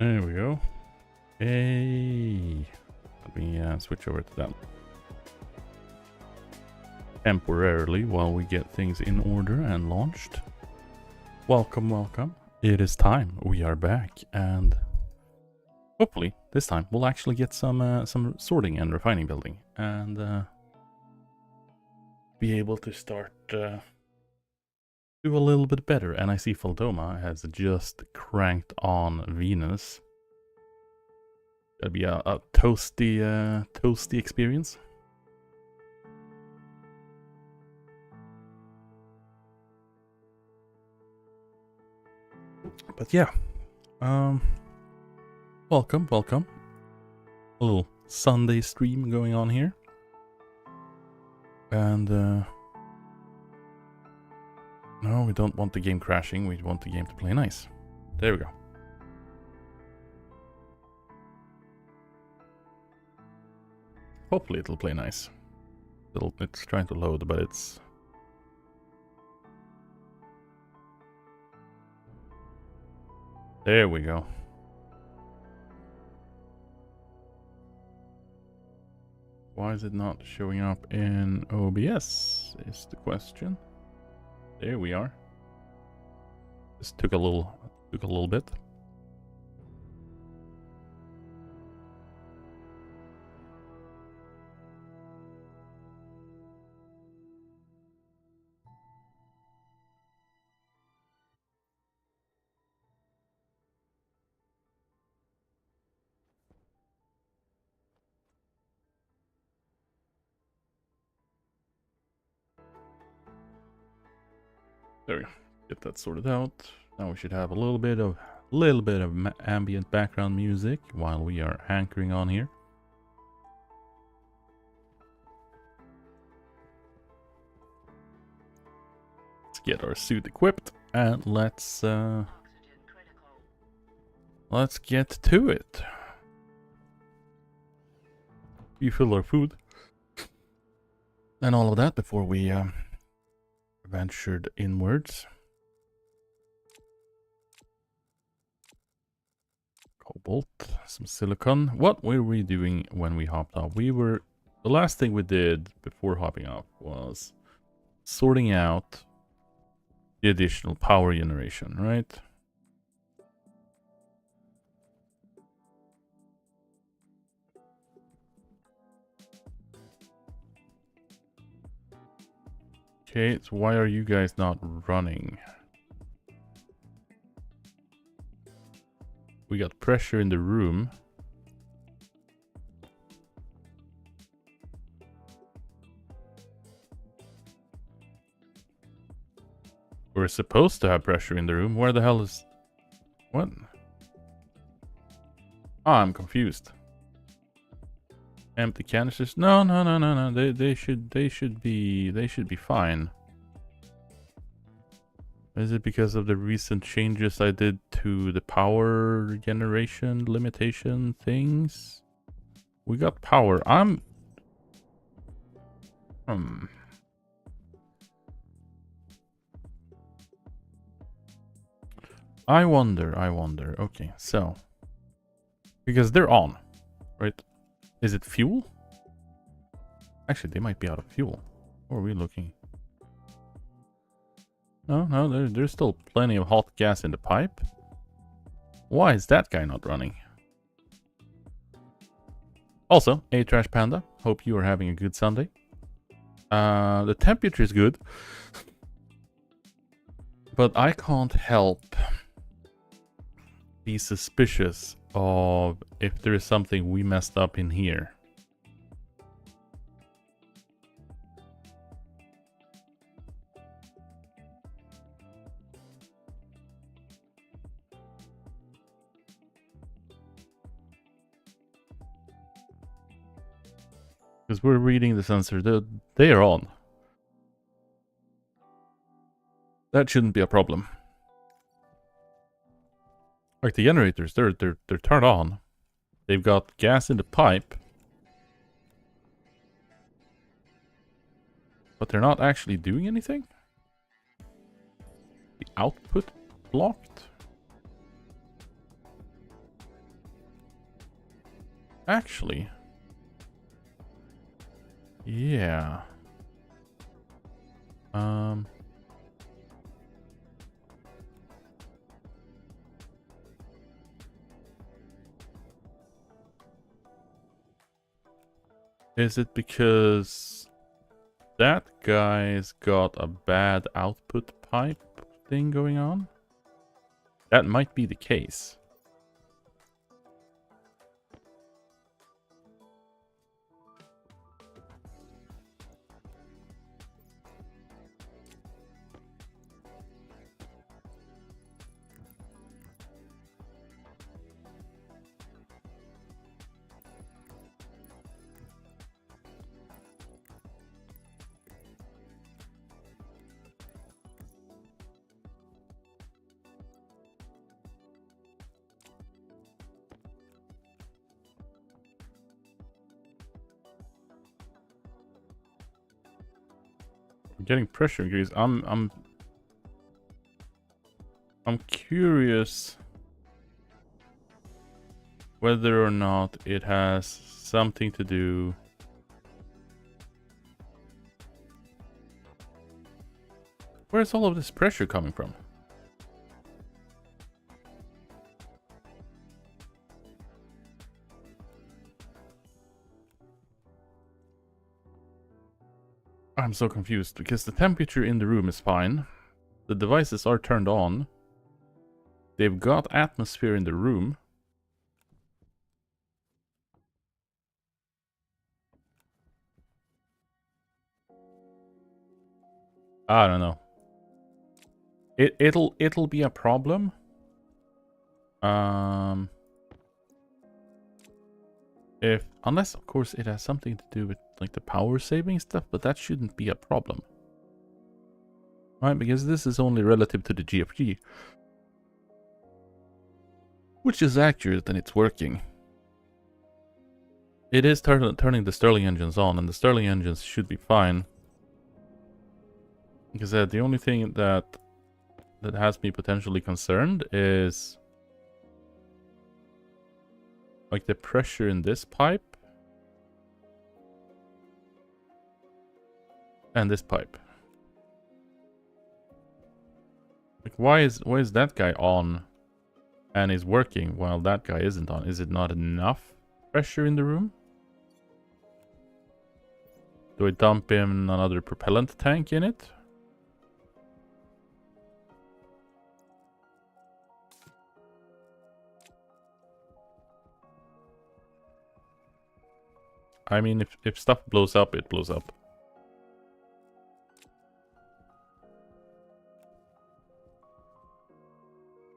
There we go. Hey, let me switch over to that temporarily while we get things in order and launched. Welcome, welcome. It is time. We are back, and hopefully this time we'll actually get some sorting and refining building, and be able to start do a little bit better. And I see Faldoma has just cranked on Venus. That'll be a toasty experience. But yeah, welcome. A little Sunday stream going on here, and no, we don't want the game crashing. We want the game to play nice. There we go. Hopefully it'll play nice. It's trying to load, but it's... There we go. Why is it not showing up in OBS is the question. There we are. This took a little bit. There we go. Get that sorted out. Now we should have a little bit of ambient background music while we are hankering on here. Let's get our suit equipped and let's get to it. Refill our food and all of that before we ventured inwards. Cobalt, some silicon. What were we doing when we hopped off? The last thing we did before hopping off was sorting out the additional power generation, right? Okay, so why are you guys not running? We got pressure in the room. We're supposed to have pressure in the room. Where the hell is... What? Oh, I'm confused. Empty canisters? No. They should be fine. Is it because of the recent changes I did to the power generation limitation things? We got power. I wonder. Okay, so because they're on, right? Is it fuel? Actually, they might be out of fuel. Or are we looking? No, there's still plenty of hot gas in the pipe. Why is that guy not running? Also, A-Trash Panda, hope you are having a good Sunday. The temperature is good. But I can't help be suspicious of if there is something we messed up in here. Because we're reading the sensor, they are on. That shouldn't be a problem. Like the generators, they're turned on. They've got gas in the pipe. But they're not actually doing anything? The output blocked? Actually, yeah. Is it because that guy's got a bad output pipe thing going on? That might be the case. We're getting pressure increase. I'm curious whether or not it has something to do. Where's all of this pressure coming from? I'm so confused because the temperature in the room is fine. The devices are turned on. They've got atmosphere in the room. I don't know. It'll be a problem. If unless of course it has something to do with like the power saving stuff, but that shouldn't be a problem. Right, because this is only relative to the GFG. Which is accurate and it's working. It is turning the Stirling engines on, and the Stirling engines should be fine. Because the only thing that has me potentially concerned is like the pressure in this pipe and this pipe. Like why is that guy on and is working while that guy isn't on? Is it not enough pressure in the room? Do I dump in another propellant tank in it? I mean, if stuff blows up, it blows up.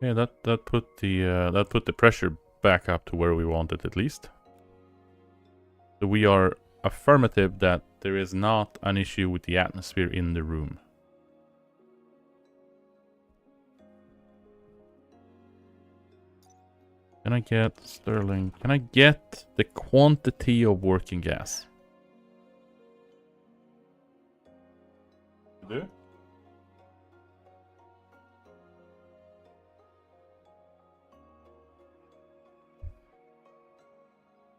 Yeah, that put the pressure back up to where we want it at least. So we are affirmative that there is not an issue with the atmosphere in the room. Can I get Sterling? Can I get the quantity of working gas? Do?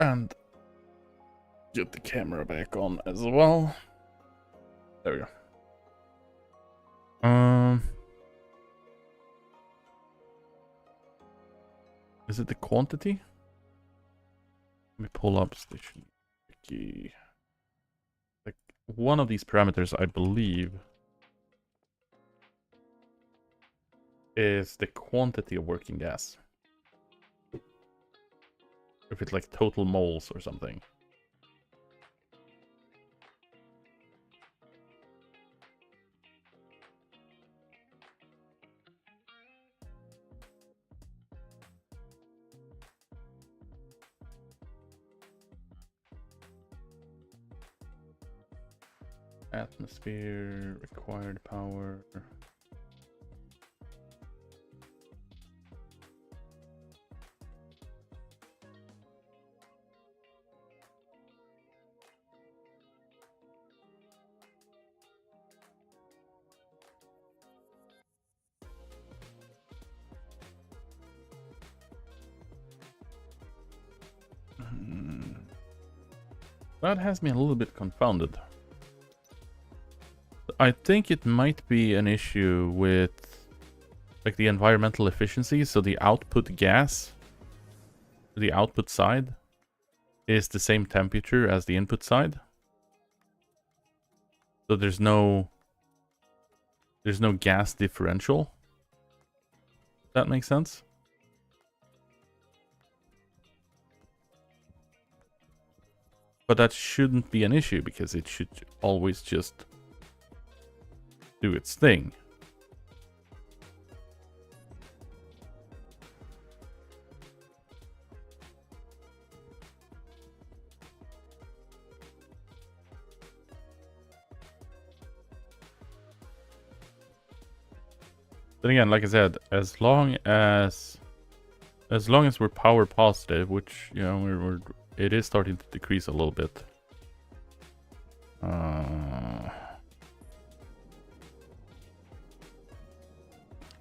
And get the camera back on as well. There we go. Is it the quantity? Let me pull up Stationeers. Like one of these parameters, I believe, is the quantity of working gas. If it's like total moles or something. Atmosphere, required power. That has me a little bit confounded. I think it might be an issue with like the environmental efficiency, so the output gas, the output side, is the same temperature as the input side. So there's no gas differential. That makes sense. But that shouldn't be an issue because it should always just do its thing. Then again, like I said, as long as we're power positive, which, you know, it is starting to decrease a little bit.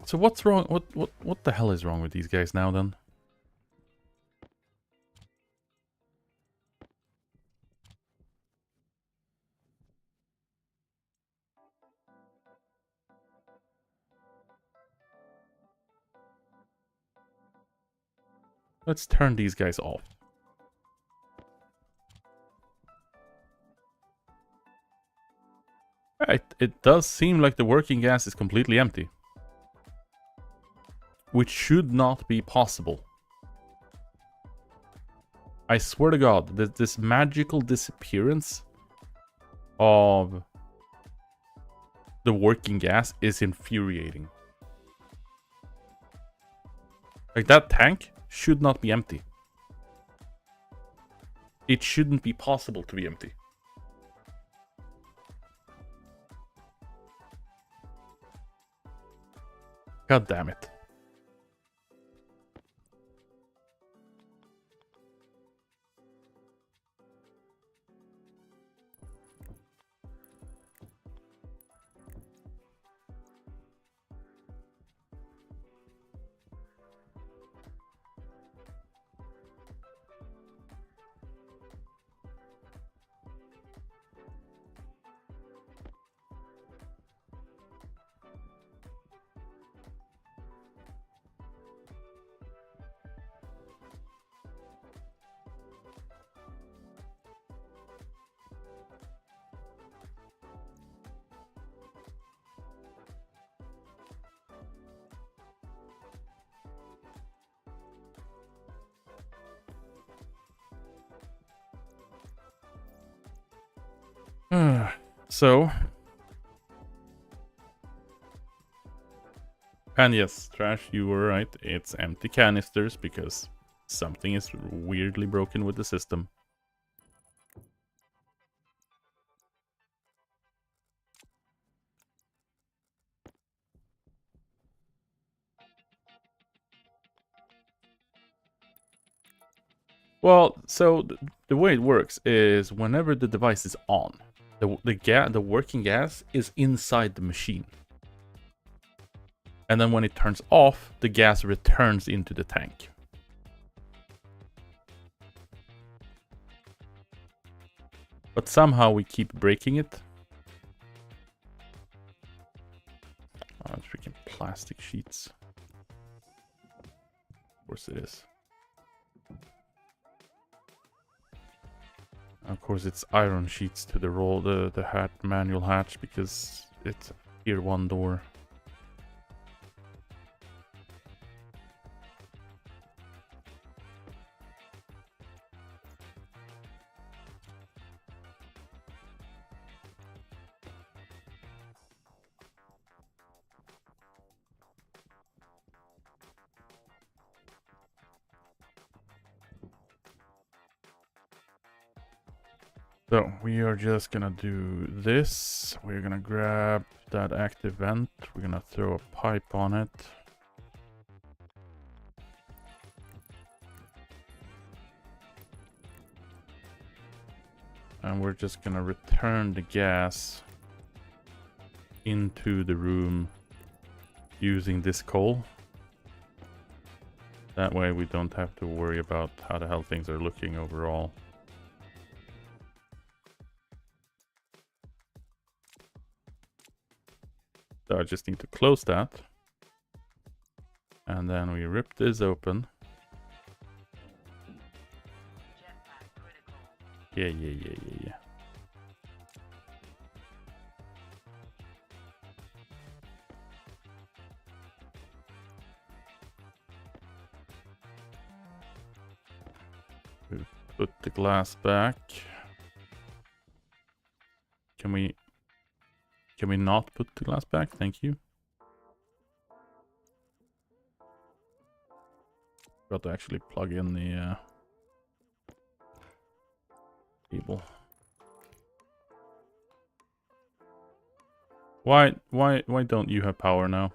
So what's wrong? What the hell is wrong with these guys now then? Let's turn these guys off. It does seem like the working gas is completely empty. Which should not be possible. I swear to God, this magical disappearance of the working gas is infuriating. Like, that tank should not be empty. It shouldn't be possible to be empty. God damn it. So, and yes, Trash, you were right. It's empty canisters because something is weirdly broken with the system. Well, so the way it works is whenever the device is on, the working gas is inside the machine. And then when it turns off, the gas returns into the tank. But somehow we keep breaking it. Oh, it's freaking plastic sheets. Of course it is. Of course it's iron sheets to the manual hatch because it's tier 1 door. So we are just gonna do this. We're gonna grab that active vent. We're gonna throw a pipe on it. And we're just gonna return the gas into the room using this coal. That way we don't have to worry about how the hell things are looking overall. So I just need to close that. And then we rip this open. Yeah. We put the glass back. Can we not put the glass back? Thank you. Got to actually plug in the cable. Why don't you have power now?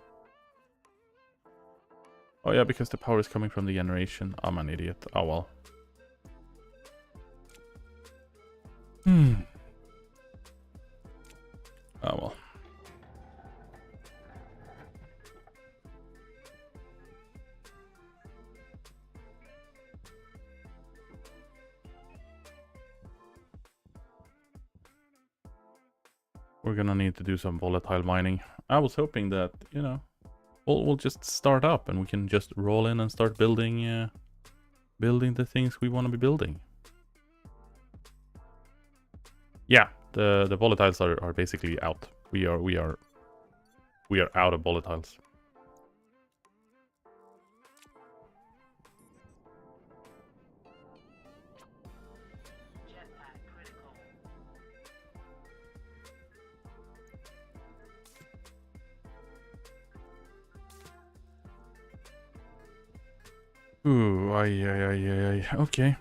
Oh yeah, because the power is coming from the generation. I'm an idiot. Oh well. Oh well. We're gonna need to do some volatile mining. I was hoping that, you know, we'll just start up and we can just roll in and start building building the things we want to be building. Yeah, the volatiles are basically out. We are out of volatiles. Ooh, ay. Okay.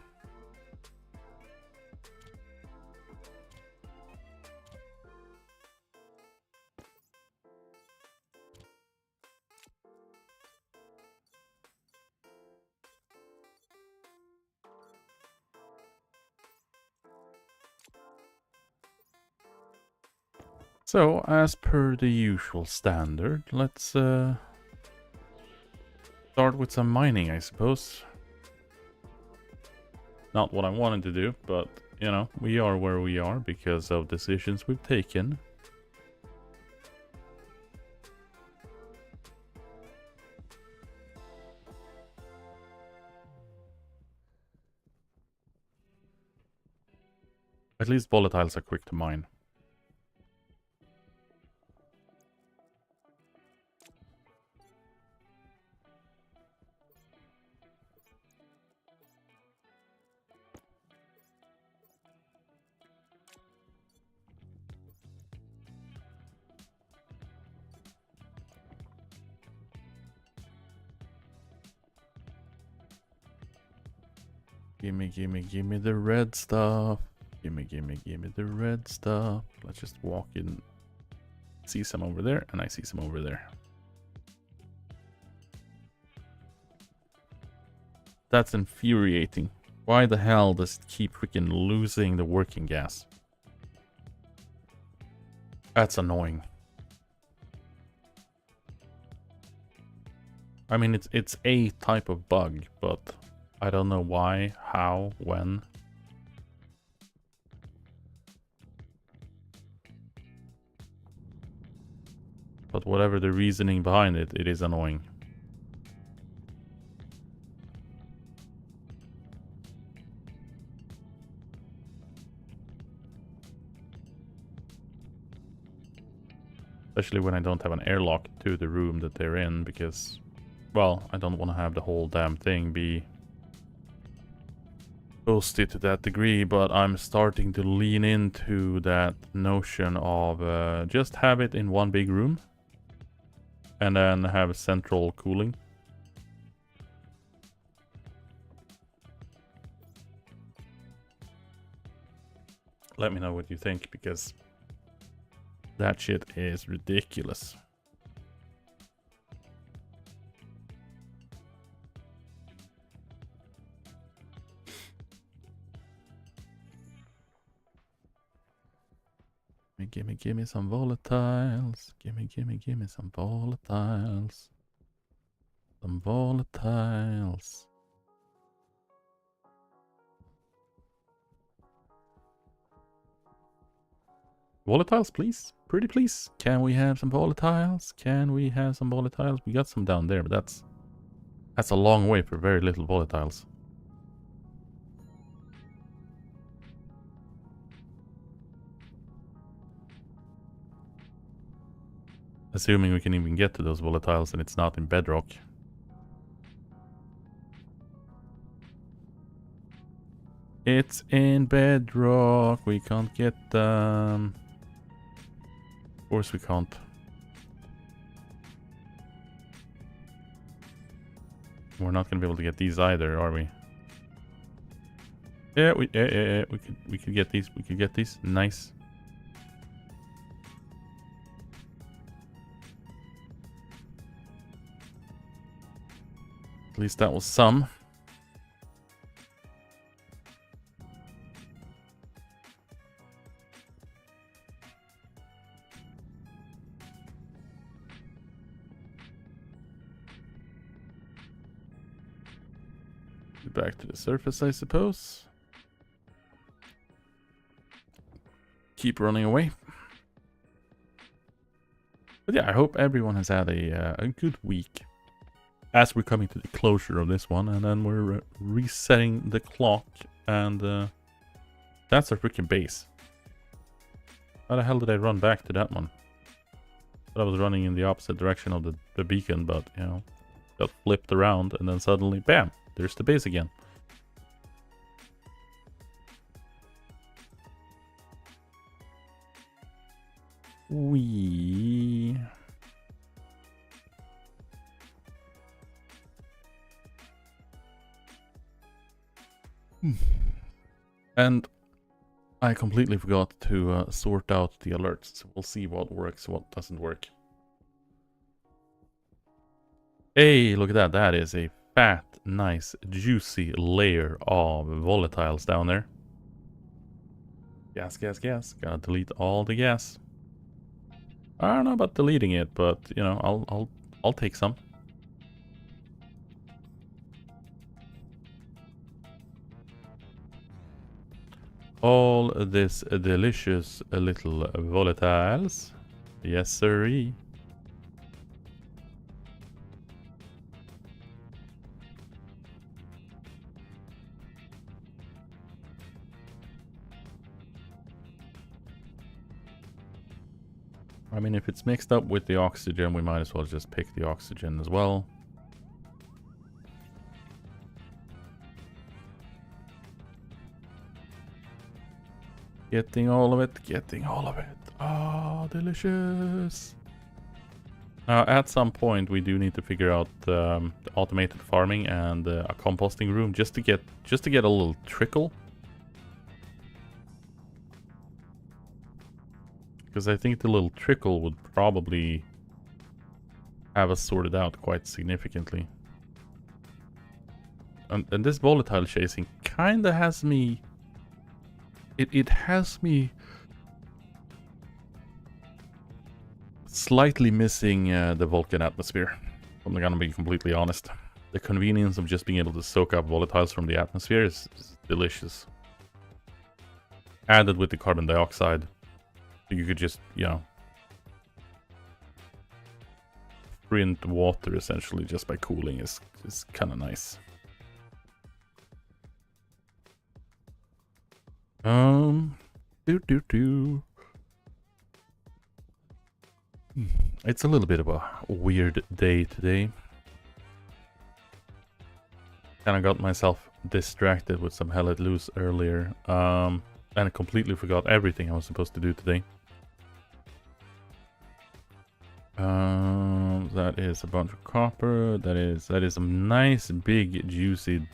So, as per the usual standard, let's start with some mining, I suppose. Not what I wanted to do, but, you know, we are where we are because of decisions we've taken. At least volatiles are quick to mine. Gimme the red stuff. Gimme the red stuff. Let's just walk in. See some over there, and I see some over there. That's infuriating. Why the hell does it keep freaking losing the working gas? That's annoying. I mean, it's a type of bug, but I don't know why, how, when. But whatever the reasoning behind it, it is annoying. Especially when I don't have an airlock to the room that they're in, because, well, I don't want to have the whole damn thing be boasted to that degree, but I'm starting to lean into that notion of just have it in one big room and then have central cooling. Let me know what you think, because that shit is ridiculous. Gimme some volatiles. Gimme some volatiles. Some volatiles. Volatiles, please. Pretty please. Can we have some volatiles? Can we have some volatiles? We got some down there, but that's a long way for very little volatiles. Assuming we can even get to those volatiles and it's not in bedrock. It's in bedrock. We can't get them. Of course we can't. We're not gonna be able to get these either, are we? Yeah, we could get these. We could get these. Nice. At least that was some. Back to the surface, I suppose. Keep running away. But yeah, I hope everyone has had a good week. As we're coming to the closure of this one, and then we're resetting the clock, and that's our freaking base. How the hell did I run back to that one? I was running in the opposite direction of the beacon, but you know, got flipped around, and then suddenly, bam! There's the base again. Wee. And I completely forgot to sort out the alerts. So we'll see what works, what doesn't work. Hey, look at that. That is a fat, nice, juicy layer of volatiles down there. Gas, gas, gas. Gotta delete all the gas. I don't know about deleting it, but you know, I'll take some. All this delicious little volatiles. Yes, sirree. I mean, if it's mixed up with the oxygen, we might as well just pick the oxygen as well. Getting all of it, getting all of it. Ah, delicious. Now, at some point, we do need to figure out the automated farming and a composting room just to get a little trickle. Because I think the little trickle would probably have us sorted out quite significantly. And this volatile chasing kinda has me... It has me slightly missing the Vulcan atmosphere. I'm gonna be completely honest. The convenience of just being able to soak up volatiles from the atmosphere is delicious. Added with the carbon dioxide, you could just, you know, print water essentially just by cooling is kind of nice. It's a little bit of a weird day today. Kind of got myself distracted with some Hell Let Loose earlier, and I completely forgot everything I was supposed to do today. That is a bunch of copper. That is some nice big juicy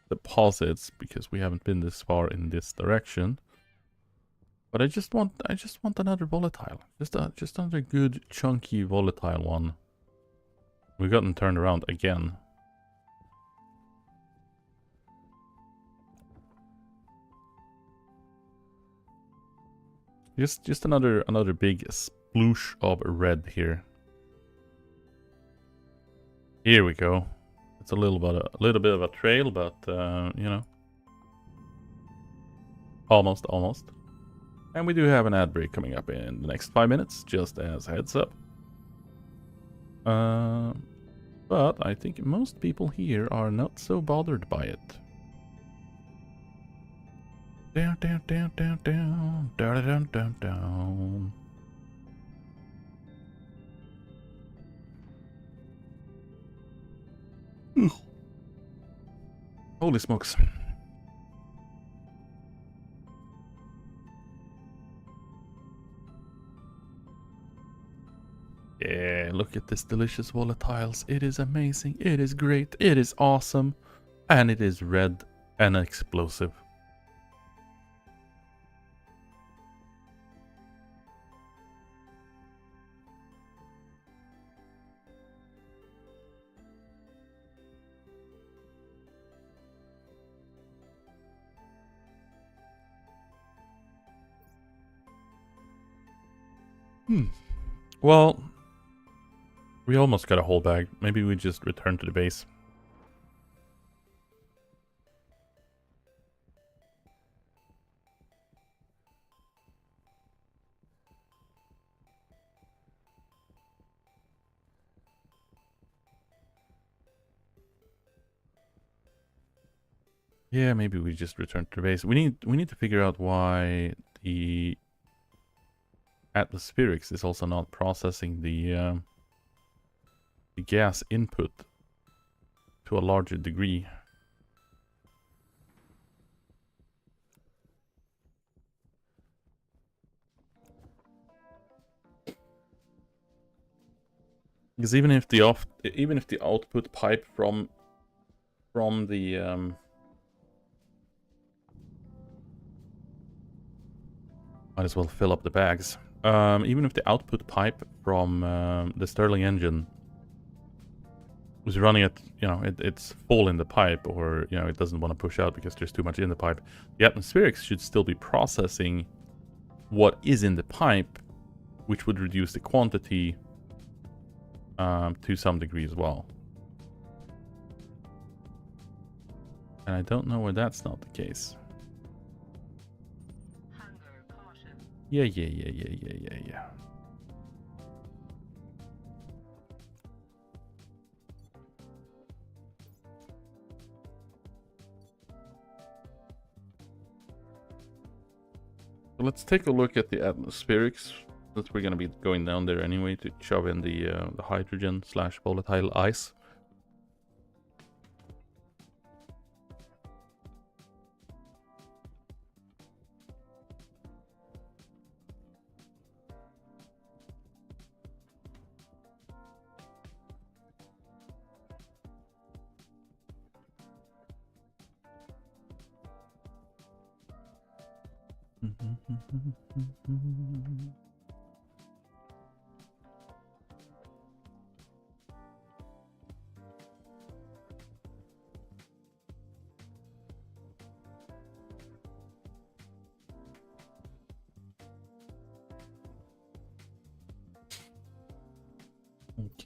deposits because we haven't been this far in this direction. But I just want another volatile. Just another good chunky volatile one. We've gotten turned around again. Just another big sploosh of red here. Here we go. It's a little bit of a trail, but you know, almost. And we do have an ad break coming up in the next 5 minutes, just as a heads up. But I think most people here are not so bothered by it. Down, down, down, down, down, down, down, down, down. Ugh. Holy smokes. Yeah, look at this delicious volatiles. It is amazing. It is great. It is awesome. And it is red and explosive. Well, we almost got a whole bag. Maybe we just return to the base. Yeah, maybe we just return to the base. We need to figure out why the atmospherics is also not processing the gas input to a larger degree. Because even if the output pipe from the might as well fill up the bags. Even if the output pipe from the Stirling engine was running at, you know, it's full in the pipe, or, you know, it doesn't want to push out because there's too much in the pipe, the atmospherics should still be processing what is in the pipe, which would reduce the quantity to some degree as well. And I don't know why that's not the case. Yeah. So let's take a look at the atmospherics, since we're going to be going down there anyway to shove in the hydrogen / volatile ice.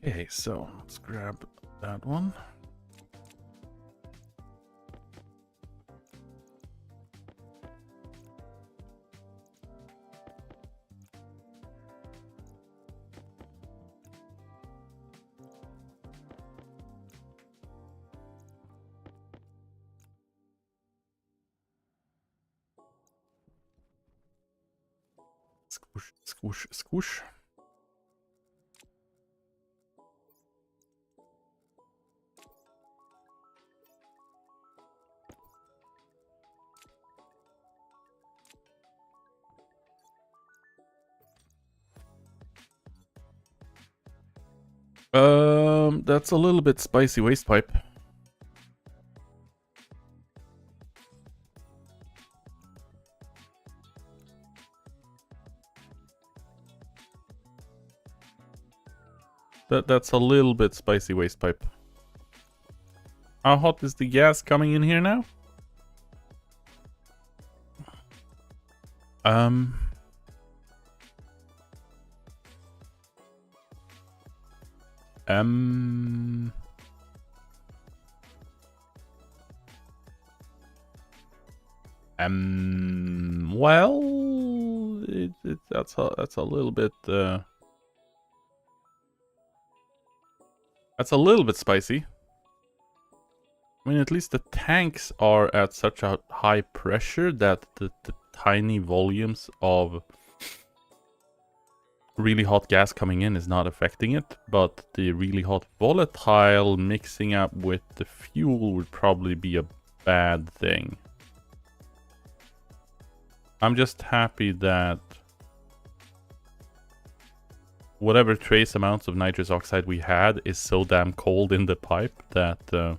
Okay, so let's grab that one. Squish, squish, squish. That's a little bit spicy waste pipe. That's a little bit spicy waste pipe. How hot is the gas coming in here now? Well, that's a little bit that's a little bit spicy. I mean, at least the tanks are at such a high pressure that the tiny volumes of really hot gas coming in is not affecting it, but the really hot volatile mixing up with the fuel would probably be a bad thing. I'm just happy that whatever trace amounts of nitrous oxide we had is so damn cold in the pipe that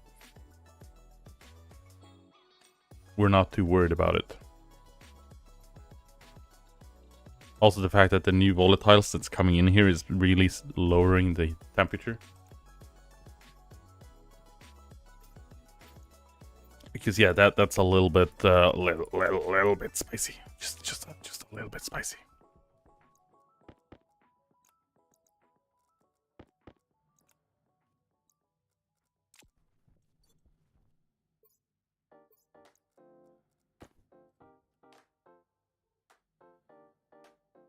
we're not too worried about it. Also, the fact that the new volatiles that's coming in here is really lowering the temperature. Because yeah, that's a little bit little bit spicy. Just a little bit spicy.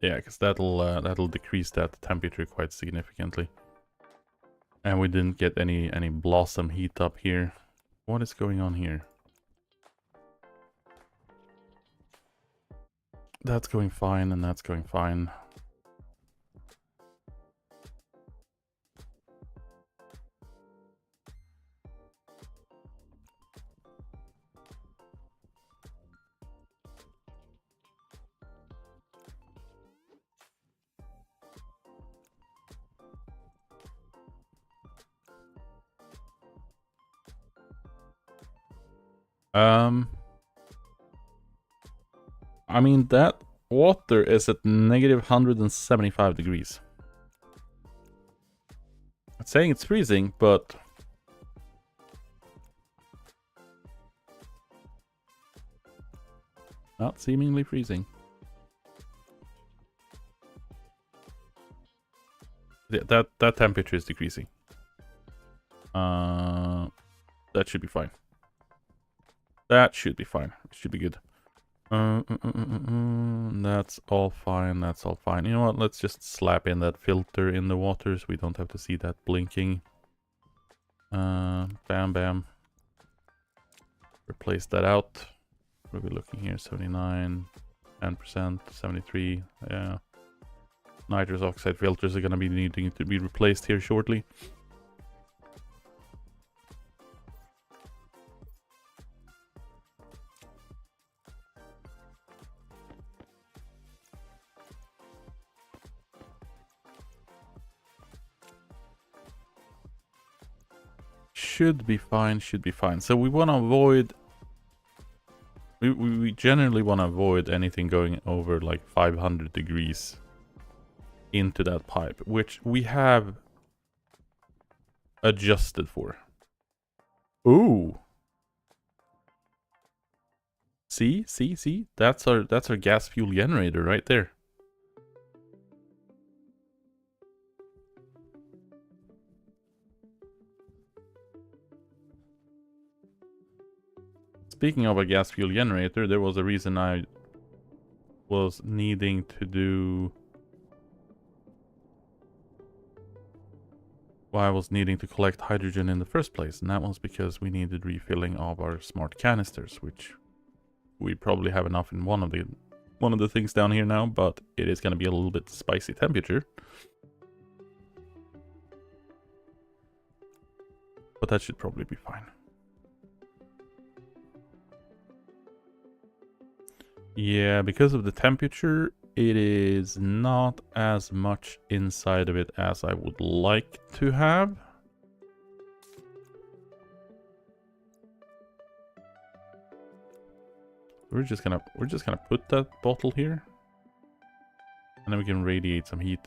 Yeah, because that'll decrease that temperature quite significantly. And we didn't get any blossom heat up here. What is going on here? That's going fine, and that's going fine. I mean, that water is at negative 175 degrees. It's saying it's freezing, but not seemingly freezing. Yeah, that temperature is decreasing. That should be fine. That should be fine. It should be good. That's all fine. That's all fine. You know what? Let's just slap in that filter in the water so we don't have to see that blinking. Bam, bam. Replace that out. What are we looking here? 79, 10%, 73. Yeah. Nitrous oxide filters are going to be needing to be replaced here shortly. Should be fine, should be fine. So we want to avoid... We generally want to avoid anything going over like 500 degrees into that pipe, which we have adjusted for. Ooh. See? That's our gas fuel generator right there. Speaking of a gas fuel generator, there was a reason I was needing to do... Why I was needing to collect hydrogen in the first place, and that was because we needed refilling of our smart canisters, which we probably have enough in one of the things down here now, but it is going to be a little bit spicy temperature. But that should probably be fine. Yeah, because of the temperature, it is not as much inside of it as I would like to have. We're just gonna put that bottle here, and then we can radiate some heat.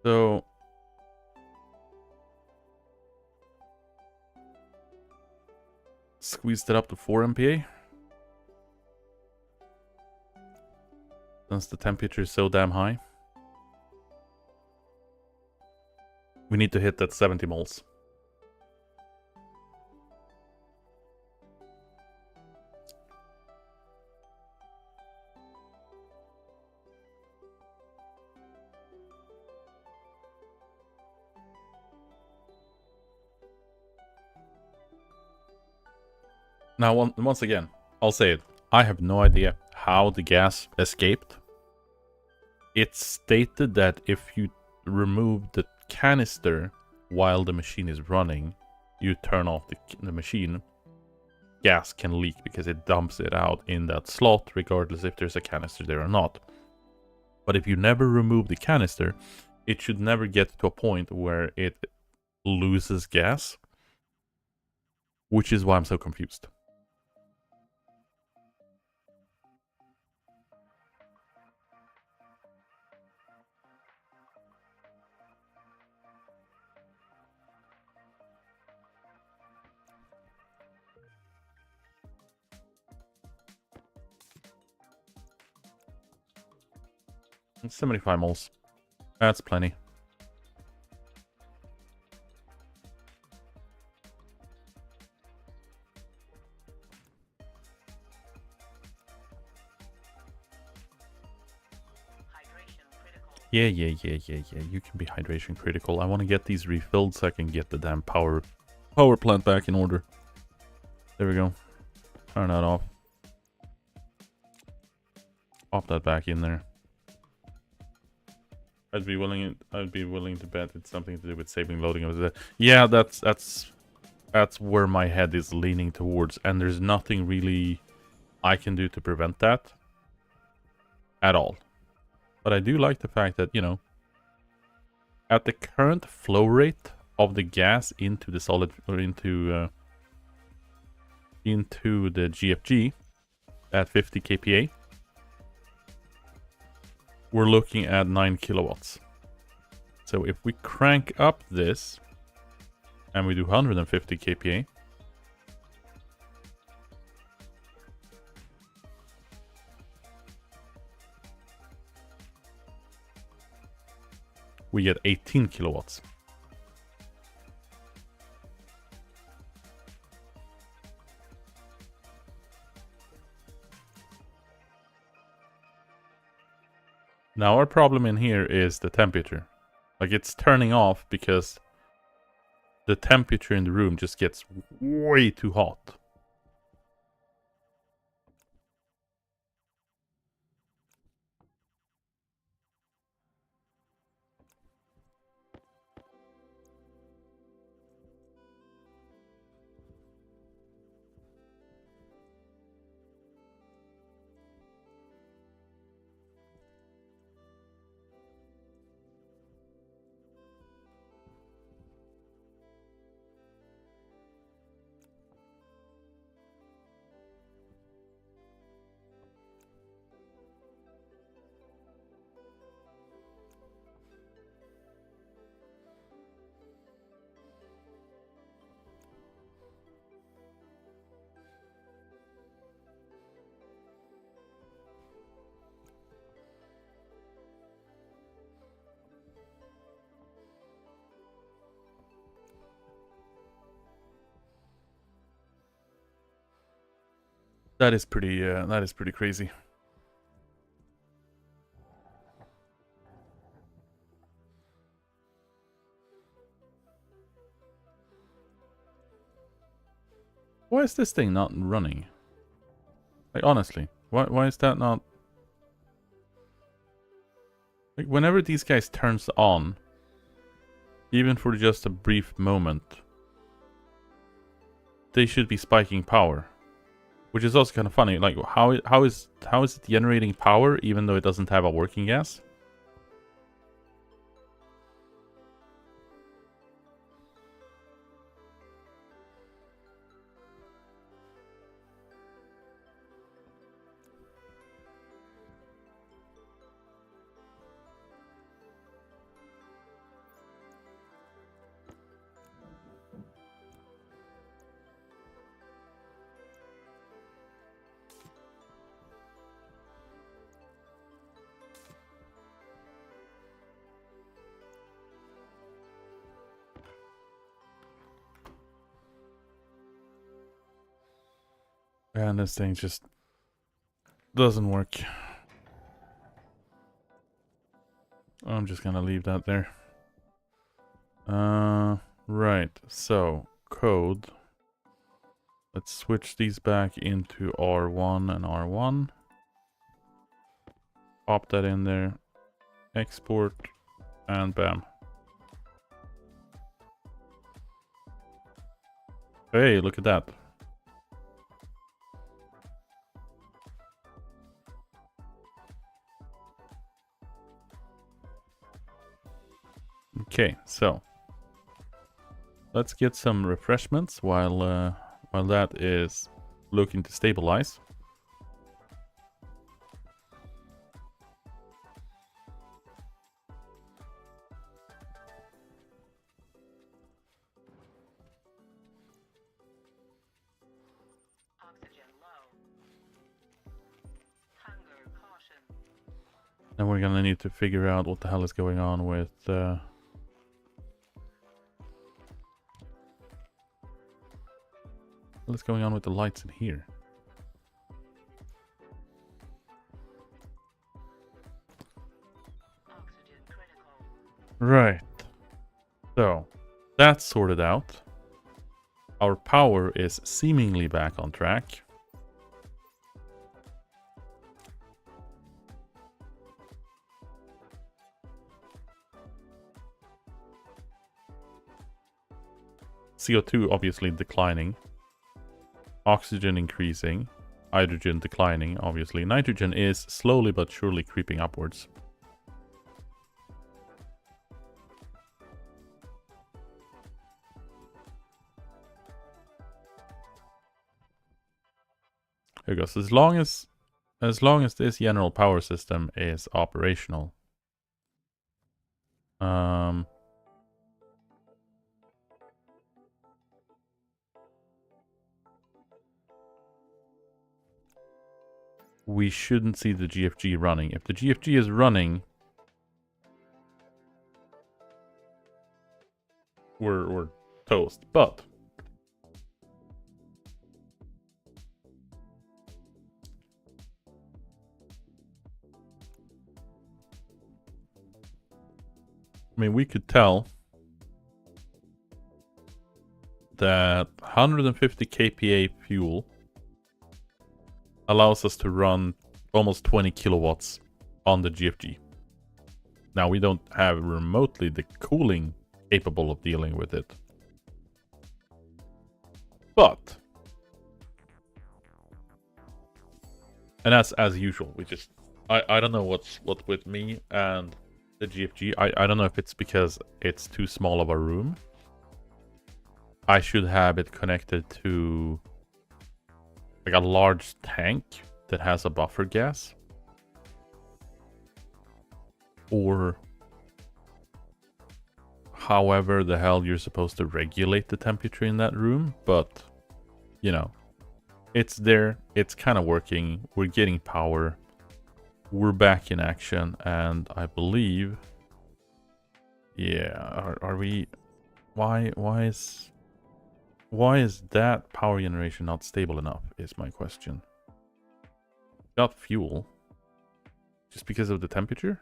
So squeezed it up to 4 MPa. Since the temperature is so damn high. We need to hit that 70 moles. Now, once again, I'll say it. I have no idea how the gas escaped. It's stated that if you remove the canister while the machine is running, you turn off the machine, gas can leak because it dumps it out in that slot, regardless if there's a canister there or not. But if you never remove the canister, it should never get to a point where it loses gas, which is why I'm so confused. It's 75 moles. That's plenty. Yeah. You can be hydration critical. I want to get these refilled so I can get the damn power plant back in order. There we go. Turn that off. Pop that back in there. I'd be willing to bet it's something to do with saving loading of the... Yeah, that's where my head is leaning towards, and there's nothing really I can do to prevent that at all. But I do like the fact that, you know, at the current flow rate of the gas into the solid, or into the GFG at 50 kPa, we're looking at 9 kilowatts. So if we crank up this and we do 150 kPa, we get 18 kilowatts. Now our problem in here is the temperature. Like, it's turning off because the temperature in the room just gets way too hot. That is pretty crazy. Why is this thing not running? Like, honestly, why is that not... Like, whenever these guys turns on, even for just a brief moment, they should be spiking power. Which is also kind of funny. Like, how is it generating power even though it doesn't have a working gas? And this thing just doesn't work. I'm just gonna leave that there. Right. So, code. Let's switch these back into R1 and R1. Pop that in there. Export. And bam. Hey, look at that. Okay, so let's get some refreshments while that is looking to stabilize. Oxygen low. Hunger caution. And we're gonna need to figure out what the hell is going on with what's going on with the lights in here. Oxygen critical. Right. So, that's sorted out. Our power is seemingly back on track. CO2 obviously declining. Oxygen increasing. Hydrogen declining, obviously. Nitrogen is slowly but surely creeping upwards. Here goes. As long as this general power system is operational. We shouldn't see the GFG running. If the GFG is running, we're toast. But I mean, we could tell that 150 kPa fuel allows us to run almost 20 kilowatts on the GFG. Now, we don't have remotely the cooling capable of dealing with it. But, and that's as usual. We just, I don't know what with me and the GFG. I don't know if it's because it's too small of a room. I should have it connected to like a large tank that has a buffer gas. Or however the hell you're supposed to regulate the temperature in that room. But, you know, it's there. It's kind of working. We're getting power. We're back in action. And I believe... Yeah, are we... Why is that power generation not stable enough, is my question. Got fuel. Just because of the temperature?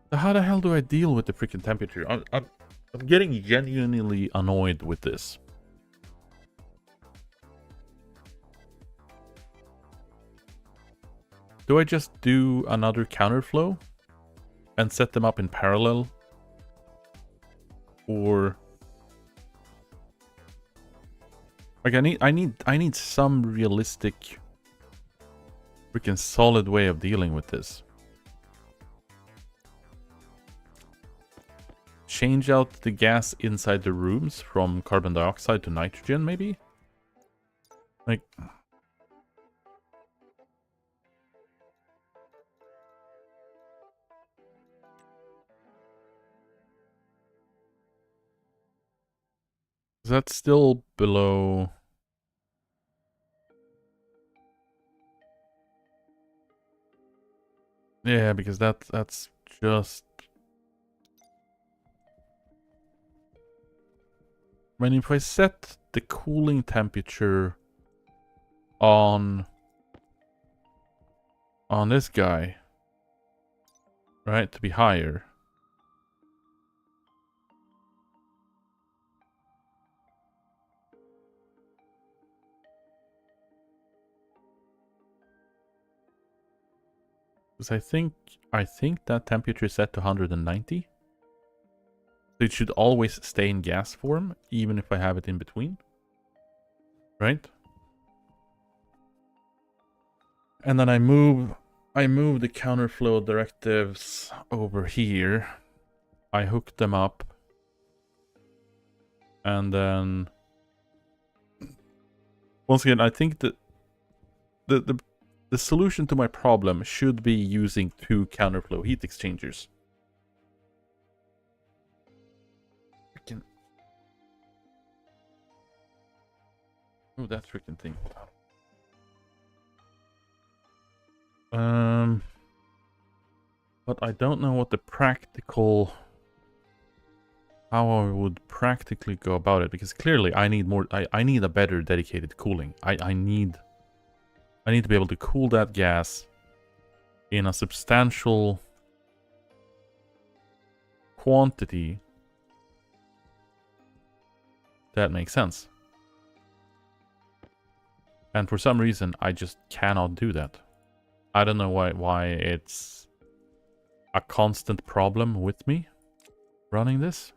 So how the hell do I deal with the freaking temperature? I'm getting genuinely annoyed with this. Do I just do another counterflow and set them up in parallel? Or like I need some realistic freaking solid way of dealing with this. Change out the gas inside the rooms from carbon dioxide to nitrogen, maybe? Like... That's still below... Yeah, because that's just... I mean, if I set the cooling temperature on this guy, right, to be higher. Because I think that temperature is set to 190. So it should always stay in gas form, even if I have it in between. Right? And then I move the counterflow directives over here. I hook them up. And then once again, I think that the solution to my problem should be using 2 counterflow heat exchangers. Freaking... Oh, that freaking thing. But I don't know what the practical... how I would practically go about it, because clearly I need more... I need a better dedicated cooling. I need to be able to cool that gas in a substantial quantity that makes sense. And for some reason, I just cannot do that. I don't know why it's a constant problem with me running this.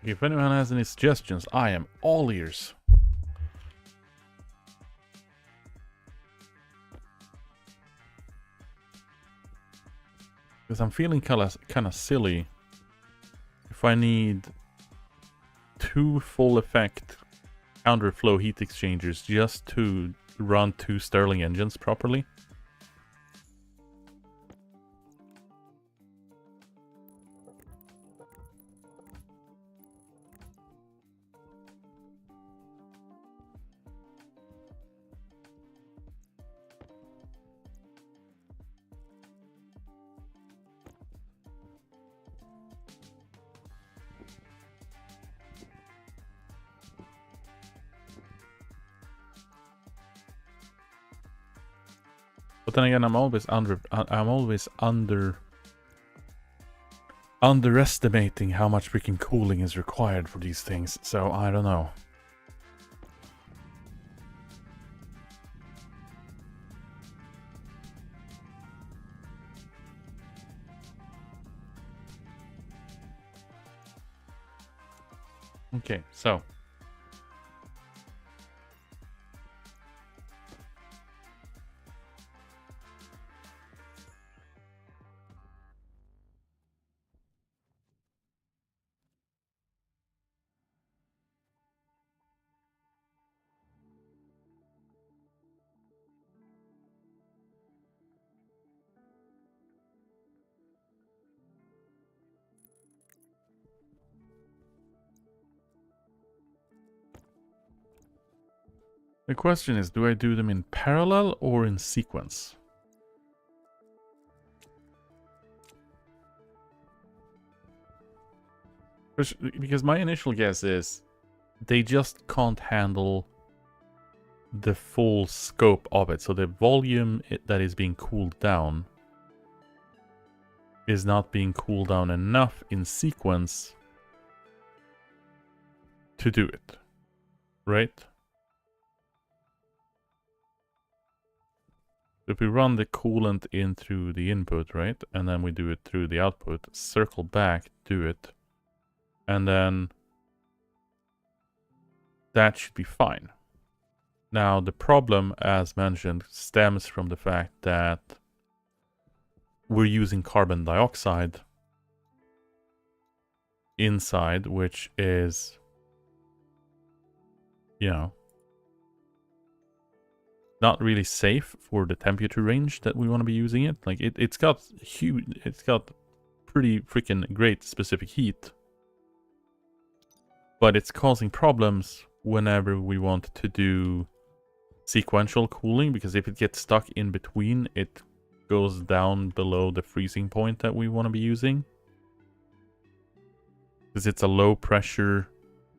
If anyone has any suggestions, I am all ears. Because I'm feeling kind of silly if I need 2 full effect counterflow heat exchangers just to run 2 Stirling engines properly. But then again, I'm always underestimating how much freaking cooling is required for these things. So I don't know. Okay, so the question is, do I do them in parallel or in sequence? Because my initial guess is they just can't handle the full scope of it. So the volume that is being cooled down is not being cooled down enough in sequence to do it. Right? If we run the coolant in through the input, right? And then we do it through the output, circle back, do it. And then that should be fine. Now, the problem, as mentioned, stems from the fact that we're using carbon dioxide inside, which is, you know, not really safe for the temperature range that we want to be using it. Like, it's got pretty freaking great specific heat, but it's causing problems whenever we want to do sequential cooling, because if it gets stuck in between, it goes down below the freezing point that we want to be using. Because it's a low pressure,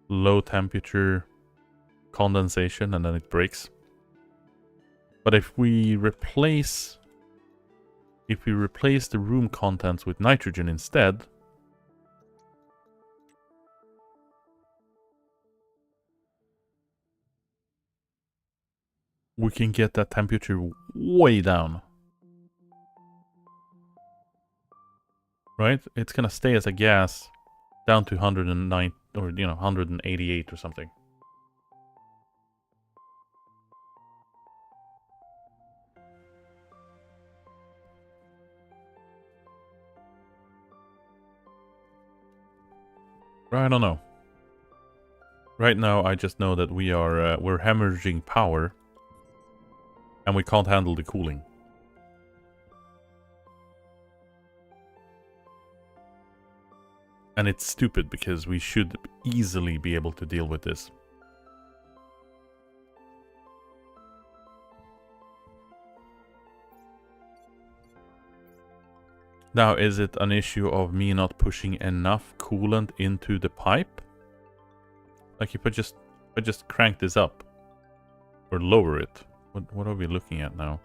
low temperature condensation, and then it breaks. But if we replace the room contents with nitrogen instead, we can get that temperature way down. Right? It's gonna stay as a gas down to 109 or 188 or something. I don't know. Right now, I just know that we're hemorrhaging power, and we can't handle the cooling. And it's stupid because we should easily be able to deal with this. Now, is it an issue of me not pushing enough coolant into the pipe? Like if I just crank this up or lower it, what are we looking at now?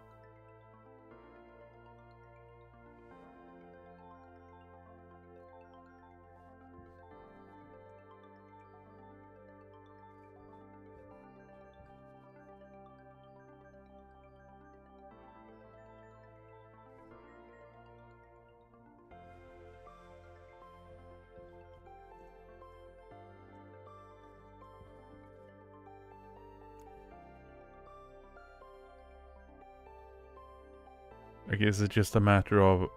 Like, is it just a matter of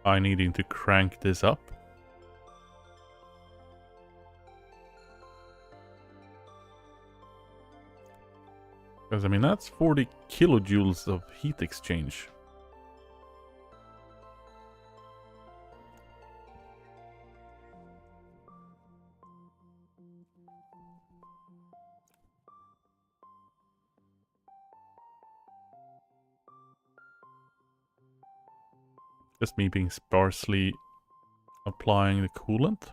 I needing to crank this up? Because, I mean, that's 40 kilojoules of heat exchange. Just me being sparsely applying the coolant.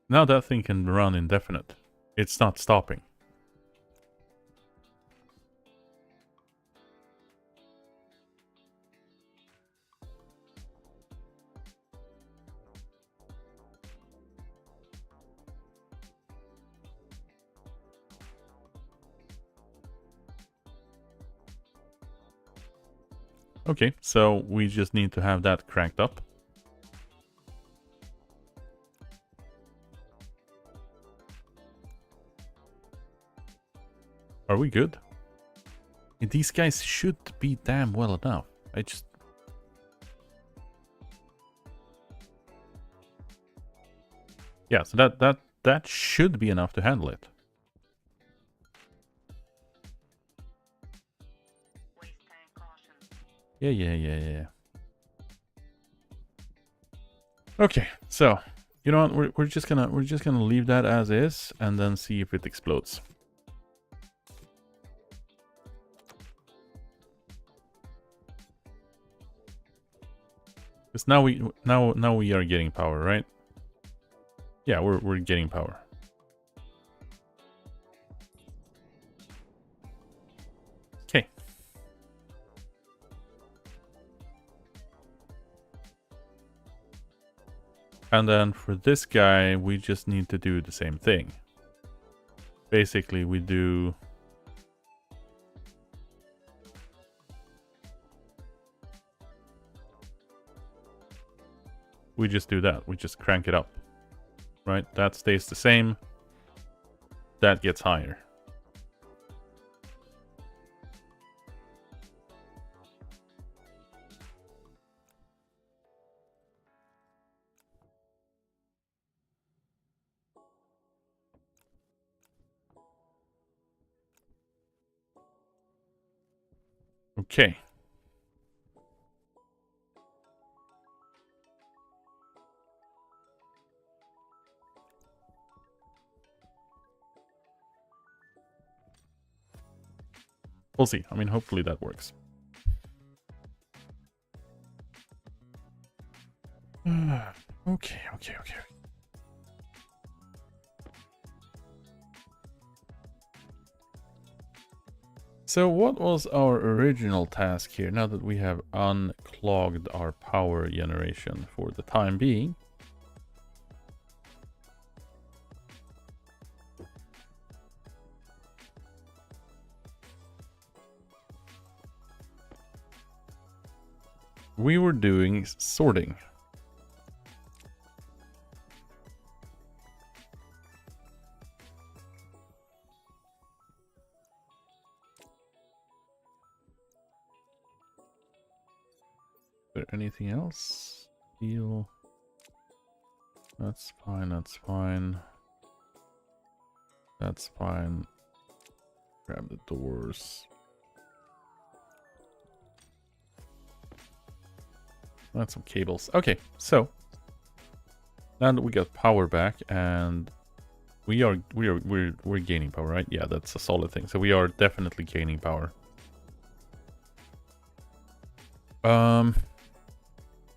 Now that thing can run indefinite. It's not stopping. Okay, so we just need to have that cranked up. Are we good? These guys should be damn well enough. Yeah, so that should be enough to handle it. Waste tank caution. Yeah. Okay, so you know what? We're just gonna leave that as is and then see if it explodes. Because now we are getting power, right? Yeah, we're getting power. Okay. And then for this guy, we just need to do the same thing. Basically, we do... We just do that. We just crank it up. Right? That stays the same. That gets higher. Okay. We'll see. I mean, hopefully that works. Okay. So what was our original task here, now that we have unclogged our power generation for the time being? We were doing sorting. Is there anything else? Steel. That's fine, that's fine. That's fine. Grab the doors. That's some cables. Okay, so now that we got power back, and we're gaining power, right? Yeah, that's a solid thing. So we are definitely gaining power.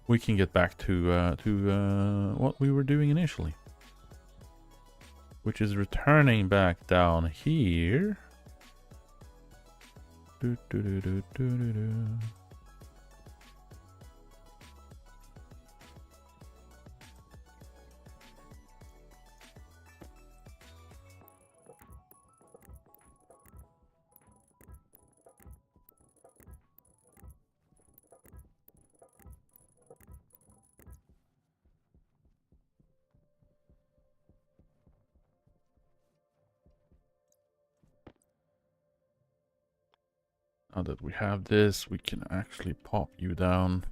We can get back to what we were doing initially, which is returning back down here. Now that we have this, we can actually pop you down.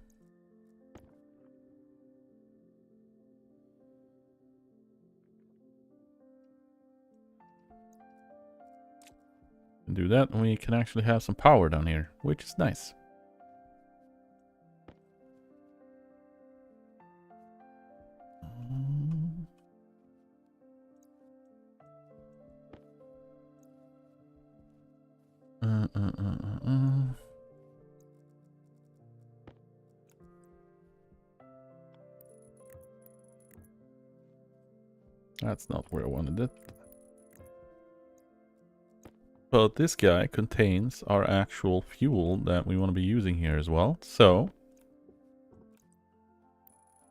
And do that, and we can actually have some power down here, which is nice. That's not where I wanted it. But this guy contains our actual fuel that we want to be using here as well. So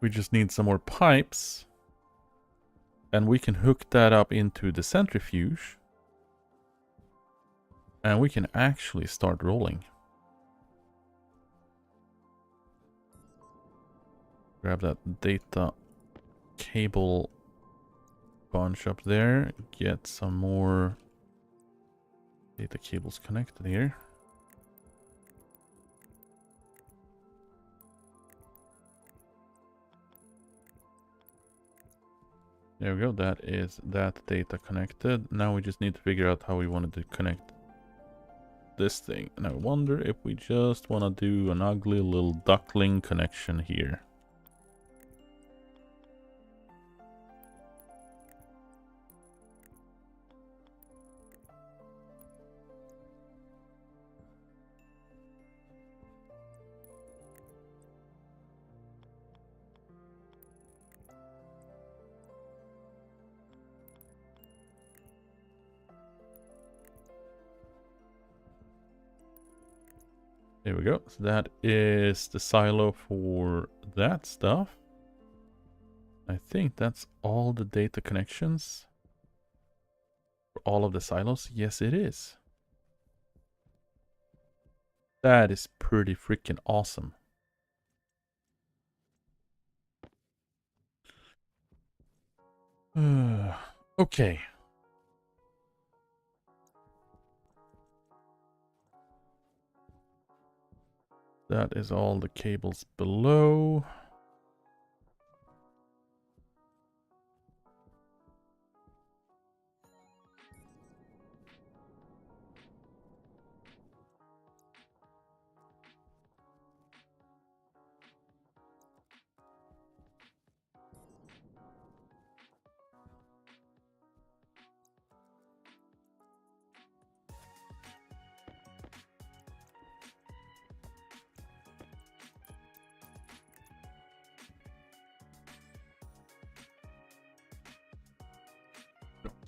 we just need some more pipes. And we can hook that up into the centrifuge. And we can actually start rolling. Grab that data cable bunch up there. Get some more data cables connected here. There we go. That is that data connected. Now we just need to figure out how we wanted to connect this thing. And I wonder if we just want to do an ugly little duckling connection here. There we go. So that is the silo for that stuff. I think that's all the data connections for all of the silos. Yes, it is. That is pretty freaking awesome. Okay. That is all the cables below.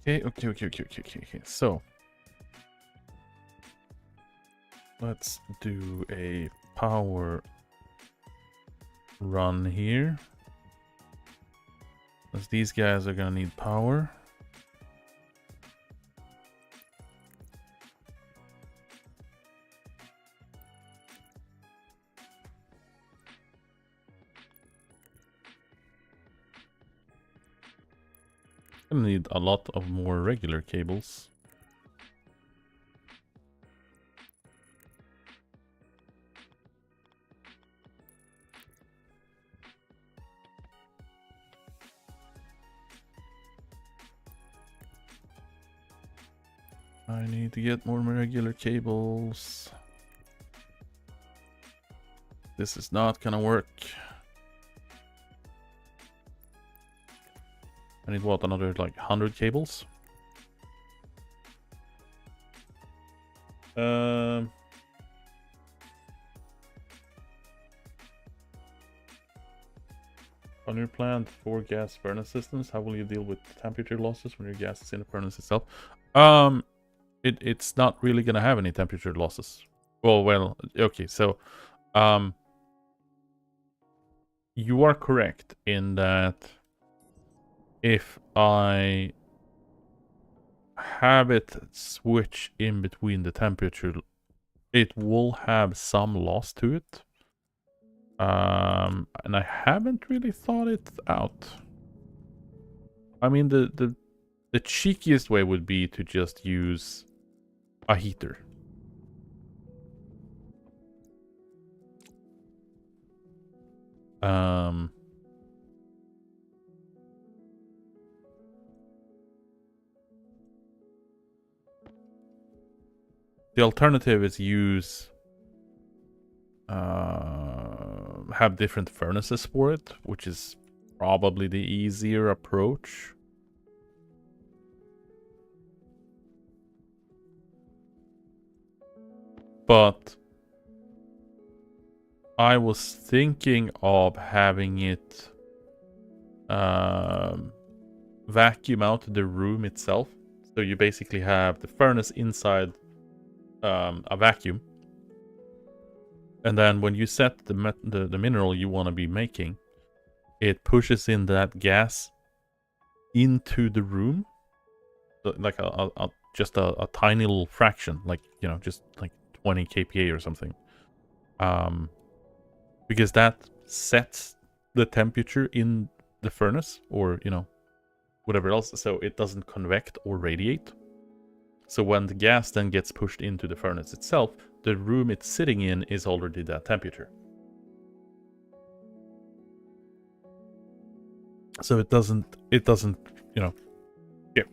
Okay. So let's do a power run here. Because these guys are gonna need power. Gonna need a lot of more regular cables. I need to get more regular cables. This is not gonna work. I need what, another like 100 cables? On your plant for gas furnace systems, how will you deal with temperature losses when your gas is in the furnace itself? It's not really gonna have any temperature losses. Well, okay, so you are correct in that if I have it switch in between the temperature, it will have some loss to it. And I haven't really thought it out. I mean, the cheekiest way would be to just use a heater. The alternative is use have different furnaces for it, which is probably the easier approach. But I was thinking of having it vacuum out the room itself. So you basically have the furnace inside a vacuum. And then when you set the mineral you want to be making, it pushes in that gas into the room. So like just a tiny little fraction, like, you know, just like 20 kPa or something. Because that sets the temperature in the furnace, or, you know, whatever else, so it doesn't convect or radiate. So when the gas then gets pushed into the furnace itself, the room it's sitting in is already that temperature. So it doesn't, you know, yeah.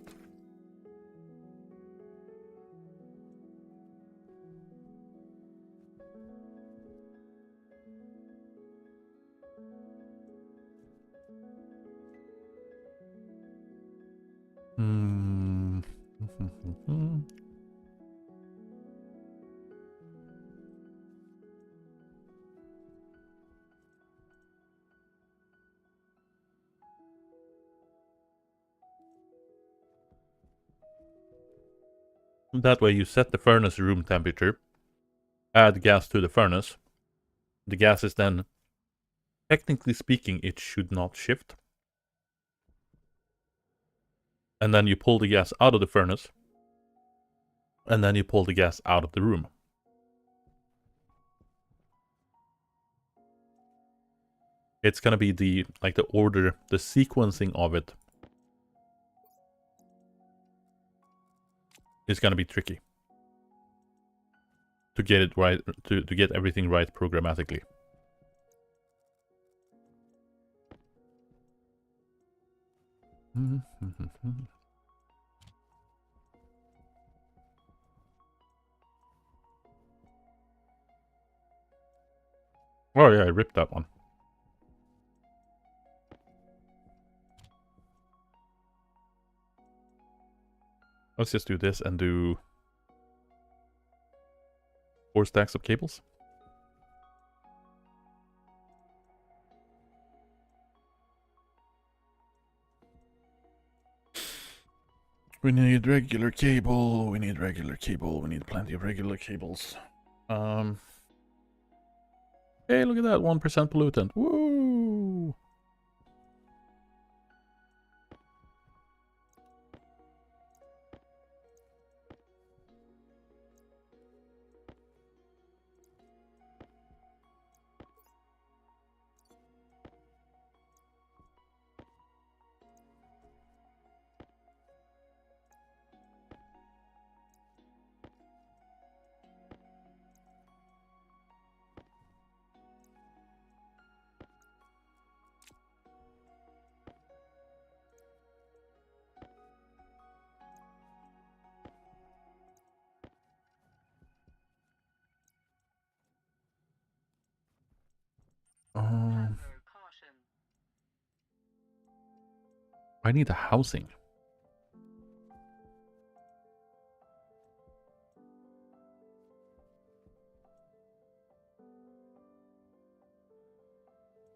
That way you set the furnace room temperature, add gas to the furnace. The gas is then, technically speaking, it should not shift. And then you pull the gas out of the furnace. And then you pull the gas out of the room. It's gonna be the order, the sequencing of it is gonna be tricky. To get it right, to get everything right programmatically. Oh yeah, I ripped that one. Let's just do this and do 4 stacks of cables. We need regular cable, we need regular cable, we need plenty of regular cables. Hey, look at that, 1% pollutant. Woo! Transfer caution. I need a housing.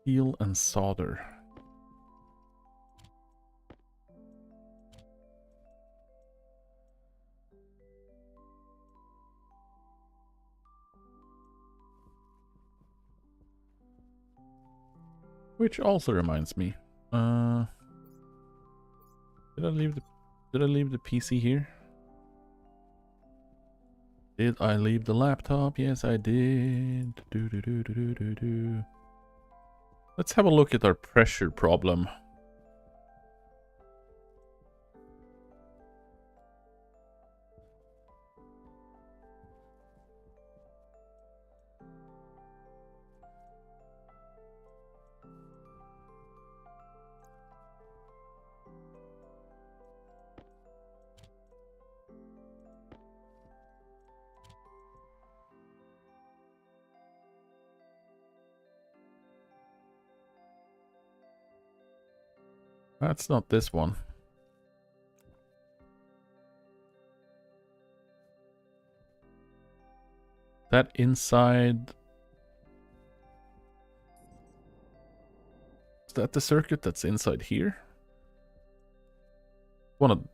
Steel and solder. Which also reminds me. Did I leave the PC here? Did I leave the laptop? Yes, I did. Let's have a look at our pressure problem. That's not this one. That inside... Is that the circuit that's inside here?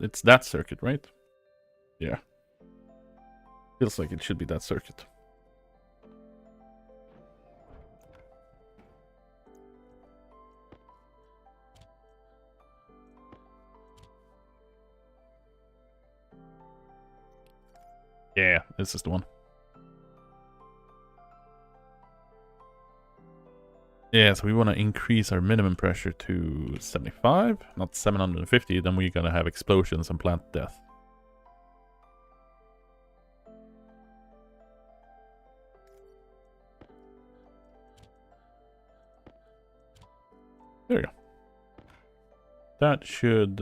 It's that circuit, right? Yeah. Feels like it should be that circuit. Yeah, this is the one. Yeah, so we want to increase our minimum pressure to 75, not 750, then we're gonna have explosions and plant death. There you go. That should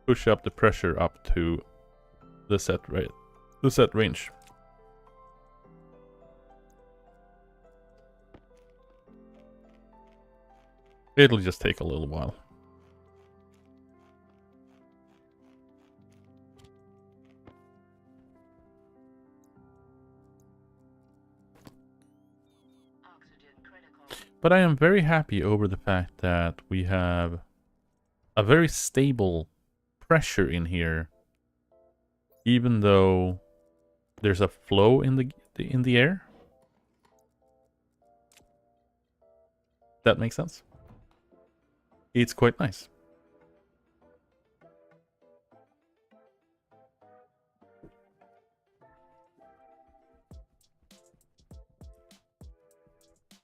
push up the pressure up to the set rate, the set range. It'll just take a little while. Oxygen critical. But I am very happy over the fact that we have a very stable pressure in here, even though there's a flow in the air. That makes sense. It's quite nice.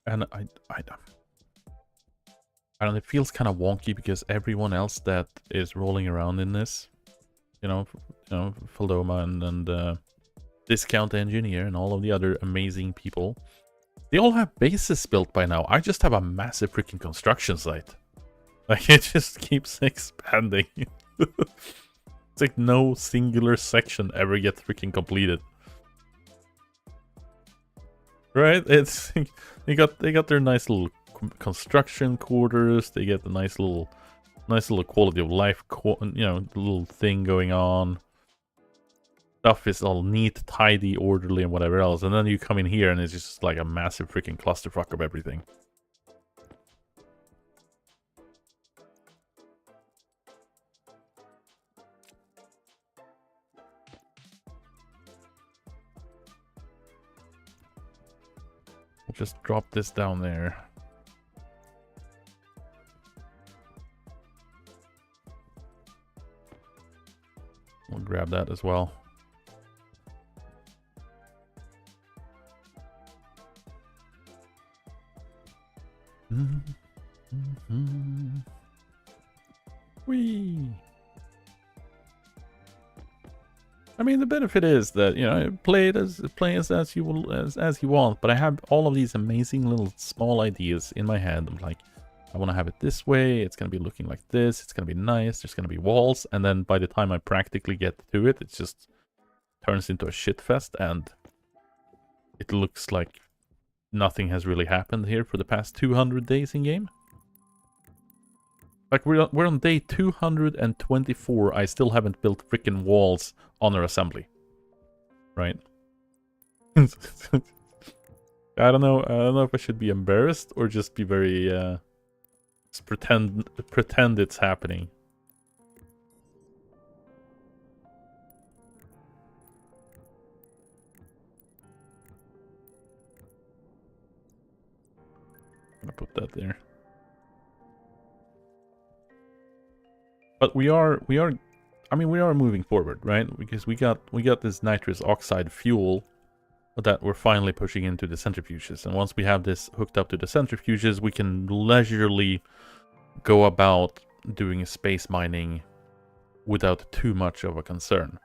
And I don't know, it feels kind of wonky because everyone else that is rolling around in this, Faldoma and Discount Engineer and all of the other amazing people, they all have bases built by now. I just have a massive freaking construction site. Like, it just keeps expanding. It's like no singular section ever gets freaking completed. Right? It's they got their nice little construction quarters. They get the nice little quality of life, little thing going on. Stuff is all neat, tidy, orderly, and whatever else. And then you come in here and it's just like a massive freaking clusterfuck of everything. We'll just drop this down there. We'll grab that as well. Whee! I mean, the benefit is that, play it as you will, as you want. But I have all of these amazing little small ideas in my head. I'm like, I want to have it this way. It's going to be looking like this. It's going to be nice. There's going to be walls. And then by the time I practically get to it, it just turns into a shit fest. And it looks like nothing has really happened here for the past 200 days in game. Like, we're on day 224. I still haven't built freaking walls on our assembly. Right? I don't know. I don't know if I should be embarrassed or just be very just pretend it's happening. I'm gonna put that there. But we are moving forward, right? Because we got this nitrous oxide fuel that we're finally pushing into the centrifuges. And once we have this hooked up to the centrifuges, we can leisurely go about doing space mining without too much of a concern.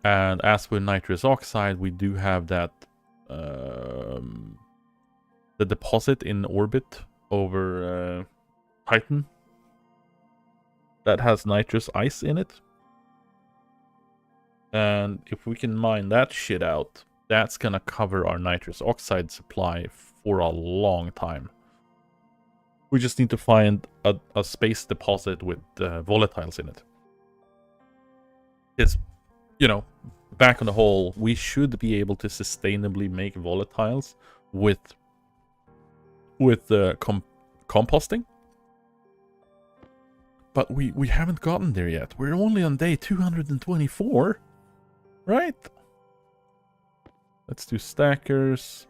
And as with nitrous oxide, we do have that the deposit in orbit over Titan that has nitrous ice in it. And if we can mine that shit out, that's gonna cover our nitrous oxide supply for a long time. We just need to find a space deposit with volatiles in it. Because, back on the whole, we should be able to sustainably make volatiles with composting. But we haven't gotten there yet. We're only on day 224, right? Let's do stackers,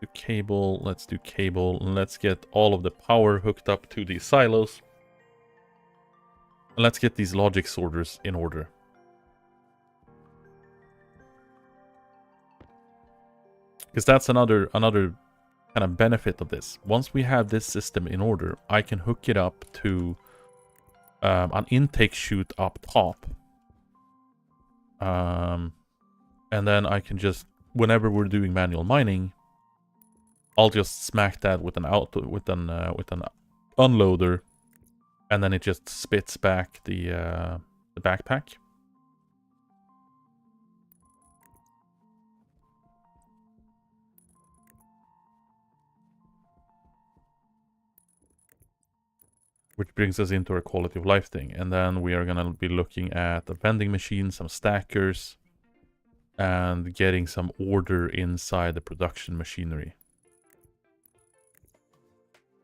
do cable, let's do cable, and let's get all of the power hooked up to these silos. And let's get these logic sorters in order. Because that's another kind of benefit of this. Once we have this system in order, I can hook it up to an intake chute up top. And then I can just, whenever we're doing manual mining, I'll just smack that with an unloader, and then it just spits back the backpack. Which brings us into our quality of life thing. And then we are going to be looking at a vending machine, some stackers, and getting some order inside the production machinery.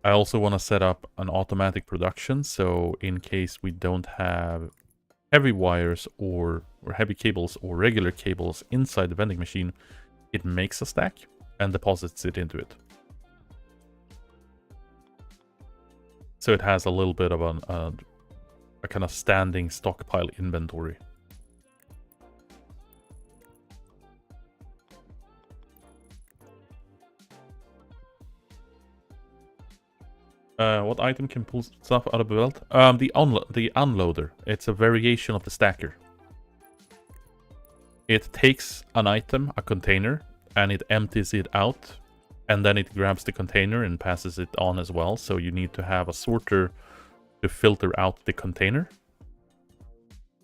I also want to set up an automatic production, so in case we don't have heavy wires or heavy cables or regular cables inside the vending machine, it makes a stack and deposits it into it. So it has a little bit of a kind of standing stockpile inventory. What item can pull stuff out of the belt? The unloader. It's a variation of the stacker. It takes an item, a container, and it empties it out, and then it grabs the container and passes it on as well. So you need to have a sorter to filter out the container.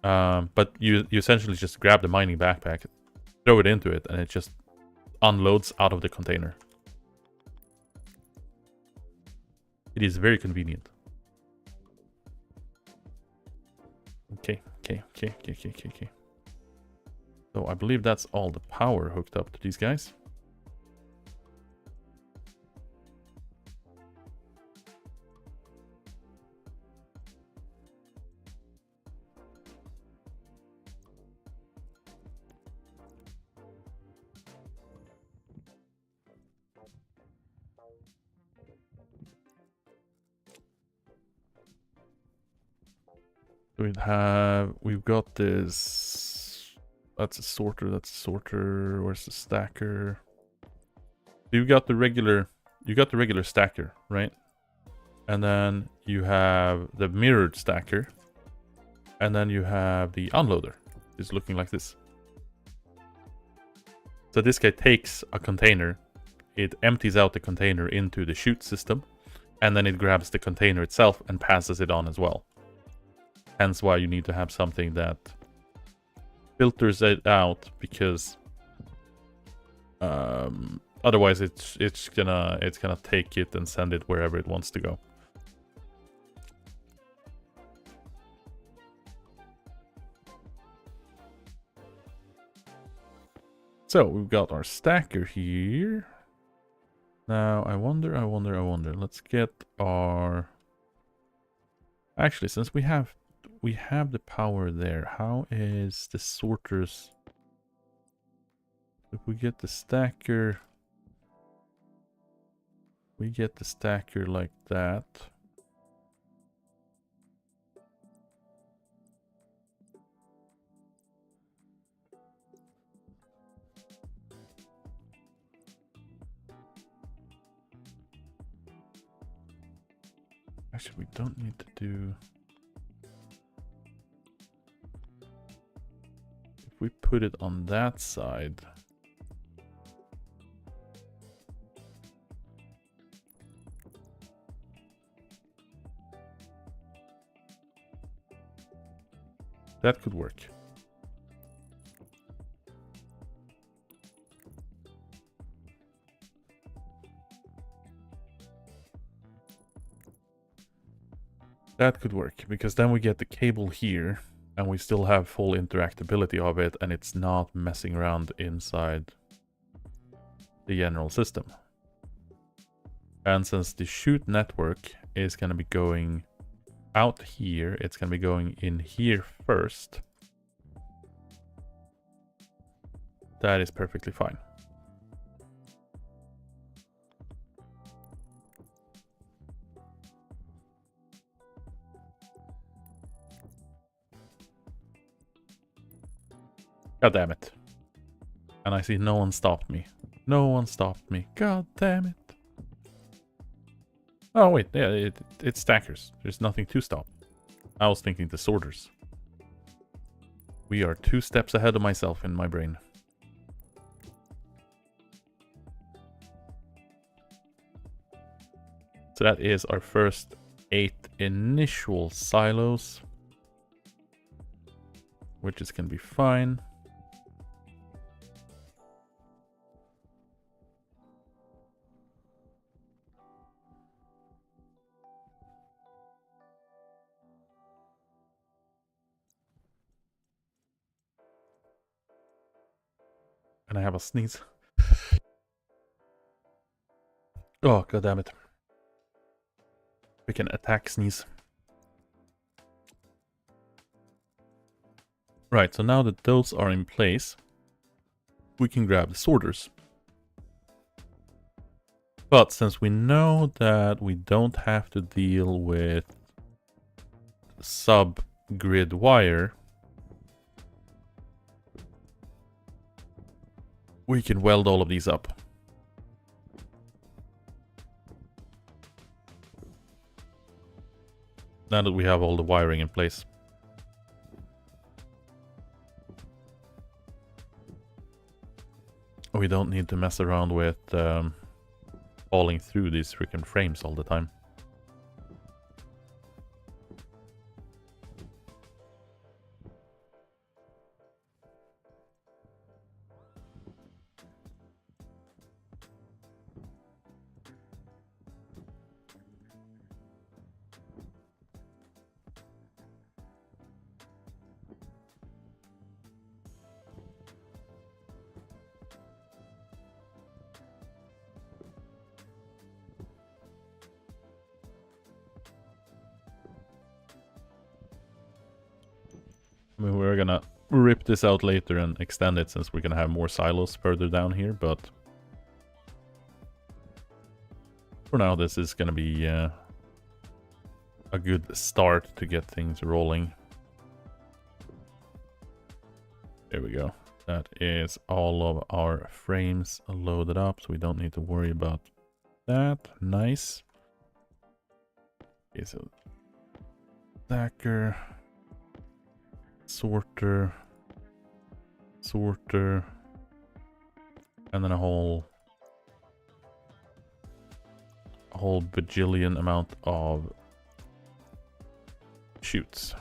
But you essentially just grab the mining backpack, throw it into it, and it just unloads out of the container. It is very convenient. Okay. So I believe that's all the power hooked up to these guys. We've got this, that's a sorter, where's the stacker? You got the regular stacker, right? And then you have the mirrored stacker, and then you have the unloader. It's looking like this. So this guy takes a container, it empties out the container into the chute system, and then it grabs the container itself and passes it on as well. Hence why you need to have something that filters it out, because otherwise it's gonna take it and send it wherever it wants to go. So we've got our stacker here. Now I wonder. Let's get our. Actually, since we have the power there, how is the sorters? If we get the stacker, like that. Actually, we don't need to do. If we put it on that side. That could work. That could work, because then we get the cable here, and we still have full interactability of it, and it's not messing around inside the general system. And since the chute network is going to be going out here, it's going to be going in here first. That is perfectly fine. God damn it. And I see no one stopped me. No one stopped me. God damn it. Oh wait, yeah, it's stackers. There's nothing to stop. I was thinking the sorters. We are 2 steps ahead of myself in my brain. So that is our first 8 initial silos, which is going to be fine. And I have a sneeze. Oh, god damn it. We can attack sneeze. Right, so now that those are in place, we can grab the sorters. But since we know that we don't have to deal with sub-grid wire, we can weld all of these up. Now that we have all the wiring in place. We don't need to mess around with falling through these freaking frames all the time. I mean, we're gonna rip this out later and extend it since we're gonna have more silos further down here, but for now this is gonna be a good start to get things rolling. There we go. That is all of our frames loaded up, so we don't need to worry about that. Nice. Okay, so stacker, sorter, and then a whole bajillion amount of chutes.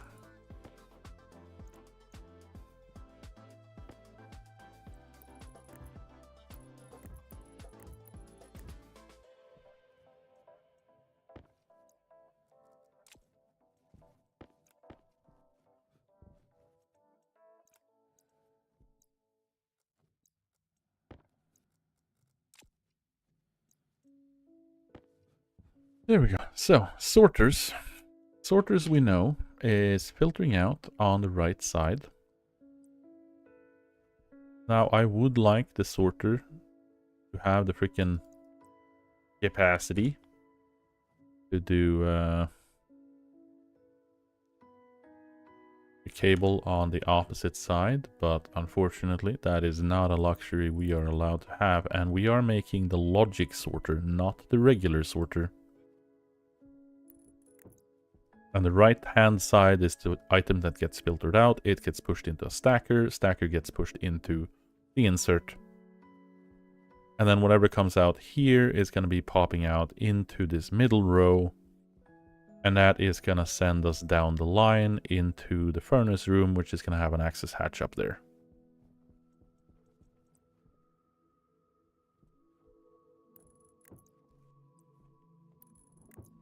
There we go. So, sorters. Sorters we know is filtering out on the right side. Now, I would like the sorter to have the freaking capacity to do a cable on the opposite side, but unfortunately that is not a luxury we are allowed to have, and we are making the logic sorter, not the regular sorter. And the right hand side is the item that gets filtered out. It gets pushed into a stacker. Stacker gets pushed into the insert. And then whatever comes out here is going to be popping out into this middle row. And that is going to send us down the line into the furnace room, which is going to have an access hatch up there.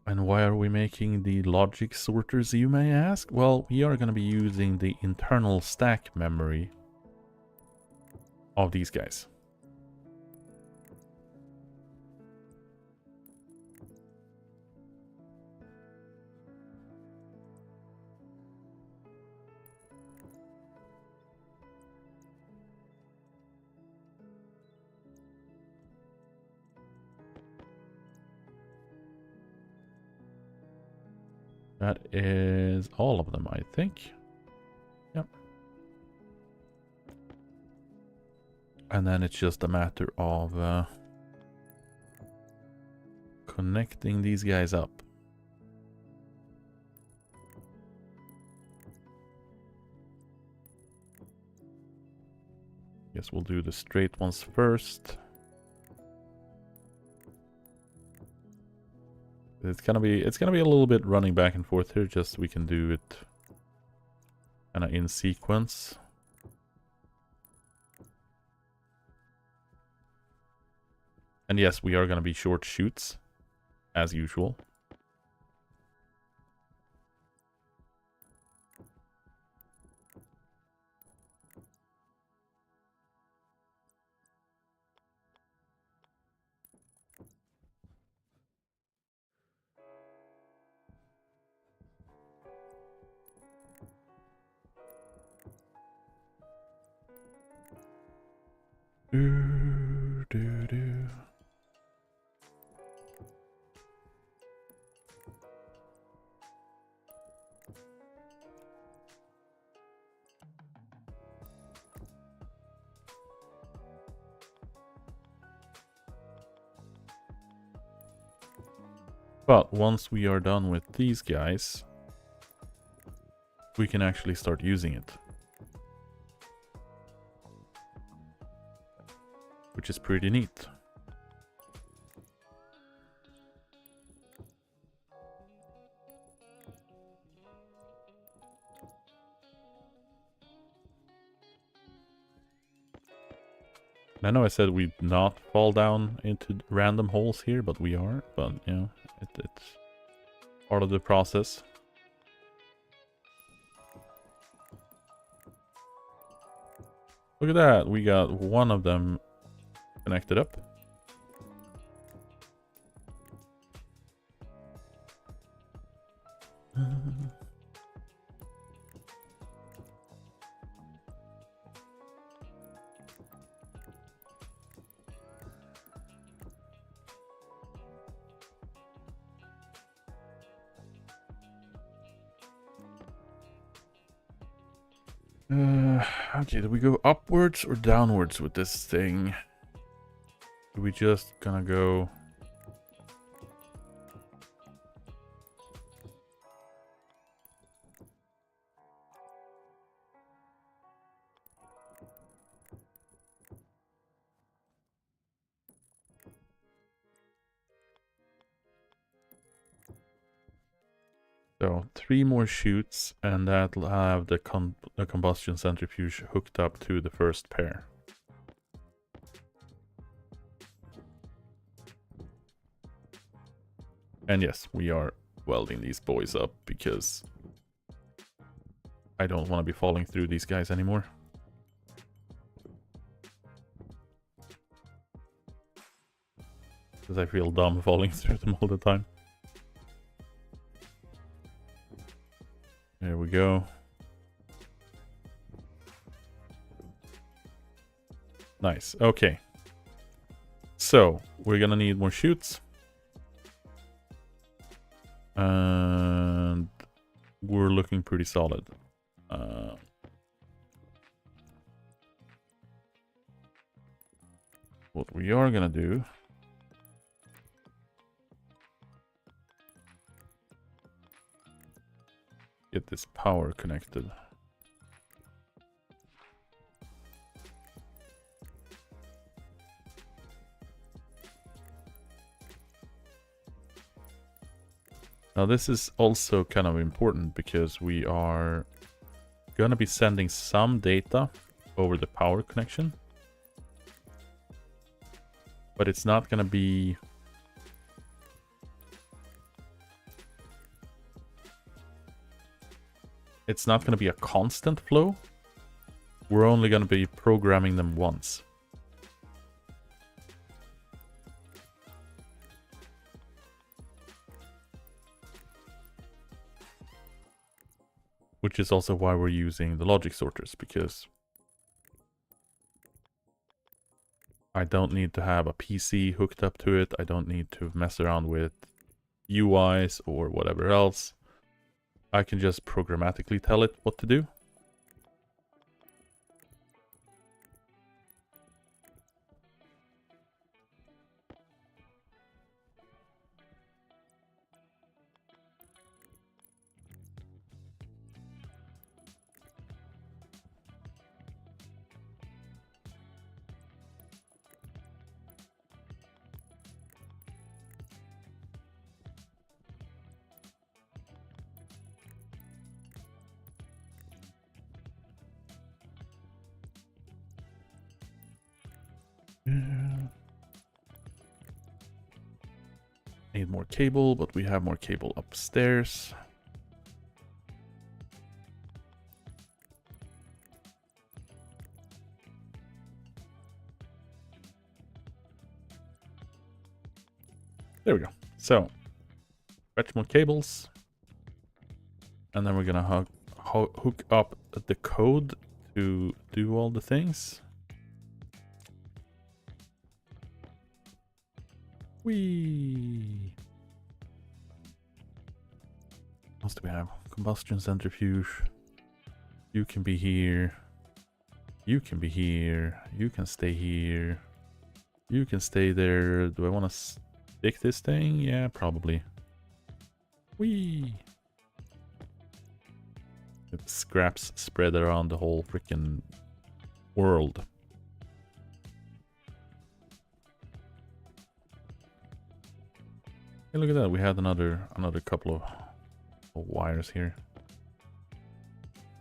And why are we making the logic sorters, you may ask? Well, we are going to be using the internal stack memory of these guys. That is all of them, I think. Yep. And then it's just a matter of connecting these guys up. Guess we'll do the straight ones first. It's gonna be a little bit running back and forth here, just so we can do it kind of in sequence. And yes, we are gonna be short chutes, as usual. Do. But once we are done with these guys, we can actually start using it. Which is pretty neat. I know I said we'd not fall down into random holes here, but we are. But, you know, it's part of the process. Look at that. We got one of them connected up. Okay, do we go upwards or downwards with this thing? Are we just gonna go... So, 3 more chutes, and that'll have the combustion centrifuge hooked up to the first pair. And yes, we are welding these boys up because I don't want to be falling through these guys anymore. Because I feel dumb falling through them all the time. There we go. Nice. Okay. So, we're gonna need more chutes. And we're looking pretty solid. What we are gonna do... get this power connected. Now this is also kind of important because we are gonna be sending some data over the power connection. But it's not gonna be... it's not going to be a constant flow. We're only going to be programming them once. Which is also why we're using the logic sorters, because I don't need to have a PC hooked up to it. I don't need to mess around with UIs or whatever else. I can just programmatically tell it what to do. Need more cable, but we have more cable upstairs. There we go. So, fetch more cables. And then we're gonna hook up the code to do all the things. Whee! What else do we have? Combustion centrifuge. You can be here. You can be here. You can stay here. You can stay there. Do I want to stick this thing? Yeah, probably. Whee! It's scraps spread around the whole freaking world. Hey, look at that. We had another couple of wires here.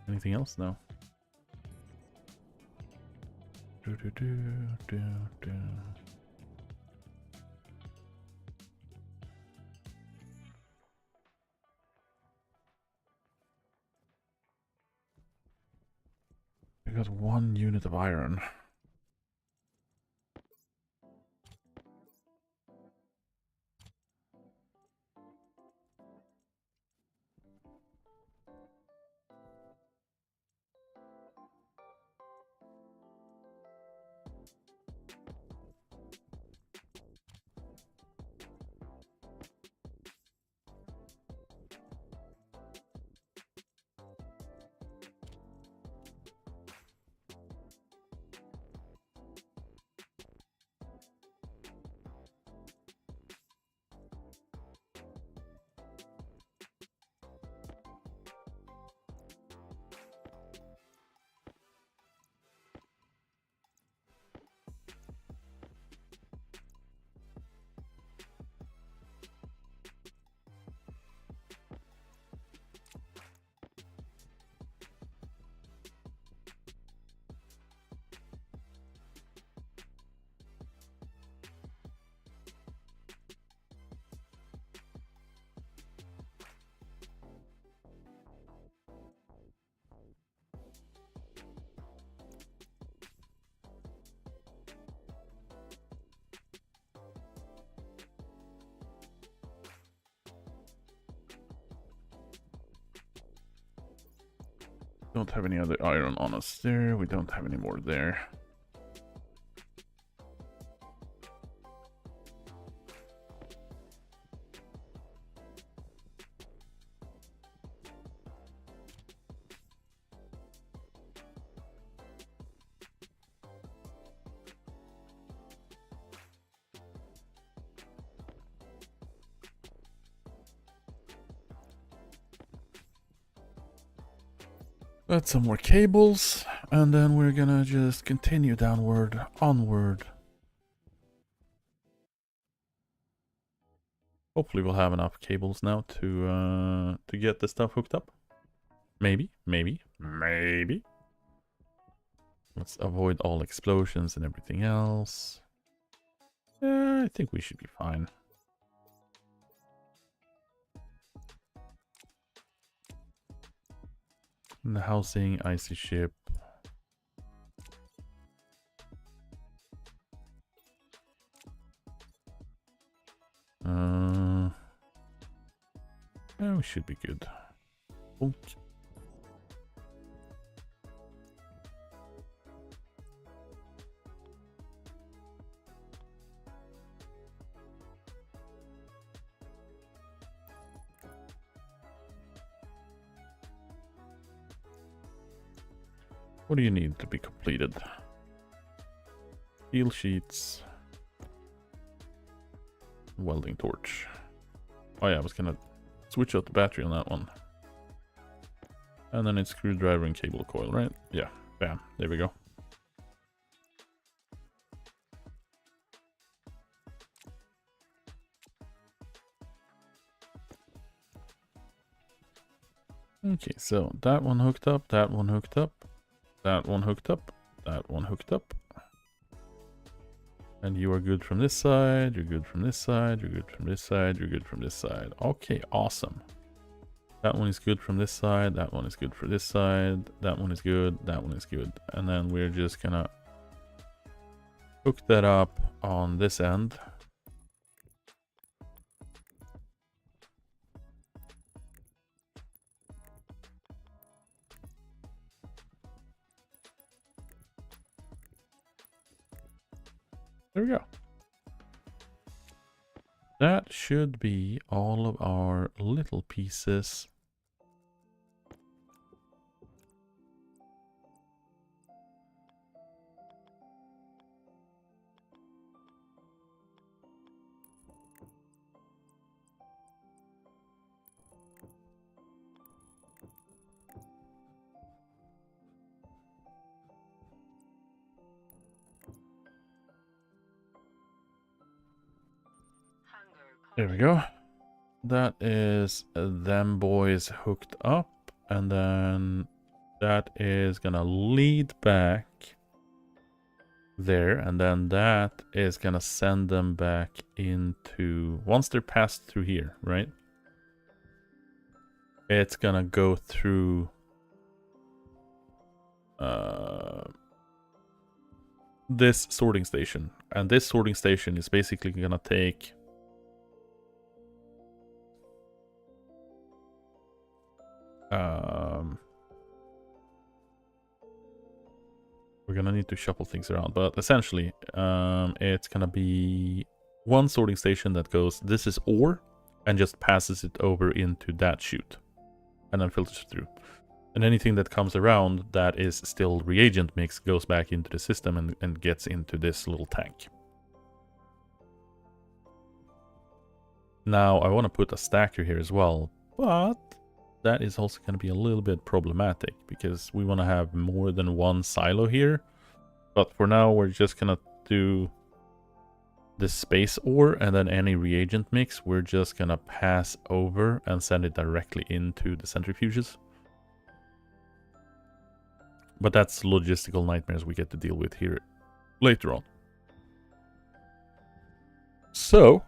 Anything else? No. Do, do, do, do, do. We got 1 unit of iron. Don't have any other iron on us there. We don't have any more there. Got some more cables, and then we're gonna just continue downward, onward. Hopefully we'll have enough cables now to get the stuff hooked up. Maybe. Let's avoid all explosions and everything else. I think we should be fine. And the housing, icy ship. Yeah, we should be good. Bonk. What do you need to be completed? Steel sheets. Welding torch. Oh yeah, I was gonna switch out the battery on that one. And then it's screwdriver and cable coil, right? Yeah, bam, there we go. Okay, so that one hooked up, that one hooked up, that one hooked up, that one hooked up. And you are good from this side, you're good from this side, you're good from this side, you're good from this side. Okay, awesome. That one is good from this side, that one is good for this side, that one is good, that one is good. And then we're just gonna hook that up on this end. There we go. That should be all of our little pieces. There we go. That is them boys hooked up. And then that is gonna lead back there. And then that is gonna send them back into... Once they're passed through here, right? It's gonna go through... this sorting station. And this sorting station is basically gonna take... we're gonna need to shuffle things around, but essentially, it's gonna be one sorting station that goes, this is ore, and just passes it over into that chute, and then filters through. And anything that comes around that is still reagent mix goes back into the system and gets into this little tank. Now, I want to put a stacker here as well, but that is also going to be a little bit problematic because we want to have more than one silo here. But for now, we're just going to do the space ore, and then any reagent mix, we're just going to pass over and send it directly into the centrifuges. But that's logistical nightmares we get to deal with here later on. So,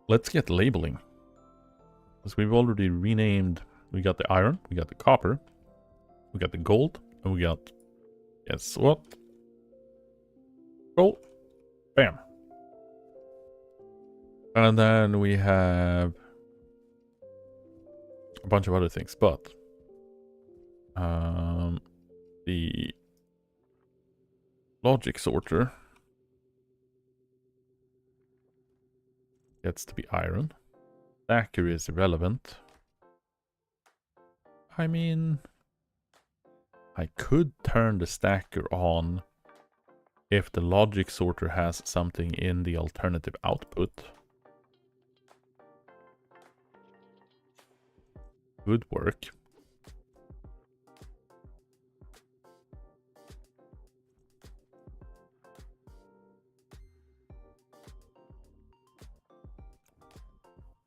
let's get labeling. Because we've already renamed, we got the iron, we got the copper, we got the gold, and we got, guess what? Gold. Bam. And then we have a bunch of other things, but the logic sorter gets to be iron. Stacker is irrelevant. I mean, I could turn the stacker on if the logic sorter has something in the alternative output. Would work.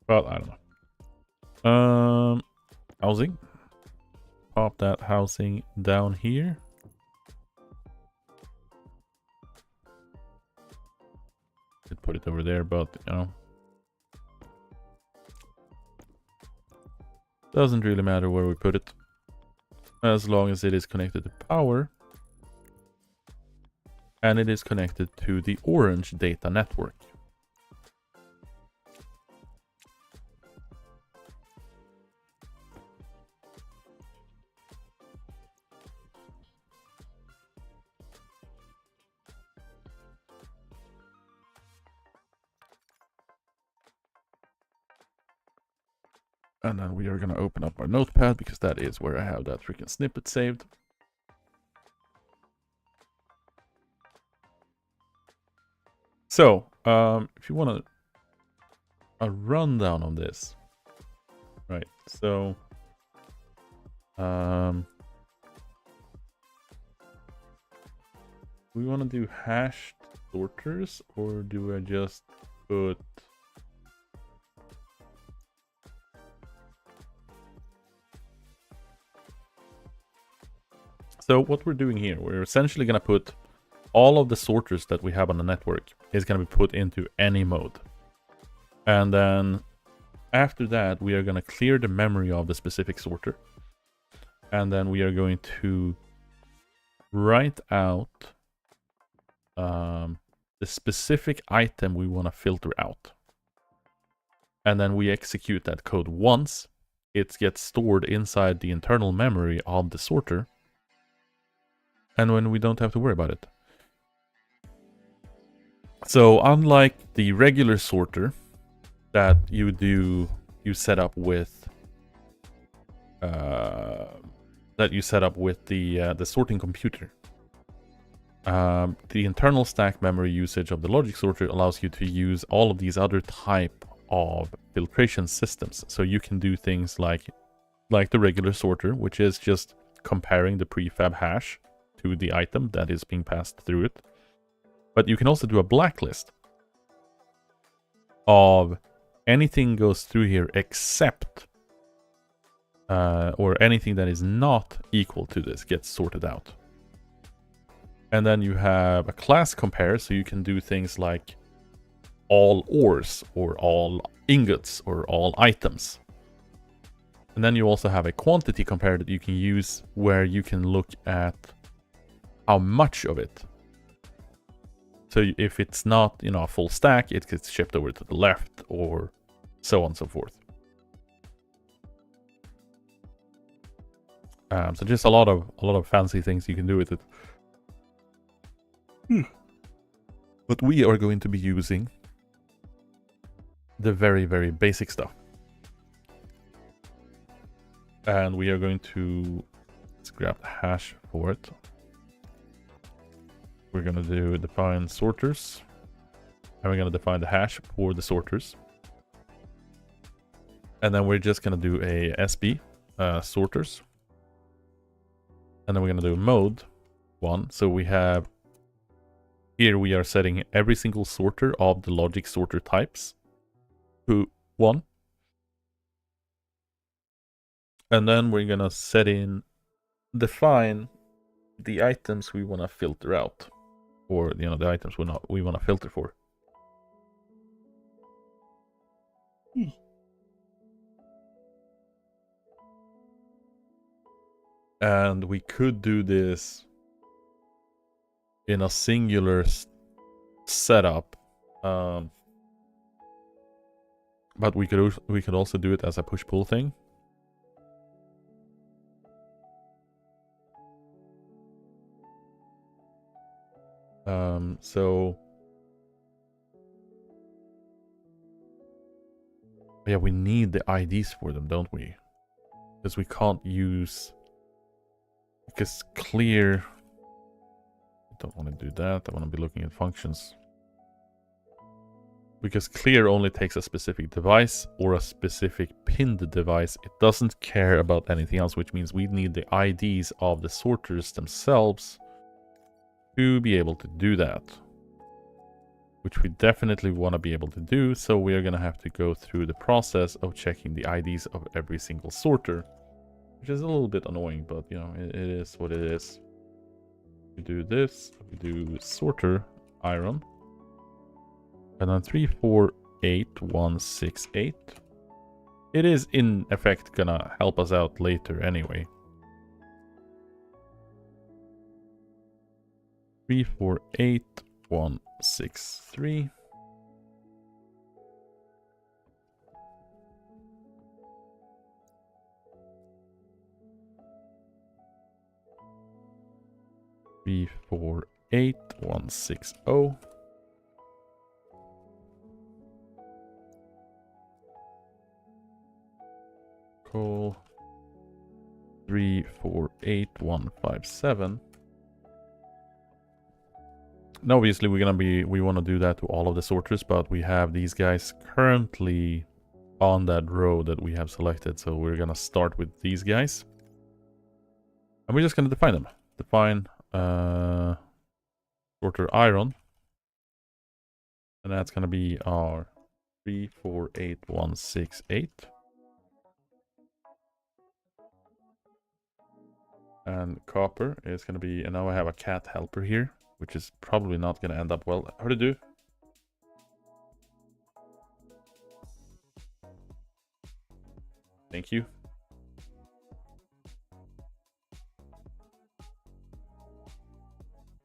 Well, I don't know. Housing. Pop that housing down here. Could put it over there, but you know, doesn't really matter where we put it, as long as it is connected to power and it is connected to the orange data network. And then we are going to open up our notepad because that is where I have that freaking snippet saved. So, if you want a rundown on this, right? So, we want to do hashed sorters, or do I just put... So what we're doing here, we're essentially going to put all of the sorters that we have on the network is going to be put into any mode. And then after that, we are going to clear the memory of the specific sorter. And then we are going to write out the specific item we want to filter out. And then we execute that code once. It gets stored inside the internal memory of the sorter. And when we don't have to worry about it. So unlike the regular sorter that you set up with the sorting computer, the internal stack memory usage of the logic sorter allows you to use all of these other type of filtration systems. So you can do things like the regular sorter, which is just comparing the prefab hash to the item that is being passed through it. But you can also do a blacklist. of anything goes through here except or anything that is not equal to this gets sorted out. And then you have a class compare, so you can do things like all ores or all ingots or all items. And then you also have a quantity compare that you can use where you can look at how much of it. So if it's not, you know, a full stack, it gets shipped over to the left or so on and so forth. So just a lot of fancy things you can do with it. But we are going to be using the very, very basic stuff. And we are going to, let's grab the hash for it. We're going to do define sorters. And we're going to define the hash for the sorters. And then we're just going to do a SB sorters. And then we're going to do mode 1. So we have, here we are setting every single sorter of the logic sorter types to 1. And then we're going to set in, define the items we want to filter out. Or, you know, the items we want to filter for. And we could do this in a singular setup, but we could also do it as a push-pull thing. So yeah, we need the IDs for them, don't we? Because we can't use, because clear, I don't want to do that. I want to be looking at functions. Because clear only takes a specific device or a specific pinned device. It doesn't care about anything else, which means we need the IDs of the sorters themselves to be able to do that. Which we definitely want to be able to do, so we are going to have to go through the process of checking the IDs of every single sorter. Which is a little bit annoying, but you know, it is what it is. We do this, we do sorter iron. And then 348168. It is in effect gonna help us out later anyway. 348163. Three, 4, 8, 1, 6, 0. Call 3, 4, 8, 1, 5, 7. And obviously we want to do that to all of the sorters, but we have these guys currently on that row that we have selected, so we're gonna start with these guys. And we're just gonna define them. Define sorter iron. And that's gonna be our 348168. And copper is gonna be, and now I have a cat helper here, which is probably not gonna end up well. How to do? Thank you.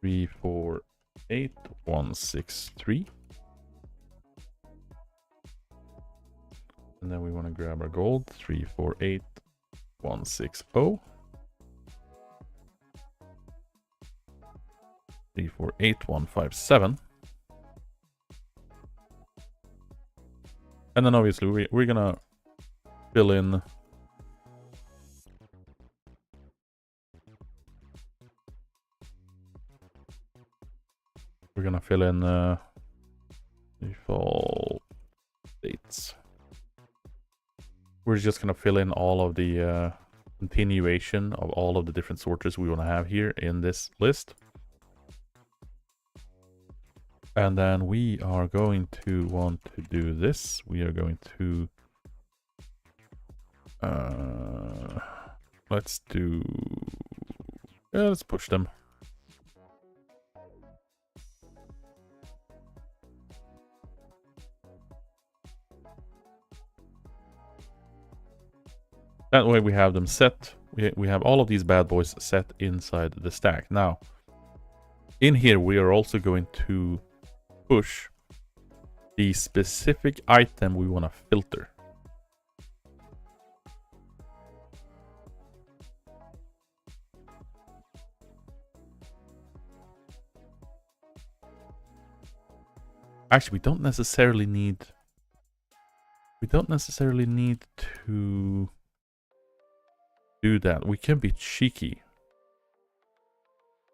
Three, 4, 8, 1, 6, 3. And then we want to grab our gold. 3, 4, 8, 1, 6, 0. 3, 4, 8, 1, 5, 7. And then obviously we're gonna fill in default dates. We're just gonna fill in all of the continuation of all of the different sorters we want to have here in this list. And then we are going to want to do this. We are going to let's do let's push them. That way we have them set. We have all of these bad boys set inside the stack. Now, in here we are also going to push the specific item we want to filter. Actually, we don't necessarily need to do that. We can be cheeky.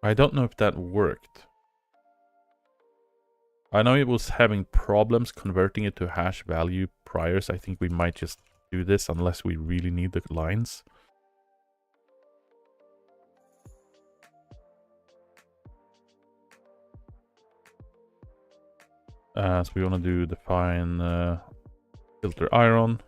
I don't know if that worked. I know it was having problems converting it to hash value prior, so I think we might just do this unless we really need the lines. So we want to do define filter iron.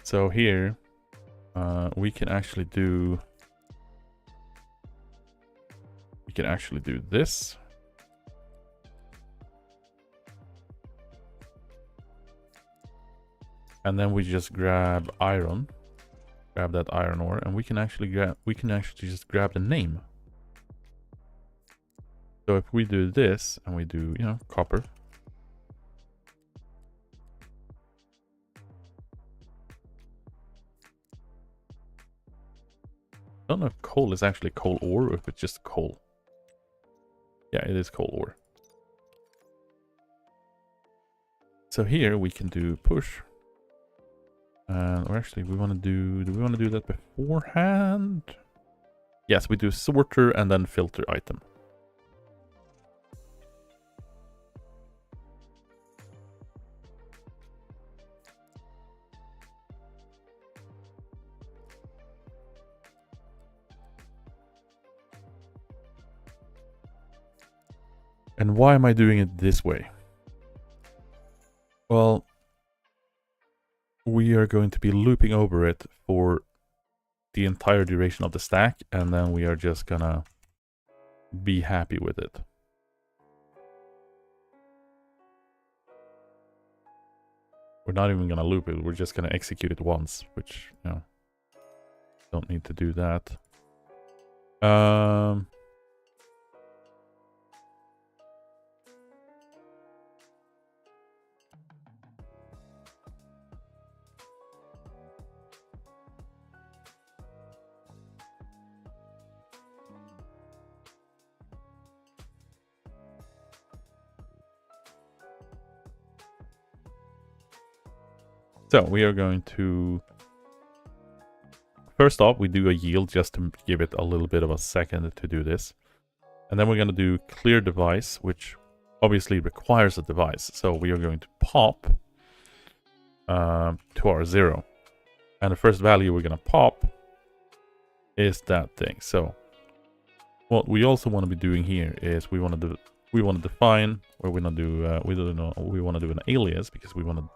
So here we can actually do this. And then we just grab iron. Grab that iron ore, and we can actually just grab the name. So if we do this and we do, you know, copper. I don't know if coal is actually coal ore or if it's just coal. Yeah, it is coal ore. So here we can do push. Or actually do we want to do that beforehand? Yes, we do sorter and then filter item. And why am I doing it this way? Well, we are going to be looping over it for the entire duration of the stack, and then we are just gonna be happy with it. We're not even gonna loop it, we're just gonna execute it once, which, you know, don't need to do that. So we are going to, first off, we do a yield just to give it a little bit of a second to do this. And then we're going to do clear device, which obviously requires a device. So we are going to pop to our 0. And the first value we're going to pop is that thing. So what we also want to be doing here is we want to define, or we want to do we want to do an alias, because we want to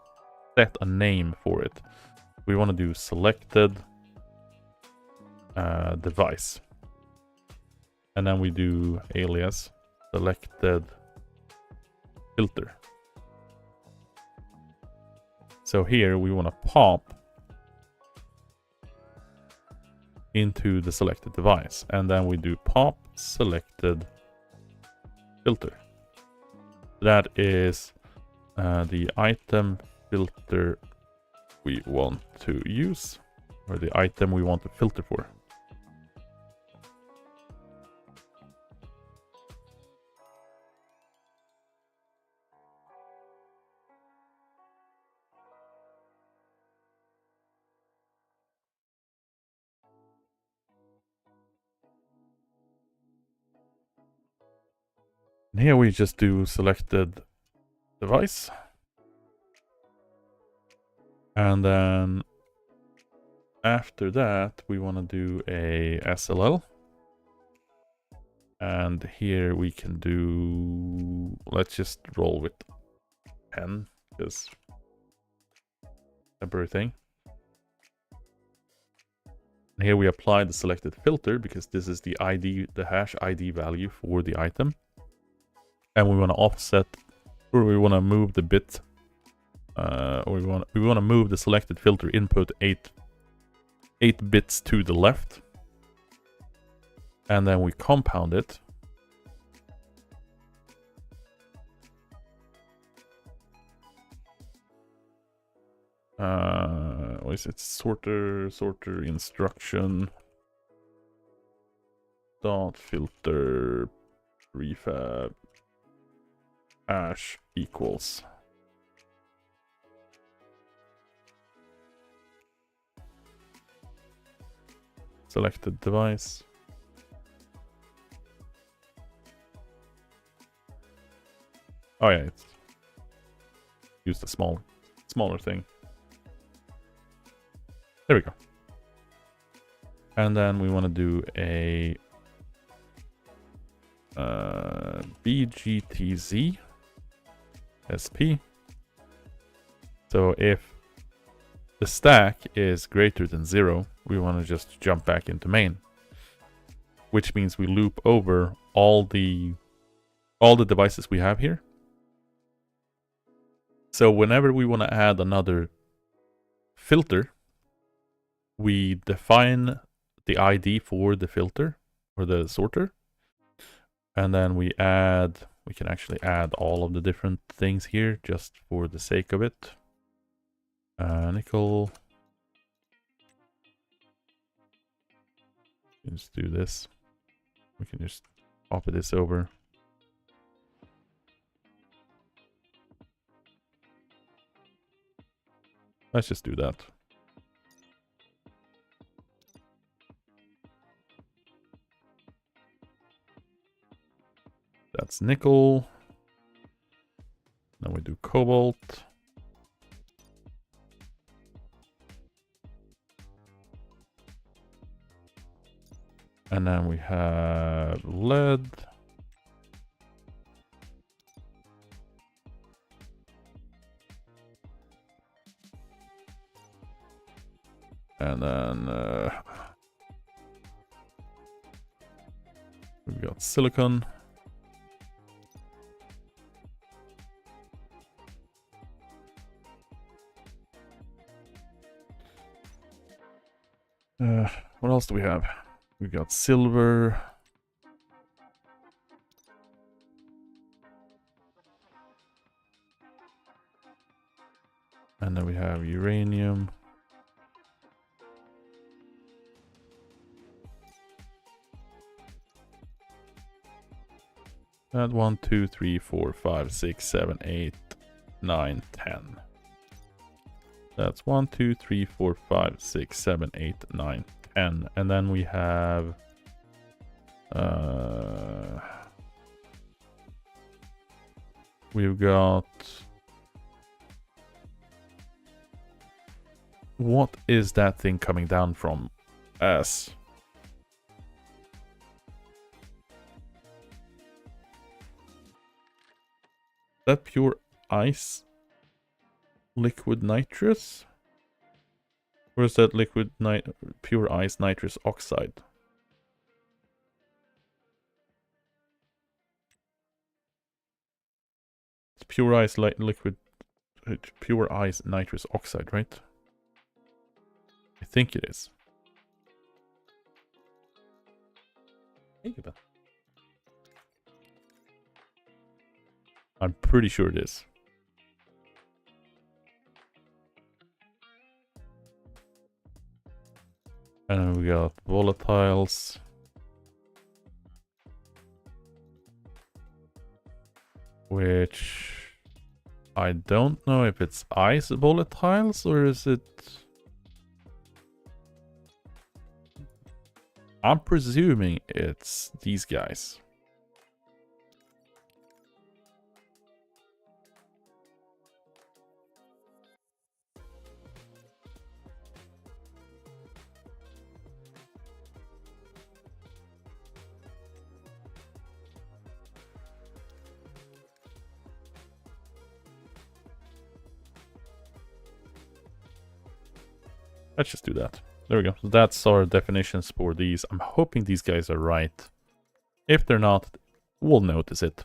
set a name for it. We want to do selected device, and then we do alias selected filter. So here we want to pop into the selected device, and then we do pop selected filter. That is the item filter we want to use, or the item we want to filter for. And here we just do selected device. And then after that, we want to do a SLL. And here we can do, let's just roll with 10, because temporary thing. And here we apply the selected filter, because this is the ID, the hash ID value for the item. And we want to offset, or we want to move the bit, or we want to move the selected filter input 8 bits to the left. And then we compound it. What is it? Sorter instruction dot filter prefab hash equals. Selected device. Oh yeah, it's use the smaller thing. There we go. And then we want to do a BGTZ SP. So if the stack is greater than 0, we want to just jump back into main, which means we loop over all the devices we have here. So whenever we want to add another filter, we define the ID for the filter or the sorter, and then we can actually add all of the different things here just for the sake of it. Nickel. Let's do this. We can just copy this over. Let's just do that. That's nickel. Then we do cobalt. And then we have lead. And then we've got silicon. What else do we have? We've got silver. And then we have uranium. And 1, 2, 3, 4, 5, 6, 7, 8, 9, 10. That's 1, 2, 3, 4, 5, 6, 7, 8, 9, 10. And then we have we've got, what is that thing coming down from S? That pure ice? Liquid nitrous? Or is that liquid pure ice nitrous oxide? It's pure ice liquid pure ice nitrous oxide, right? I think it is. I'm pretty sure it is. And we got volatiles. Which I don't know if it's ice volatiles or is it... I'm presuming it's these guys. Let's just do that. There we go. So that's our definitions for these. I'm hoping these guys are right. If they're not, we'll notice it.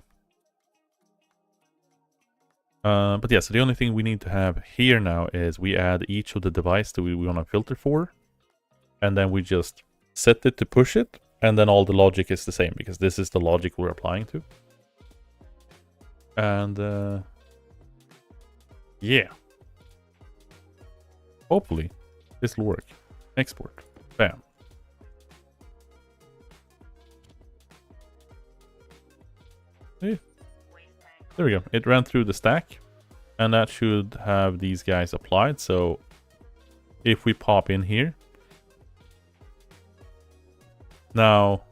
But yeah, so the only thing we need to have here now is we add each of the device that we want to filter for. And then we just set it to push it. And then all the logic is the same because this is the logic we're applying to. And yeah. Hopefully this will work. Export. Bam. Yeah. There we go. It ran through the stack. And that should have these guys applied. So if we pop in here. Now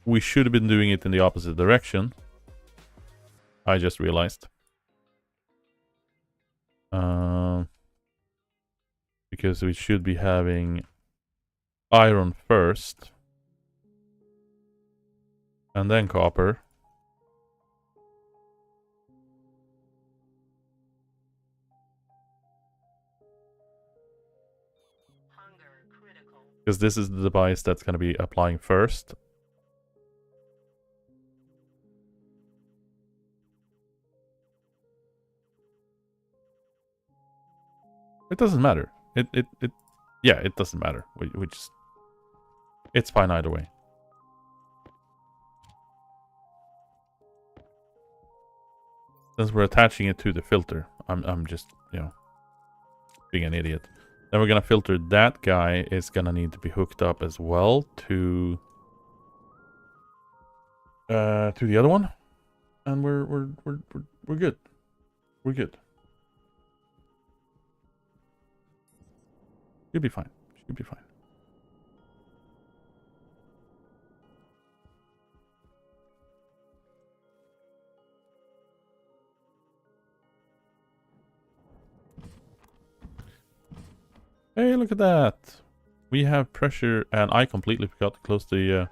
we should have been doing it in the opposite direction. I just realized. Because we should be having iron first. And then copper. Because this is the device that's going to be applying first. It doesn't matter. Yeah, it doesn't matter. We just, it's fine either way. Since we're attaching it to the filter, I'm just, you know, being an idiot. Then we're gonna filter that guy. Is gonna need to be hooked up as well to the other one, and we're good. We're good. Should be fine. Should be fine. Hey, look at that. We have pressure, and I completely forgot to close the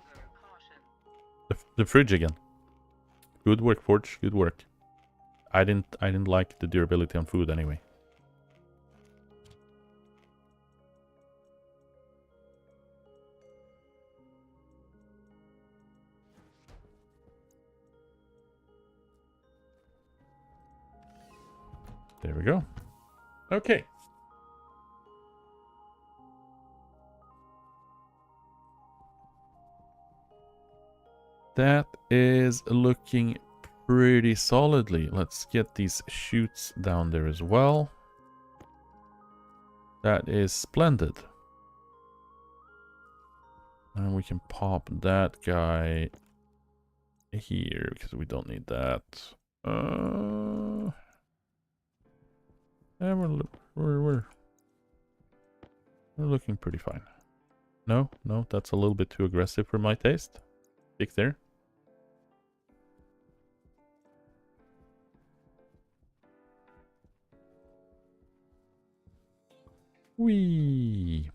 fridge again. Good work, Forge. Good work. I didn't like the durability on food anyway. There we go. Okay. That is looking pretty solidly. Let's get these chutes down there as well. That is splendid. And we can pop that guy here because we don't need that. And we're looking pretty fine. No, that's a little bit too aggressive for my taste. Stick there. Whee!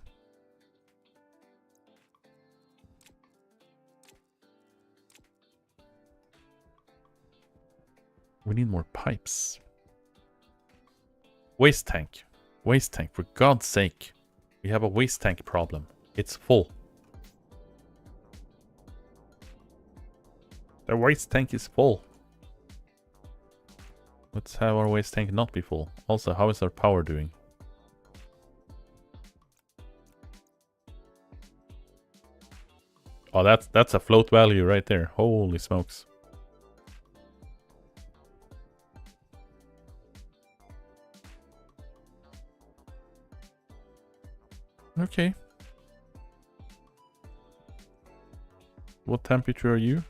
We need more pipes. Waste tank. Waste tank, for God's sake. We have a waste tank problem. It's full. The waste tank is full. Let's have our waste tank not be full. Also, how is our power doing? Oh, that's a float value right there. Holy smokes. Okay. What temperature are you?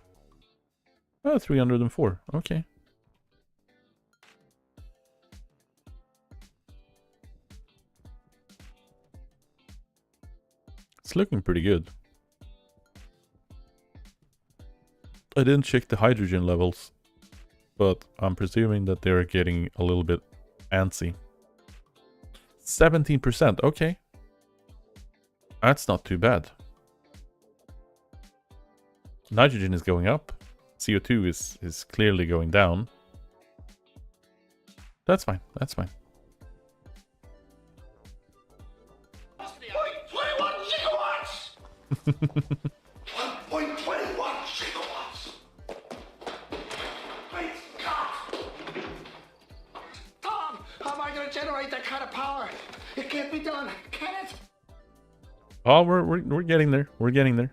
Oh, 304. Okay. It's looking pretty good. I didn't check the hydrogen levels, but I'm presuming that they're getting a little bit antsy. 17%, okay. That's not too bad. Nitrogen is going up. CO2 is clearly going down. That's fine. That's fine. 1.21 gigawatts! 1.21 gigawatts! Great God! Tom, how am I going to generate that kind of power? It can't be done, can it? Oh, we're getting there. We're getting there.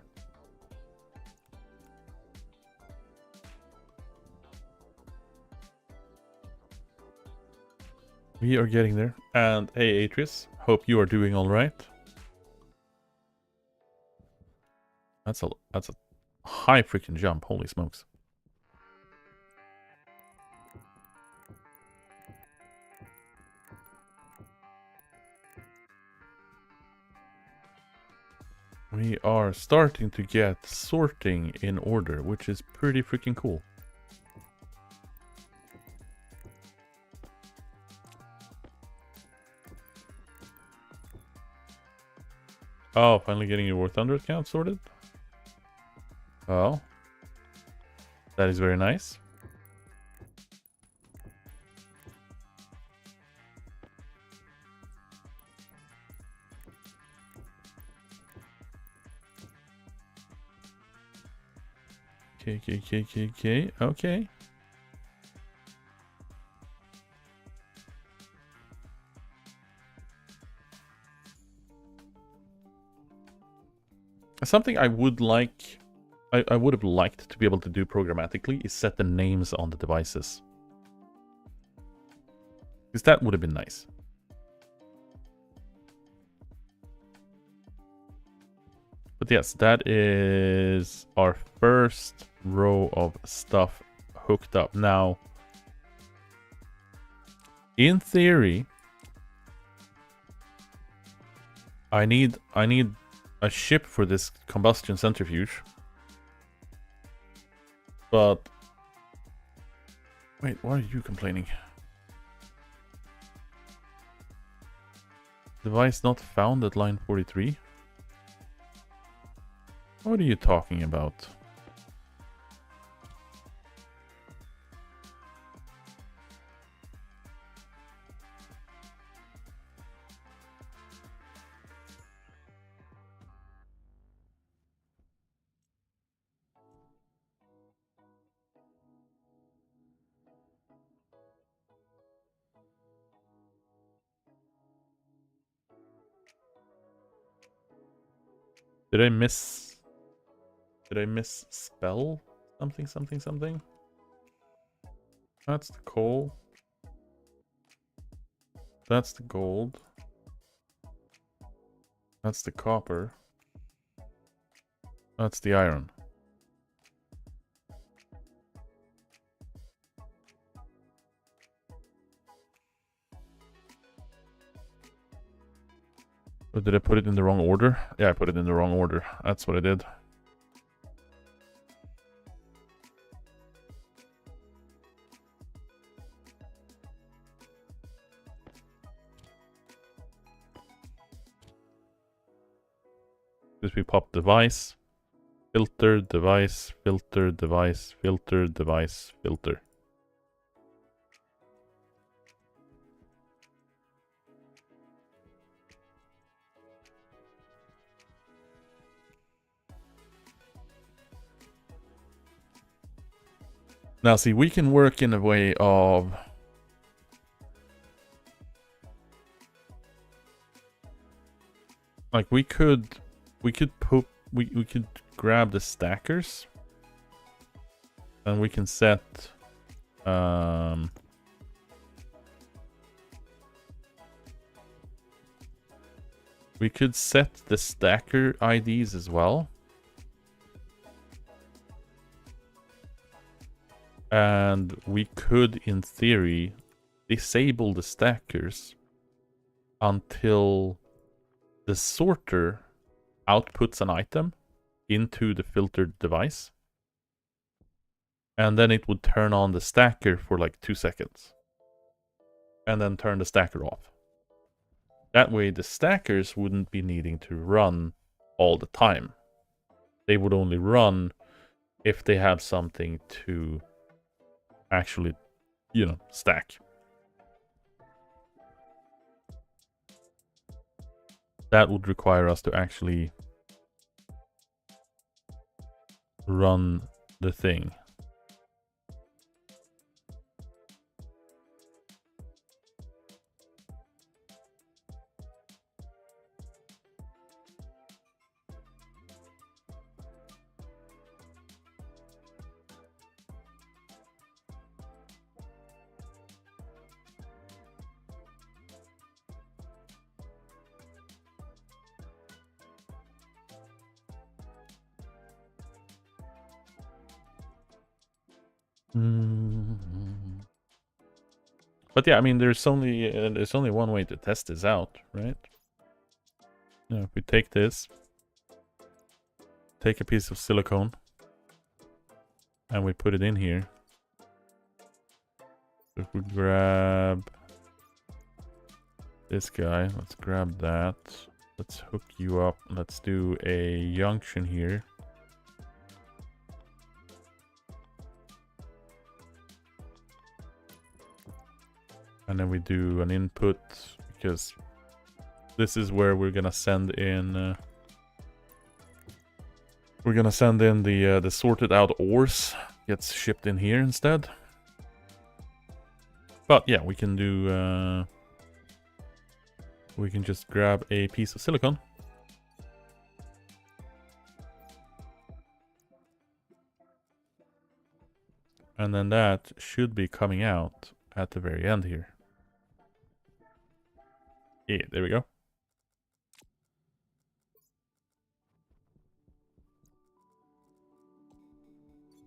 We are getting there. And hey, Atreus, hope you are doing all right. That's a high freaking jump. Holy smokes. We are starting to get sorting in order, which is pretty freaking cool. Oh, finally getting your War Thunder account sorted? Oh. That is very nice. Okay. Something I would like, I would have liked to be able to do programmatically is set the names on the devices. Because that would have been nice. But yes, that is our first row of stuff hooked up. Now, in theory, I need a ship for this combustion centrifuge. But wait, why are you complaining? Device not found at line 43. What are you talking about? Did I misspell something? That's the coal. That's the gold. That's the copper. That's the iron. Or did I put it in the wrong order? Yeah, I put it in the wrong order. That's what I did. Because we pop device, filter, device, filter, device, filter, device, filter. Now see, we can work in a way of like we could grab the stackers and we can set we could set the stacker IDs as well. And we could, in theory, disable the stackers until the sorter outputs an item into the filtered device. And then it would turn on the stacker for like 2 seconds. And then turn the stacker off. That way the stackers wouldn't be needing to run all the time. They would only run if they have something to actually, you know, stack. that would require us to actually run the thing. But yeah, I mean, there's only one way to test this out, right? Now, if we take this, take a piece of silicone, and we put it in here. If we grab this guy, let's grab that. Let's hook you up. Let's do a junction here. And then we do an input, because this is where we're gonna send in. We're gonna send in the sorted out ores. Gets shipped in here instead. But yeah, we can do. We can just grab a piece of silicone. And then that should be coming out at the very end here. Yeah, there we go.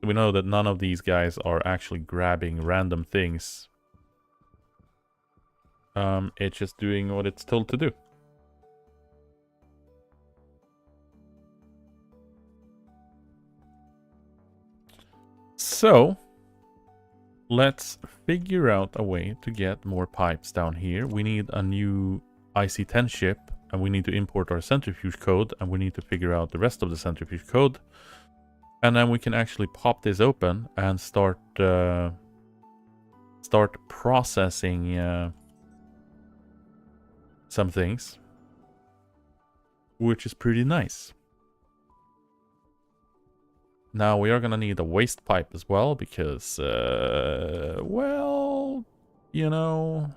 We know that none of these guys are actually grabbing random things. It's just doing what it's told to do. So, let's figure out a way to get more pipes down here. We need a new IC10 chip, and we need to import our centrifuge code, and we need to figure out the rest of the centrifuge code. And then we can actually pop this open and start processing some things, which is pretty nice. Now we are gonna need a waste pipe as well, because well, you know,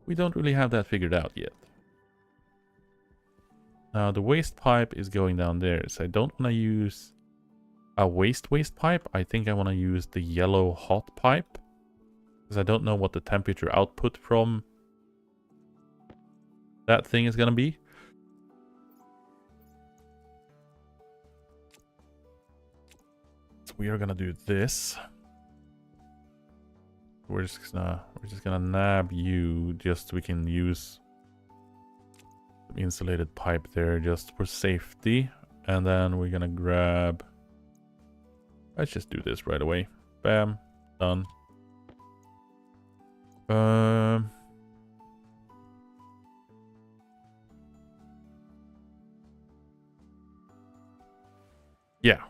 we don't really have that figured out yet. Now the waste pipe is going down there, so I don't want to use a waste pipe. I think I want to use the yellow hot pipe, because I don't know what the temperature output from that thing is gonna be. So we are gonna do this. We're just gonna nab you, just so we can use some insulated pipe there just for safety. And then we're gonna grab, let's just do this right away. Bam, done. Yeah.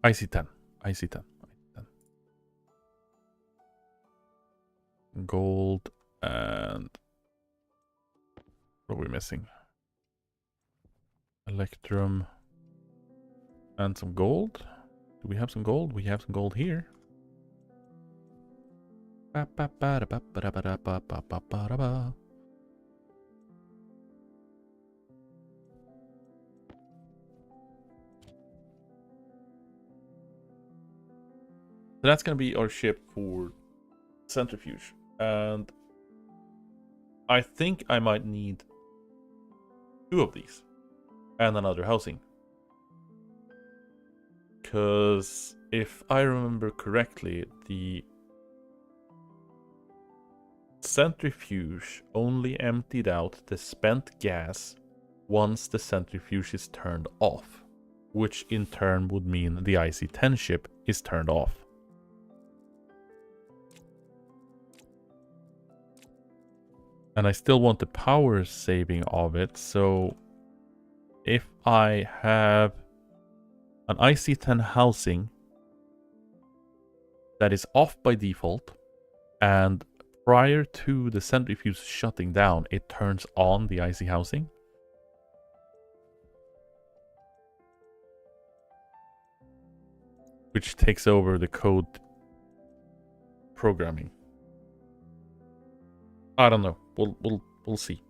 IC10. Gold and what are we missing? Electrum and some gold. Do we have some gold? We have some gold here. So that's going to be our ship for centrifuge. And I think I might need 2 of these and another housing. Because if I remember correctly, the centrifuge only emptied out the spent gas once the centrifuge is turned off, which in turn would mean the IC10 ship is turned off. And I still want the power saving of it, so if I have an IC10 housing that is off by default and prior to the centrifuge shutting down, it turns on the IC housing. Which takes over the code programming. I don't know. We'll see.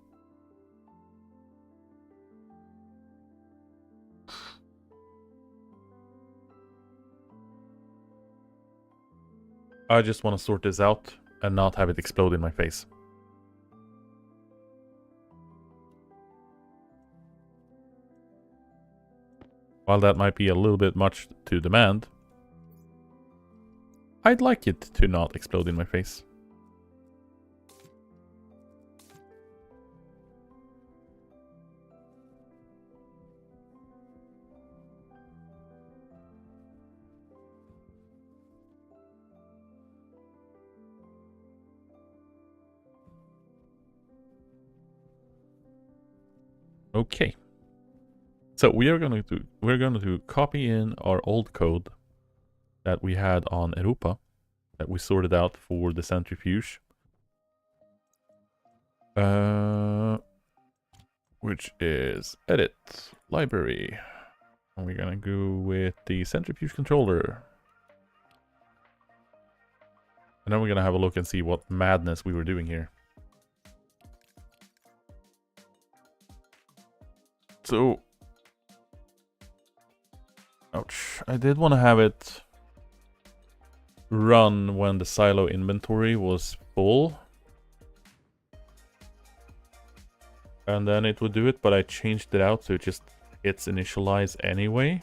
I just want to sort this out and not have it explode in my face. While that might be a little bit much to demand, I'd like it to not explode in my face. Okay. So we're going to copy in our old code that we had on Europa that we sorted out for the centrifuge. Which is edit library. And we're gonna go with the centrifuge controller. And then we're gonna have a look and see what madness we were doing here. So, ouch. I did want to have it run when the silo inventory was full. And then it would do it, but I changed it out so it just hits initialize anyway.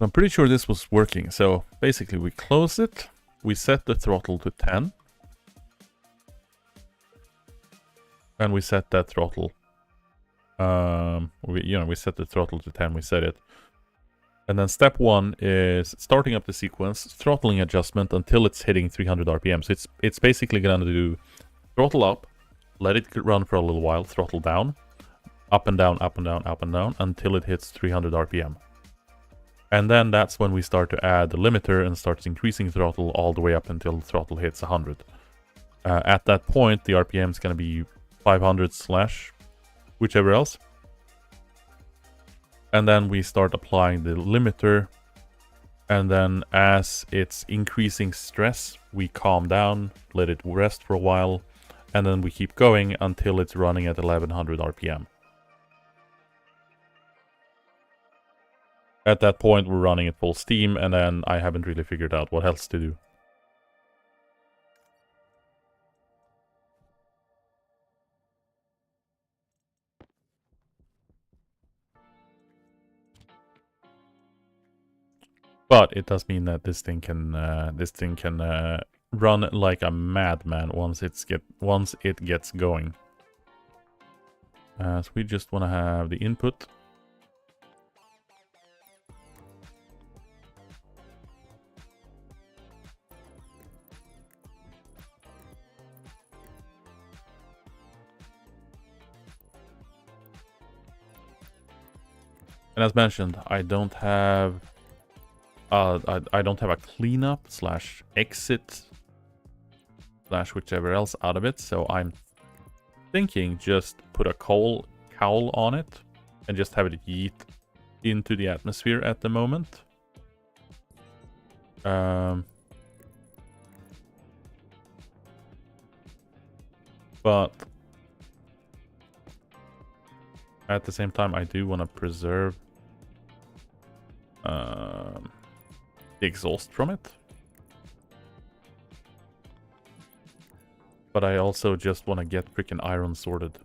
I'm pretty sure this was working. So basically we close it, we set the throttle to 10. And we set that throttle. We set the throttle to 10, we set it. And then step 1 is starting up the sequence, throttling adjustment until it's hitting 300 RPM. So it's basically going to do throttle up, let it run for a little while, throttle down, up and down, up and down, up and down, until it hits 300 RPM. And then that's when we start to add the limiter and starts increasing throttle all the way up until throttle hits 100. At that point, the RPM is going to be 500 slash whichever else. And then we start applying the limiter. And then as it's increasing stress, we calm down, let it rest for a while. And then we keep going until it's running at 1100 RPM. At that point, we're running at full steam, and then I haven't really figured out what else to do. But it does mean that this thing can run like a madman once it gets going. So we just want to have the input. And as mentioned, I don't have a cleanup slash exit slash whichever else out of it, so I'm thinking just put a cowl on it and just have it yeet into the atmosphere at the moment. But at the same time, I do want to preserve the exhaust from it. But I also just want to get freaking iron sorted.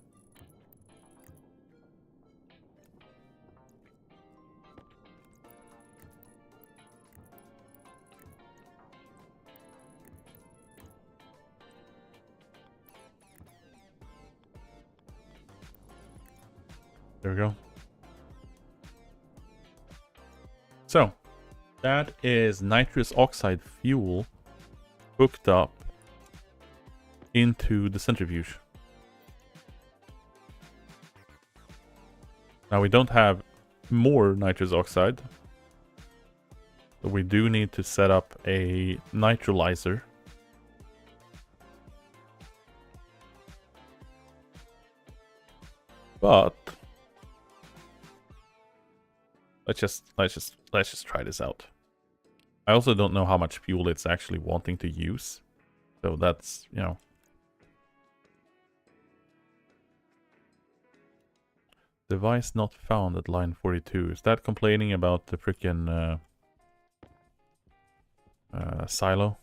There we go. So, that is nitrous oxide fuel hooked up into the centrifuge. Now we don't have more nitrous oxide, but we do need to set up a nitrolyzer. But let's just try this out. I also don't know how much fuel it's actually wanting to use, so that's, you know. Device not found at line 42. Is that complaining about the freaking silo?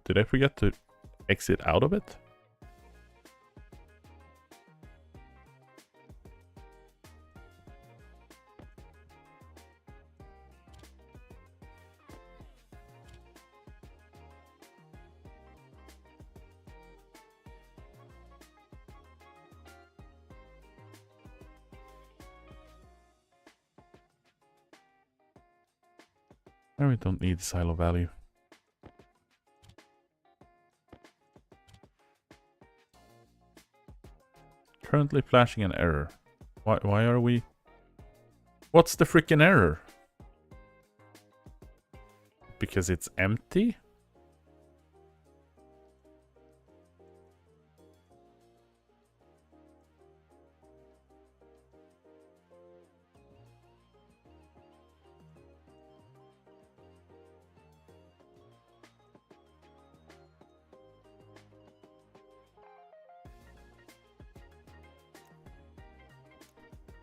Did I forget to exit out of it? No, we don't need silo value. Currently flashing an error. Why are we... What's the freaking error? Because it's empty?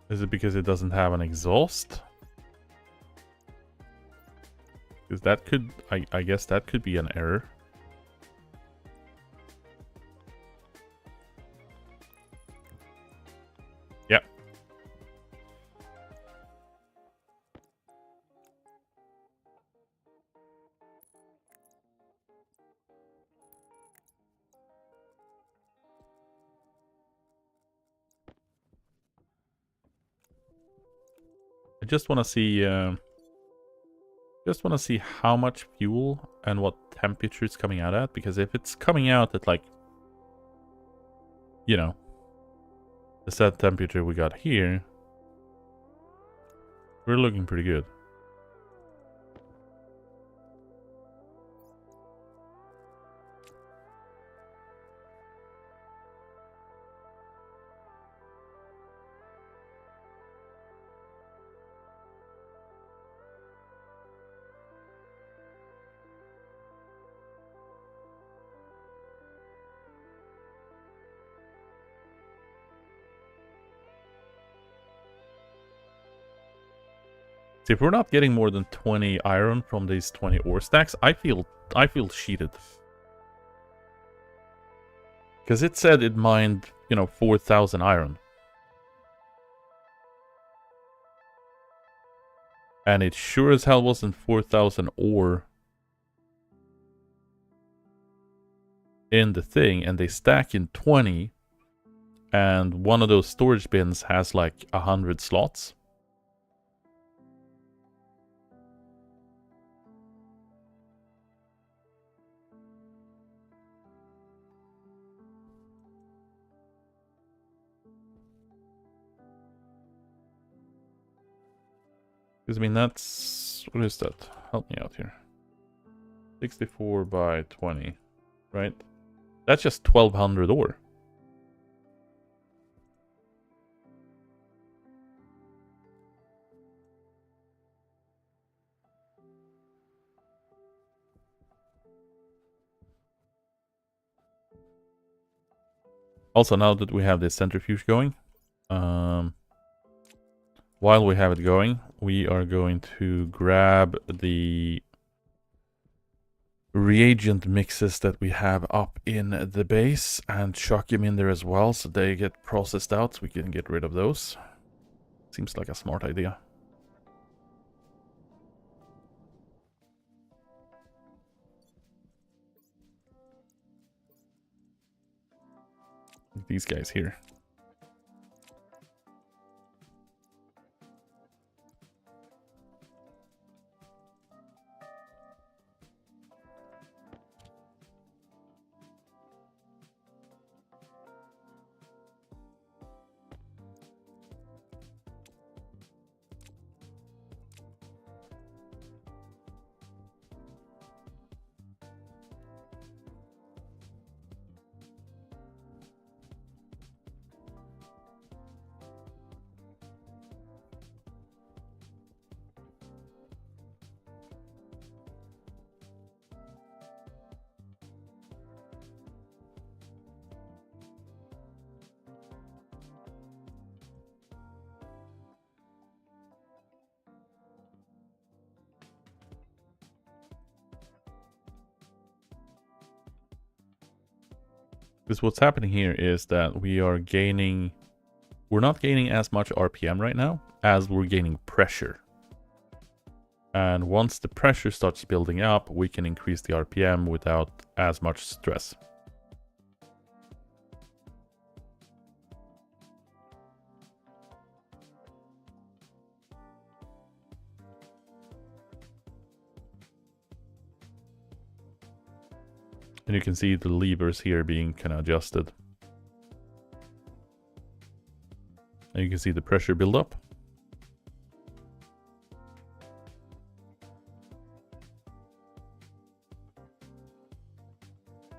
Is it because it doesn't have an exhaust? Because that could, I guess that could be an error. Yep. I just want to see how much fuel and what temperature it's coming out at, because if it's coming out at, like, you know, the set temperature we got here, we're looking pretty good. See, if we're not getting more than 20 iron from these 20 ore stacks, I feel cheated. Because it said it mined, you know, 4,000 iron. And it sure as hell wasn't 4,000 ore in the thing, and they stack in 20, and one of those storage bins has like 100 slots. Because, I mean, that's... What is that? Help me out here. 64 by 20, right? That's just 1,200 ore. Also, now that we have this centrifuge going, while we have it going, we are going to grab the reagent mixes that we have up in the base and chuck them in there as well, so they get processed out so we can get rid of those. Seems like a smart idea. These guys here. Because what's happening here is that we're not gaining as much RPM right now as we're gaining pressure. And once the pressure starts building up, we can increase the RPM without as much stress. And you can see the levers here being kind of adjusted. And you can see the pressure build up.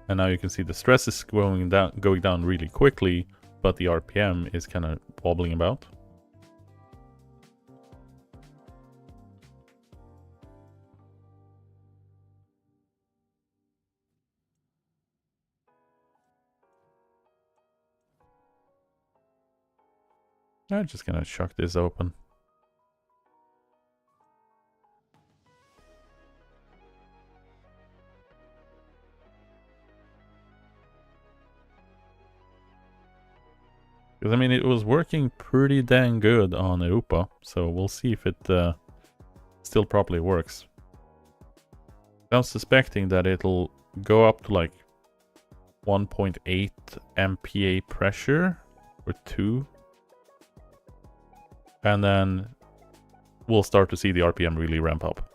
And now you can see the stress is going down really quickly, but the RPM is kind of wobbling about. I'm just gonna chuck this open. Because I mean, it was working pretty dang good on Europa, so we'll see if it still properly works. I'm suspecting that it'll go up to like 1.8 MPa pressure or 2. And then we'll start to see the RPM really ramp up.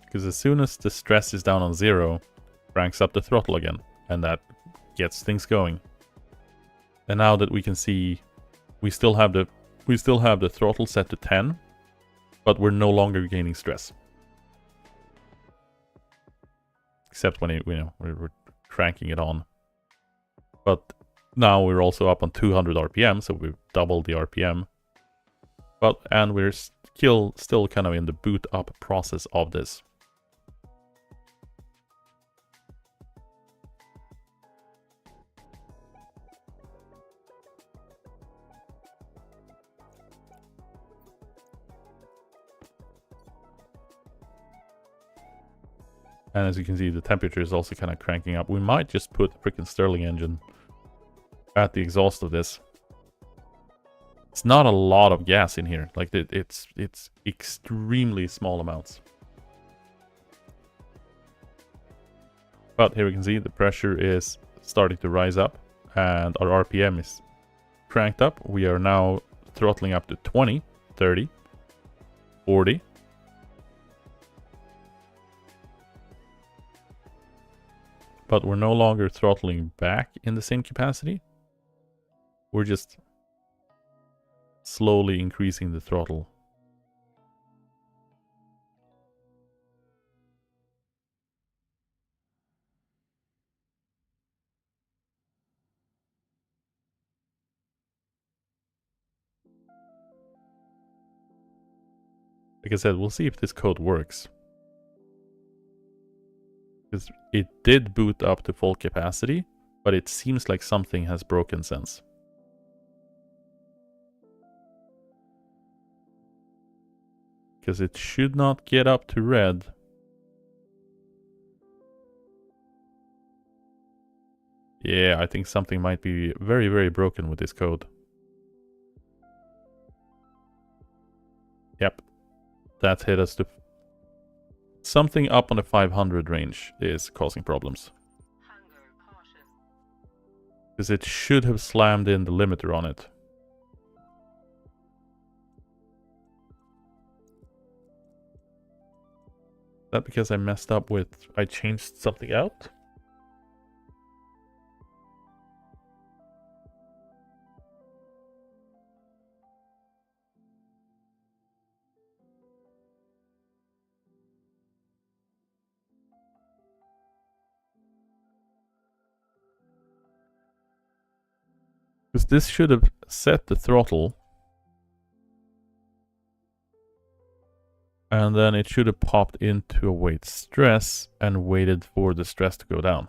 Because as soon as the stress is down on 0, cranks up the throttle again, and that gets things going. And now that we can see, we still have the throttle set to 10, but we're no longer gaining stress. Except when we're cranking it on. But now we're also up on 200 RPM, so we've doubled the RPM. And we're still kind of in the boot up process of this. And as you can see, the temperature is also kind of cranking up. We might just put the freaking Stirling engine at the exhaust of this. It's not a lot of gas in here. Like, it's extremely small amounts. But here we can see the pressure is starting to rise up. And our RPM is cranked up. We are now throttling up to 20, 30, 40. But we're no longer throttling back in the same capacity. We're just slowly increasing the throttle. Like I said, we'll see if this code works. Because it did boot up to full capacity, but it seems like something has broken since. Because it should not get up to red. Yeah, I think something might be very, very broken with this code. Yep. That hit us to something up on the 500 range is causing problems. Hunger caution. Because it should have slammed in the limiter on it. Is that because I messed up with... I changed something out? Because this should have set the throttle. And then it should have popped into await stress and waited for the stress to go down.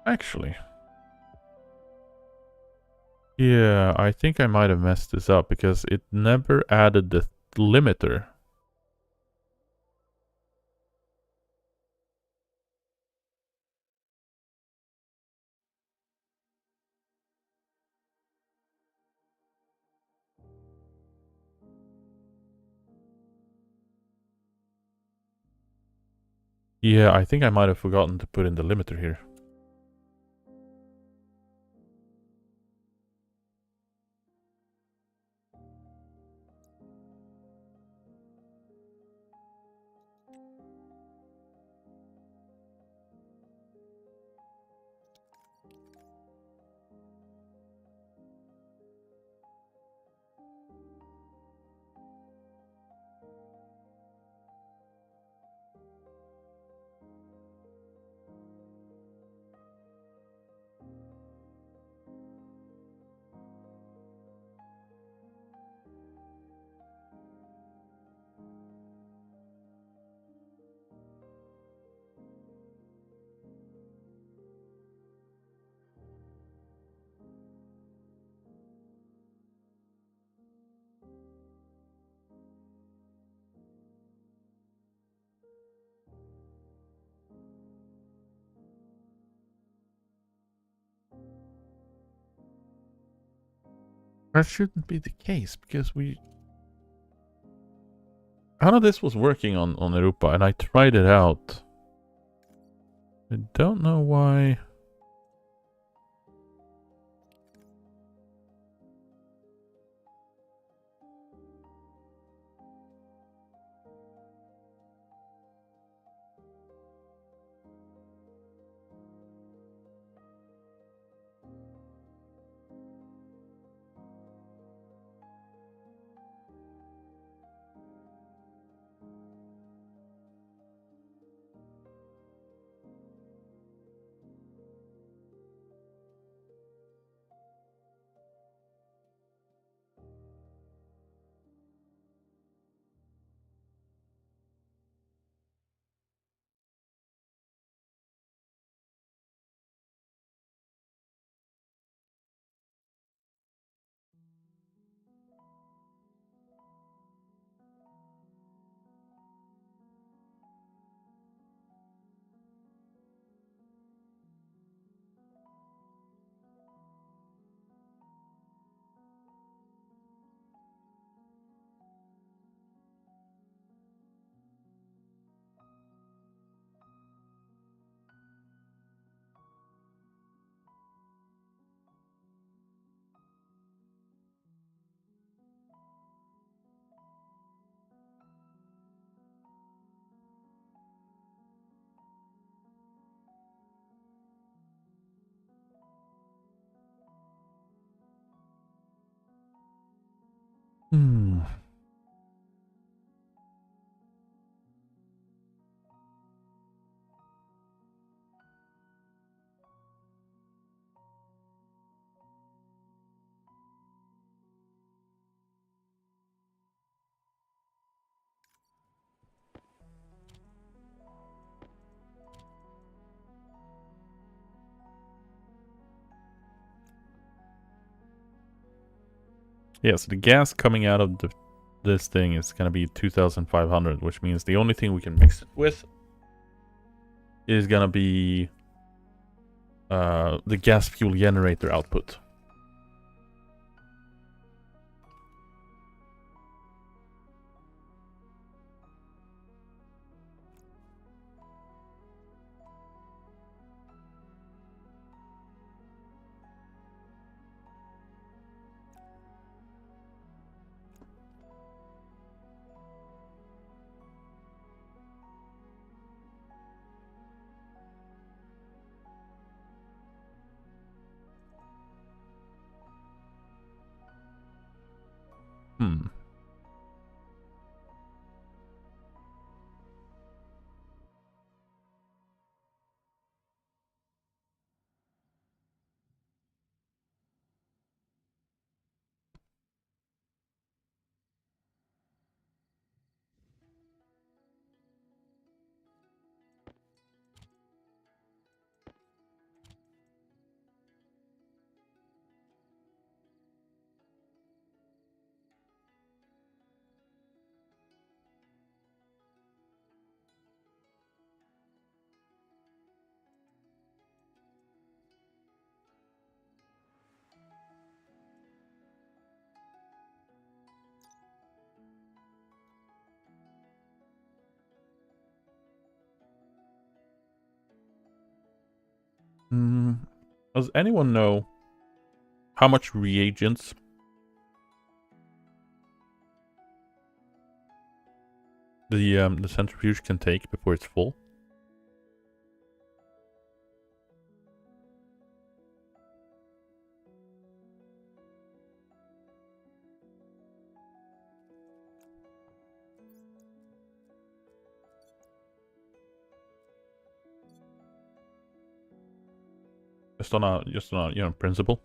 Actually. Yeah, I think I might have messed this up because it never added the limiter. Yeah, I think I might have forgotten to put in the limiter here. That shouldn't be the case because we... I know this was working on Europa and I tried it out. I don't know why... Hmm. Yeah, so the gas coming out of this thing is going to be 2,500, which means the only thing we can mix it with is going to be the gas fuel generator output. Hmm. Does anyone know how much reagents the centrifuge can take before it's full? Just on a principle.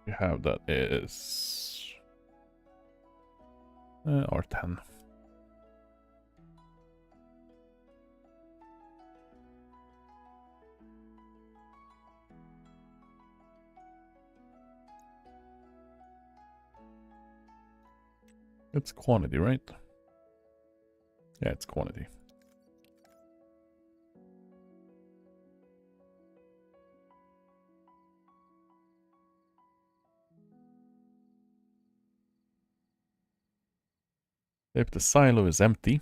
You have that is R10. It's quantity, right? Yeah, it's quantity. If the silo is empty,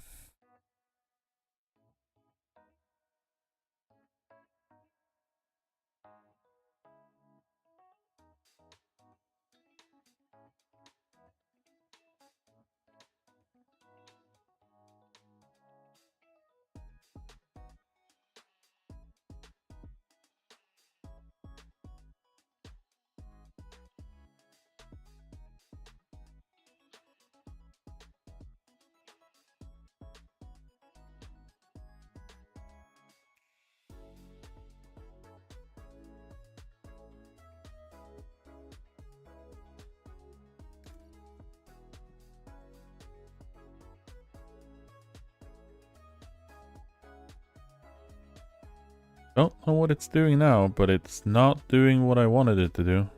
I don't know what it's doing now, but it's not doing what I wanted it to do.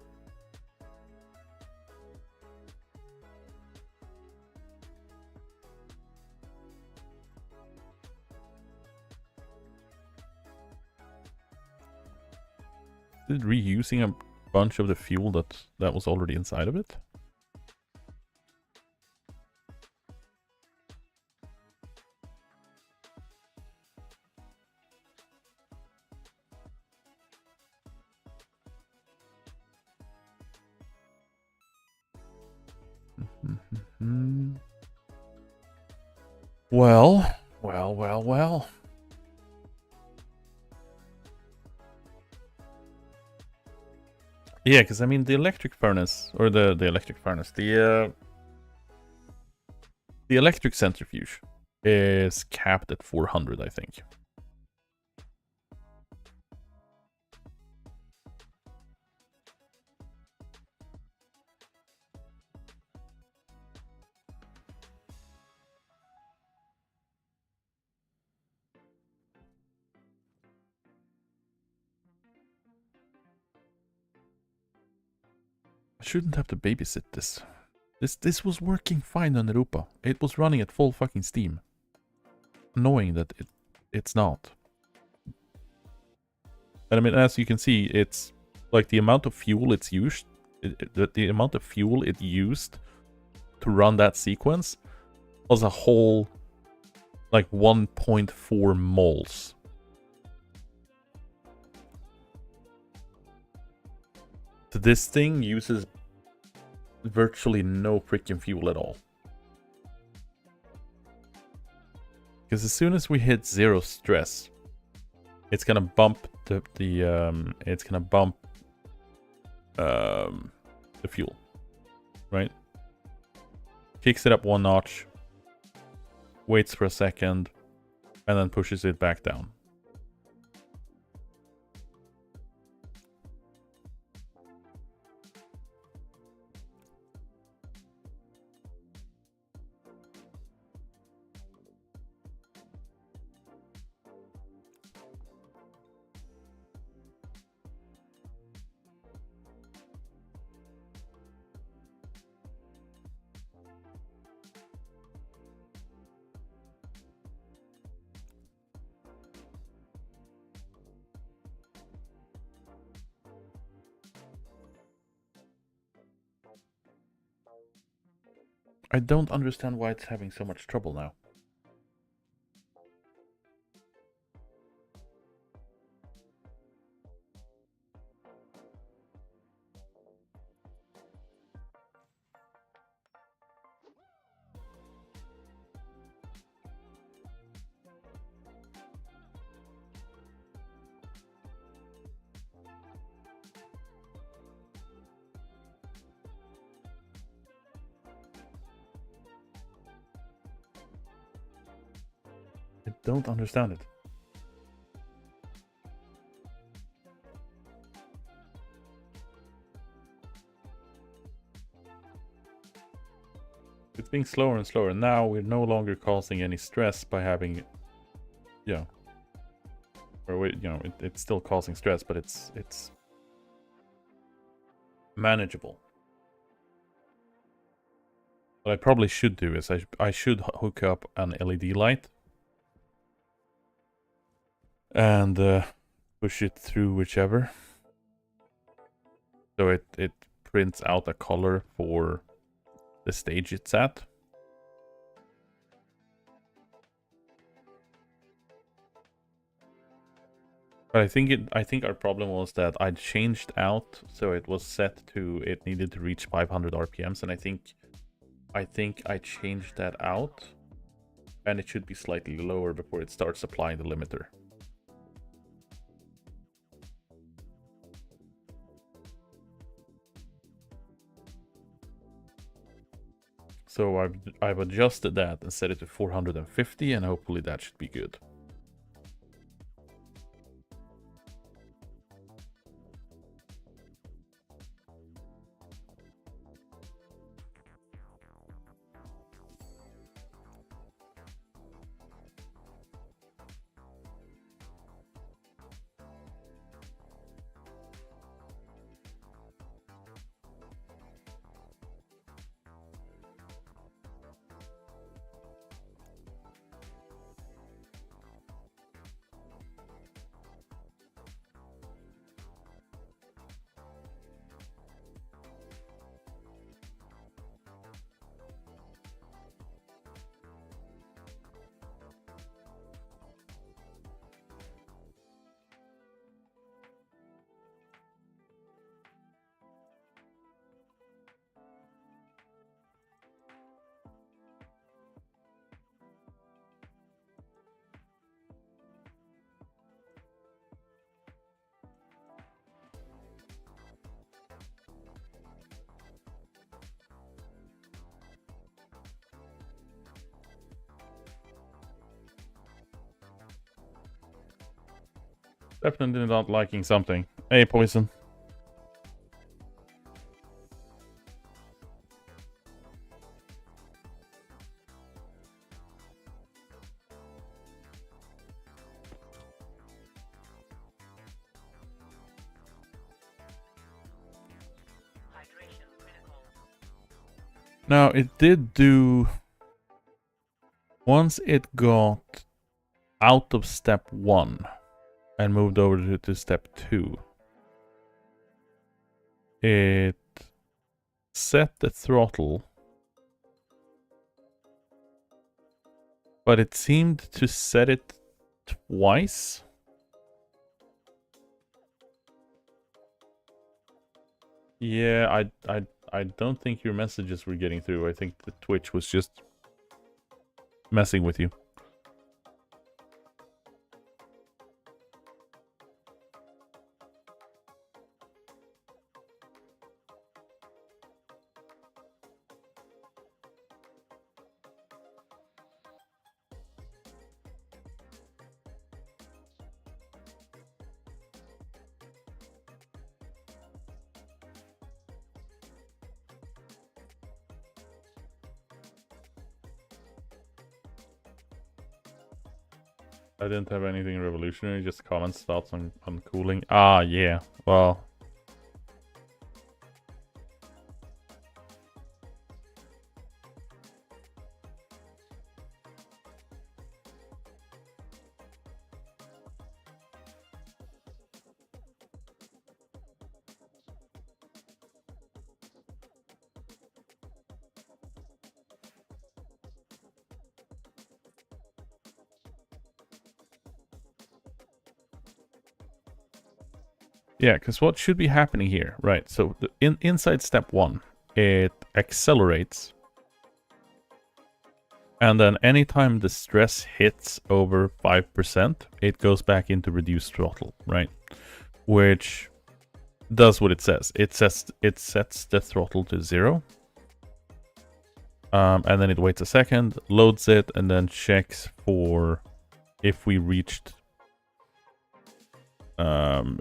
Is it reusing a bunch of the fuel that was already inside of it? Well. Yeah, because I mean the electric furnace, or the electric furnace, the electric centrifuge is capped at 400, I think. I shouldn't have to babysit this. This was working fine on Europa. It was running at full fucking steam. Annoying that it's not. And I mean, as you can see, it's like the amount of fuel it's used, the amount of fuel it used to run that sequence was a whole like 1.4 moles. So this thing uses virtually no freaking fuel at all. Because as soon as we hit 0 stress, it's gonna bump the fuel, right? Kicks it up 1 notch, waits for a second, and then pushes it back down. I don't understand why it's having so much trouble now. I don't understand it. It's being slower and slower. Now we're no longer causing any stress by having, yeah, or we, you know, it's still causing stress, but it's manageable. What I probably should do is I should hook up an LED light and push it through whichever, so it prints out a color for the stage it's at. But I think our problem was that I changed out, so it was set to, it needed to reach 500 RPMs, and I think I changed that out, and it should be slightly lower before it starts applying the limiter. So I've adjusted that and set it to 450, and hopefully that should be good. Definitely not liking something. Hey, Poison. Hydration critical. Now, it did do... Once it got out of step 1 and moved over to step 2, it set the throttle, but it seemed to set it twice. Yeah, I don't think your messages were getting through. I think the Twitch was just messing with you. I didn't have anything revolutionary, just comments, thoughts on cooling. Ah, yeah. Well, yeah, because what should be happening here, right? So inside step 1, it accelerates, and then anytime the stress hits over 5%, it goes back into reduced throttle, right? Which does what it says. It sets the throttle to 0, and then it waits a second, loads it, and then checks for if we reached,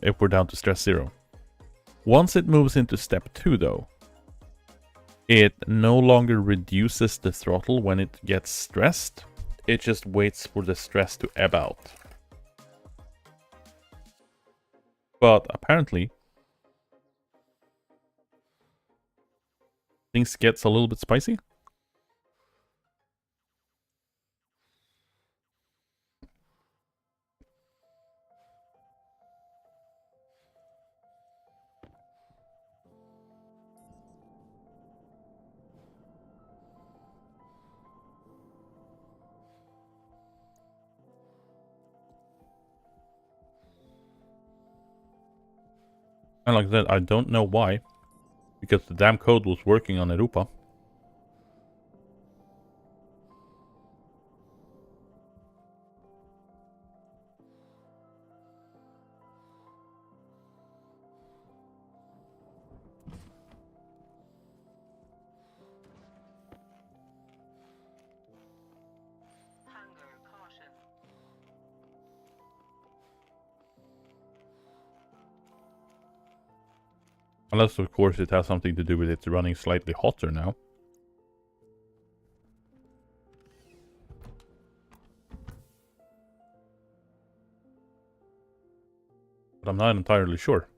if we're down to stress 0. Once it moves into step 2, though, it no longer reduces the throttle when it gets stressed. It just waits for the stress to ebb out. But apparently, things gets a little bit spicy. And like that, I don't know why. Because the damn code was working on Europa. Hunger caution. Unless, of course, it has something to do with it running slightly hotter now. But I'm not entirely sure.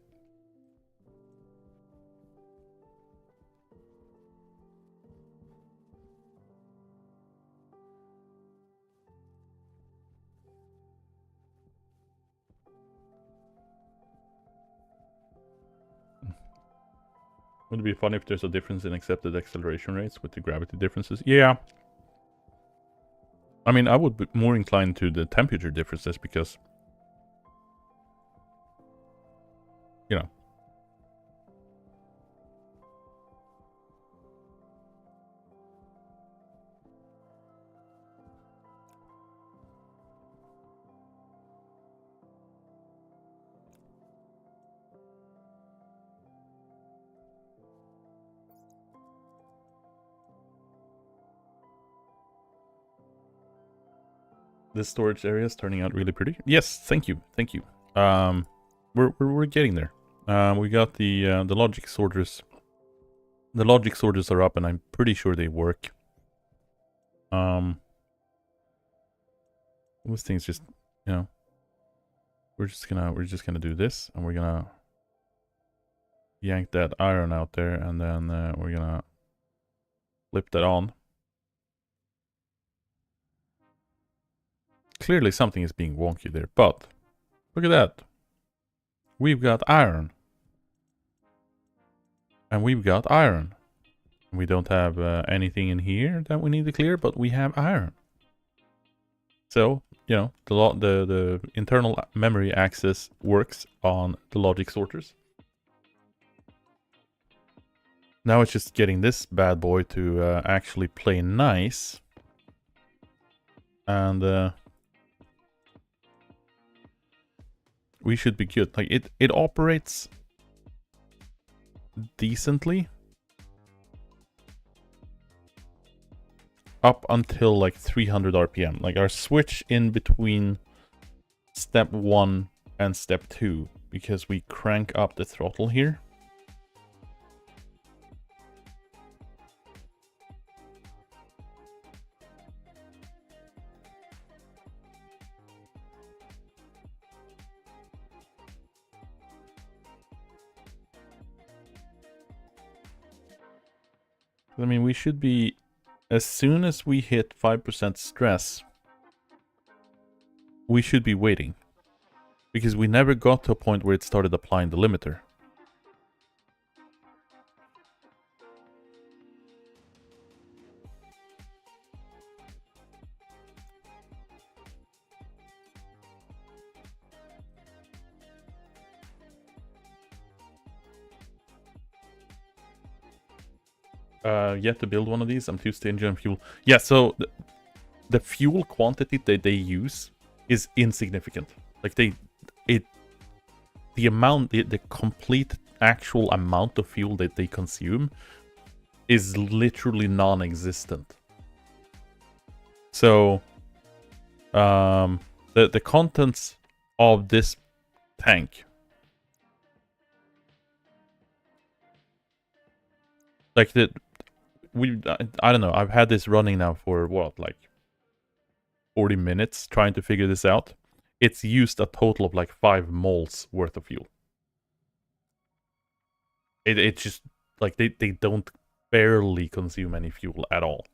Would it be funny if there's a difference in accepted acceleration rates with the gravity differences? Yeah. I mean, I would be more inclined to the temperature differences because, you know. This storage area is turning out really pretty. Yes, thank you, thank you. We're getting there. We got the logic sorters. The logic sorters are up, and I'm pretty sure they work. This thing's just, you know, we're just gonna do this, and we're gonna yank that iron out there, and then we're gonna flip that on. Clearly something is being wonky there, but look at that. We've got iron. And we've got iron. We don't have anything in here that we need to clear, but we have iron. So, you know, the internal memory access works on the logic sorters. Now it's just getting this bad boy to actually play nice. And we should be good. Like, it operates decently up until like 300 RPM. Like, our switch in between step 1 and step 2, because we crank up the throttle here. I mean, we should be, as soon as we hit 5% stress, we should be waiting. Because we never got to a point where it started applying the limiter. Yet to build one of these. I'm too stingy on fuel. Yeah, so the fuel quantity that they use is insignificant. Like, the complete actual amount of fuel that they consume is literally non-existent. So, the contents of this tank, like, I don't know, I've had this running now for what, like 40 minutes trying to figure this out. It's used a total of like 5 moles worth of fuel. It's just like they don't barely consume any fuel at all.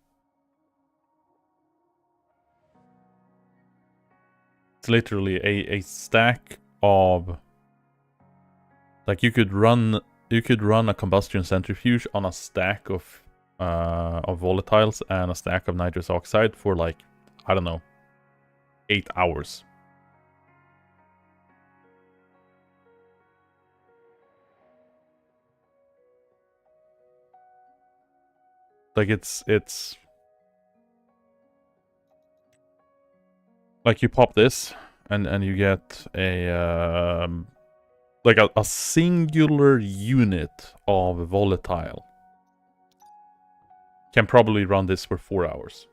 It's literally a stack of, like, you could run a combustion centrifuge on a stack of volatiles and a stack of nitrous oxide for, like, I don't know, 8 hours. Like, it's like, you pop this and you get a like a singular unit of volatile. Can probably run this for 4 hours.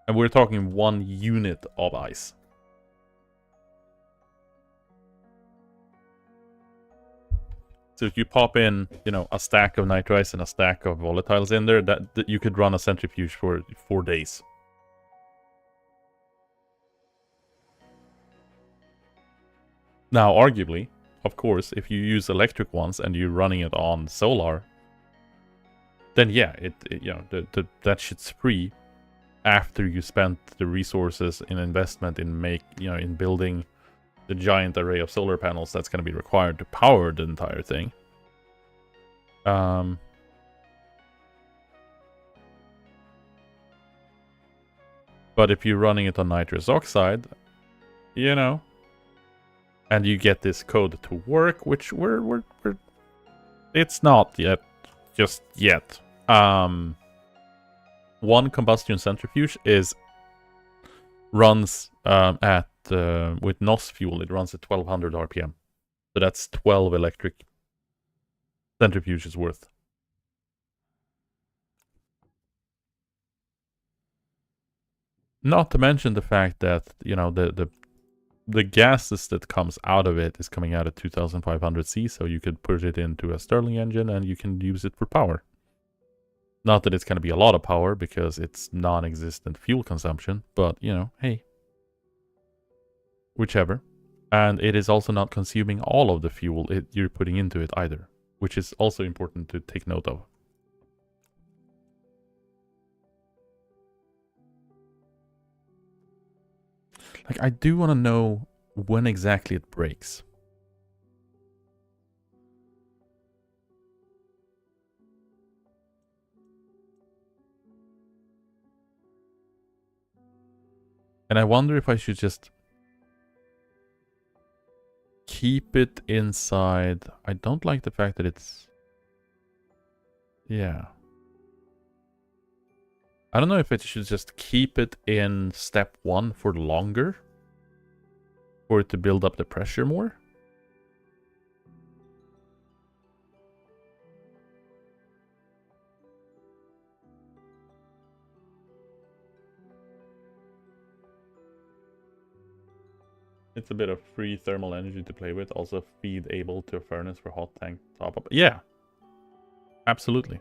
And we're talking 1 unit of ice. So if you pop in, you know, a stack of nitrites and a stack of volatiles in there, that you could run a centrifuge for 4 days. Now, arguably, of course, if you use electric ones and you're running it on solar, then yeah, you know, that shit's free after you spent the resources in investment in in building the giant array of solar panels that's going to be required to power the entire thing. But if you're running it on nitrous oxide, you know, and you get this code to work, which it's not yet, just yet. 1 combustion centrifuge runs at with NOS fuel, it runs at 1200 RPM. So that's 12 electric centrifuges worth. Not to mention the fact that, you know, the gases that comes out of it is coming out at 2500 C, so you could put it into a Stirling engine and you can use it for power. Not that it's going to be a lot of power because it's non-existent fuel consumption, but, you know, hey. Whichever. And it is also not consuming all of the fuel you're putting into it either, which is also important to take note of. Like, I do want to know when exactly it breaks. And I wonder if I should just keep it inside. I don't like the fact that it's... Yeah. I don't know if it should just keep it in step 1 for longer. For it to build up the pressure more. It's a bit of free thermal energy to play with. Also feed able to a furnace for hot tank top up. Yeah. Absolutely.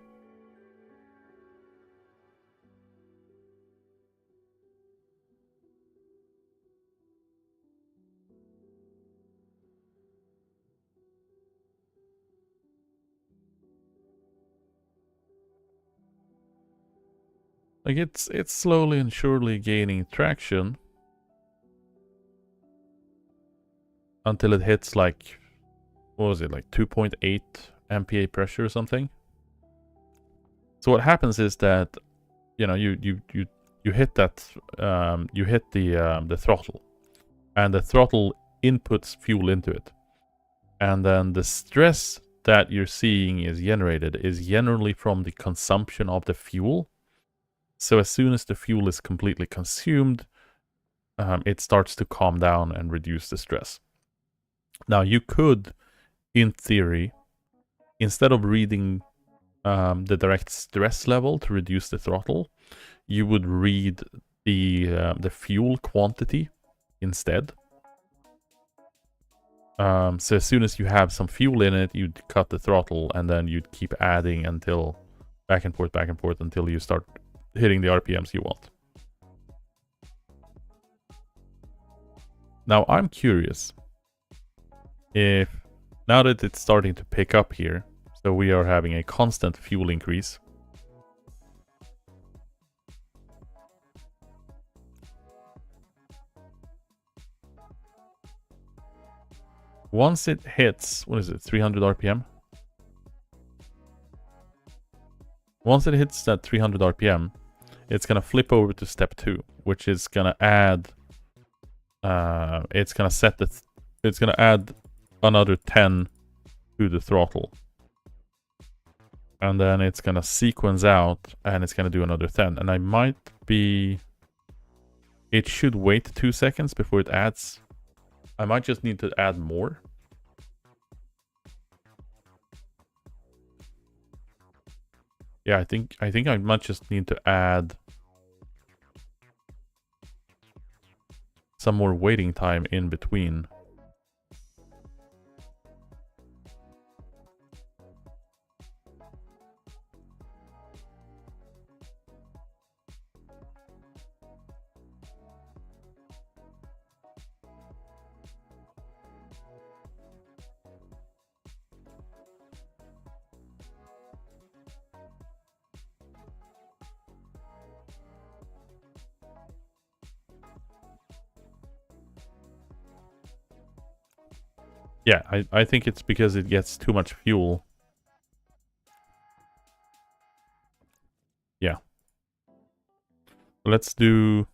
Like it's slowly and surely gaining traction. Until it hits like, what was it, like 2.8 MPa pressure or something. So what happens is that, you know, you hit that, you hit the throttle, and the throttle inputs fuel into it, and then the stress that you're seeing is generated is generally from the consumption of the fuel. So as soon as the fuel is completely consumed, it starts to calm down and reduce the stress. Now you could, in theory, instead of reading the direct stress level to reduce the throttle, you would read the fuel quantity instead. So as soon as you have some fuel in it, you'd cut the throttle and then you'd keep adding until back and forth until you start hitting the RPMs you want. Now I'm curious if, now that it's starting to pick up here, so we are having a constant fuel increase. Once it hits, what is it, 300 RPM? Once it hits that 300 RPM, it's going to flip over to step 2, which is going to add, it's going to add another 10 to the throttle. And then it's going to sequence out, and it's going to do another 10. And I might be... It should wait 2 seconds before it adds. I might just need to add more. Yeah, I think I might just need to add some more waiting time in between. Yeah, I think it's because it gets too much fuel. Yeah. Let's do...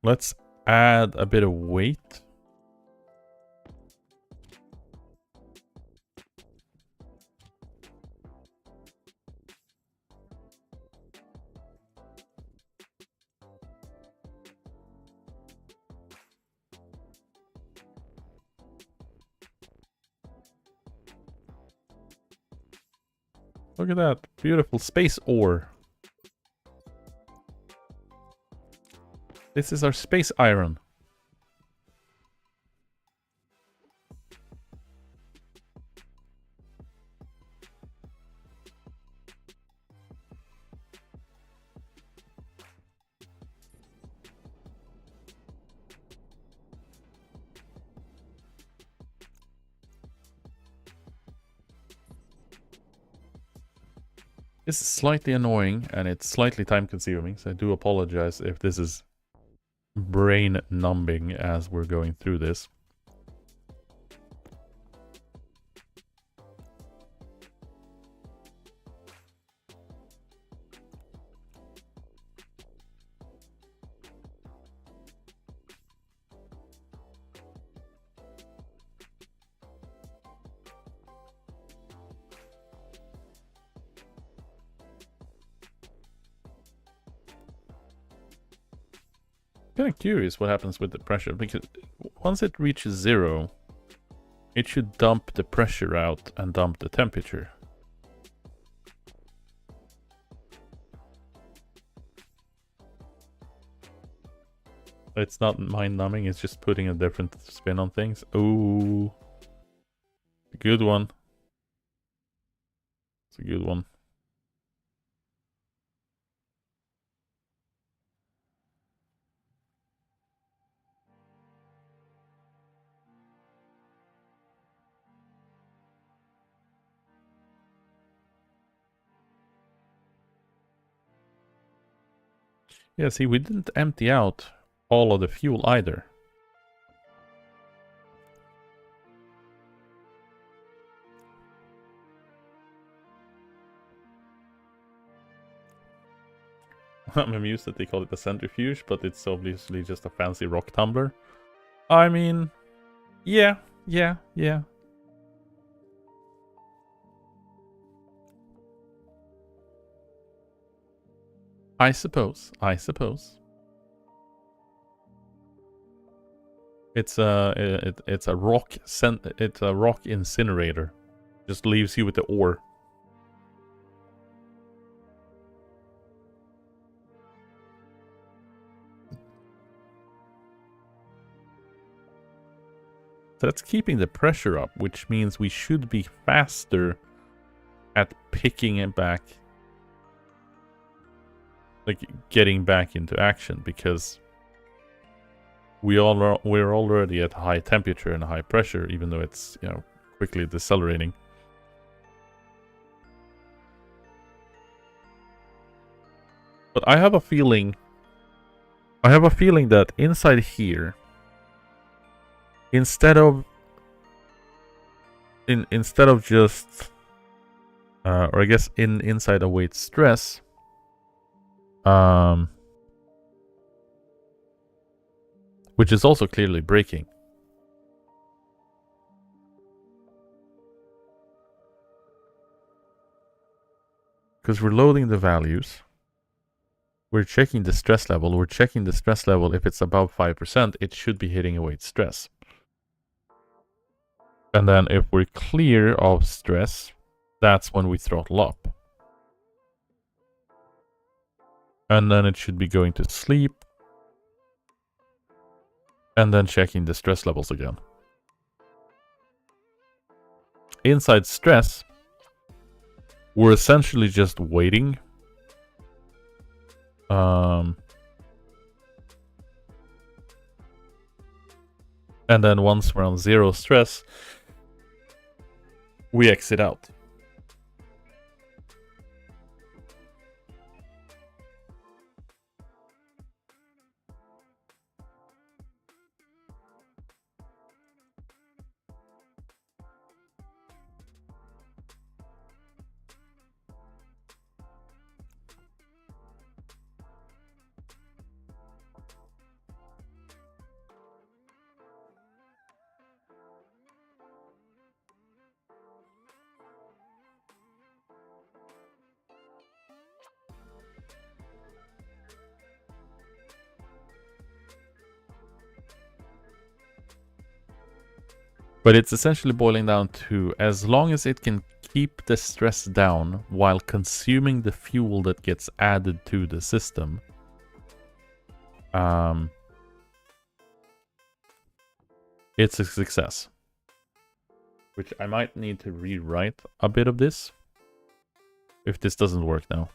Let's add a bit of weight. Look at that. Beautiful space ore. This is our space iron. This is slightly annoying and it's slightly time consuming, so I do apologize if this is brain numbing as we're going through this. Kind of curious what happens with the pressure, because once it reaches 0, it should dump the pressure out and dump the temperature. It's not mind-numbing, it's just putting a different spin on things. Ooh. Good one. It's a good one. Yeah, see, we didn't empty out all of the fuel either. I'm amused that they call it a centrifuge, but it's obviously just a fancy rock tumbler. I mean, yeah. I suppose. It's a rock incinerator. Just leaves you with the ore. So that's keeping the pressure up, which means we should be faster at picking it back, like getting back into action, because we're already at high temperature and high pressure, even though it's, you know, quickly decelerating. But I have a feeling that inside here, instead of just or I guess inside await stress, which is also clearly breaking. Because we're loading the values. We're checking the stress level. We're checking the stress level. If it's above 5%, it should be hitting await stress. And then if we're clear of stress, that's when we throttle up. And then it should be going to sleep. And then checking the stress levels again. Inside stress, we're essentially just waiting. And then once we're on 0 stress, we exit out. But it's essentially boiling down to, as long as it can keep the stress down while consuming the fuel that gets added to the system, it's a success. Which I might need to rewrite a bit of this if this doesn't work now.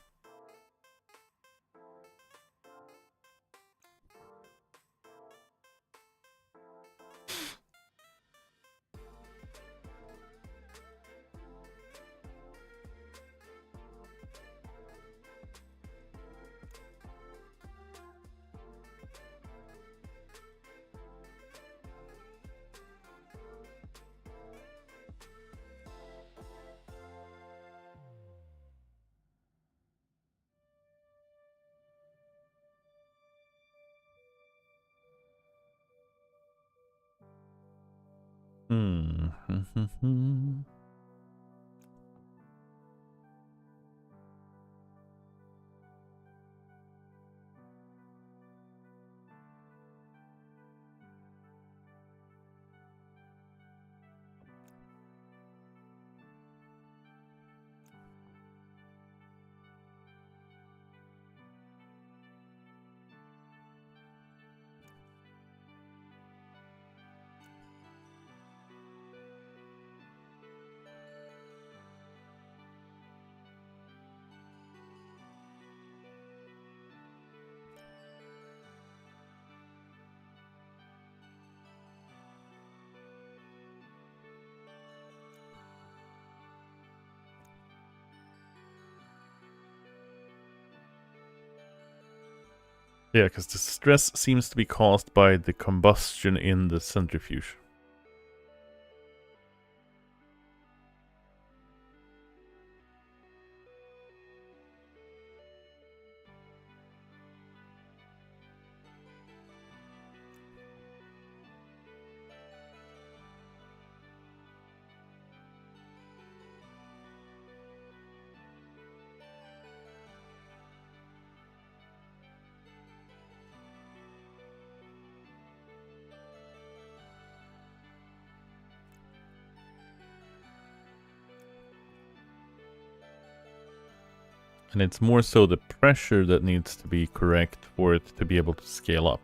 Yeah, because the stress seems to be caused by the combustion in the centrifuge. And it's more so the pressure that needs to be correct for it to be able to scale up.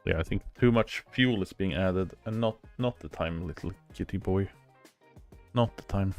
Yeah, I think too much fuel is being added, and not the time, little kitty boy. Not the time.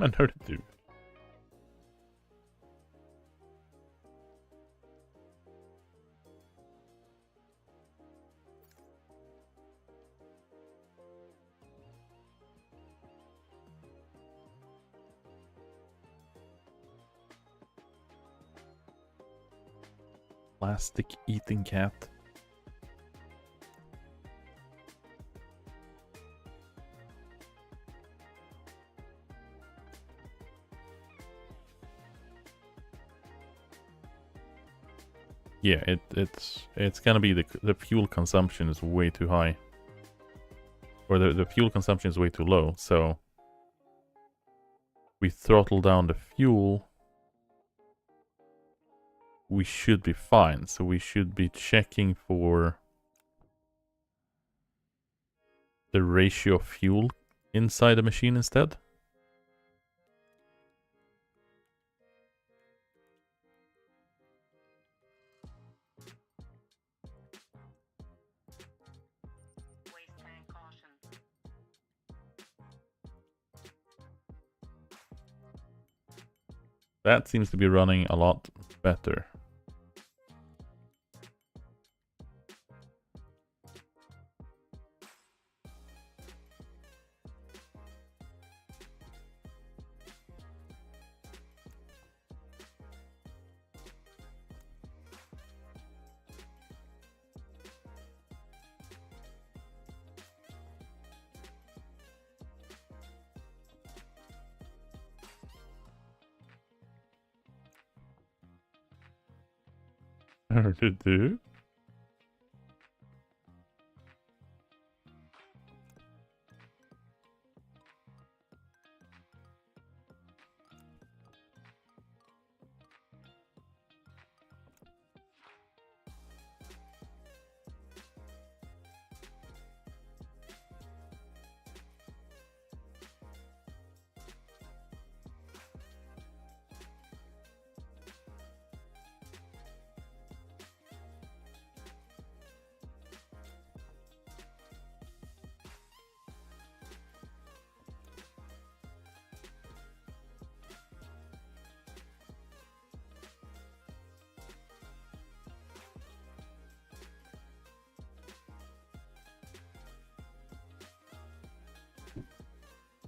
Men hörde du? Plastic eating cat. Yeah, it's gonna be the fuel consumption is way too high. Or the fuel consumption is way too low, so we throttle down the fuel, we should be fine. So we should be checking for the ratio of fuel inside the machine instead. Waste tank caution. That seems to be running a lot better. To do.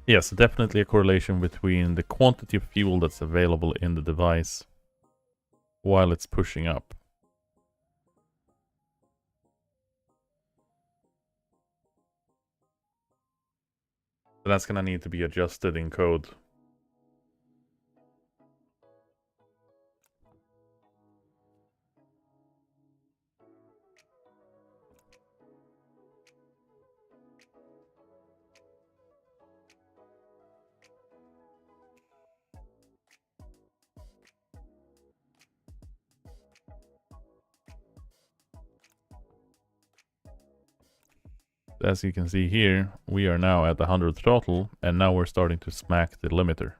Yes, definitely a correlation between the quantity of fuel that's available in the device while it's pushing up. So that's gonna need to be adjusted in code. As you can see here, we are now at the 100 throttle, and now we're starting to smack the limiter.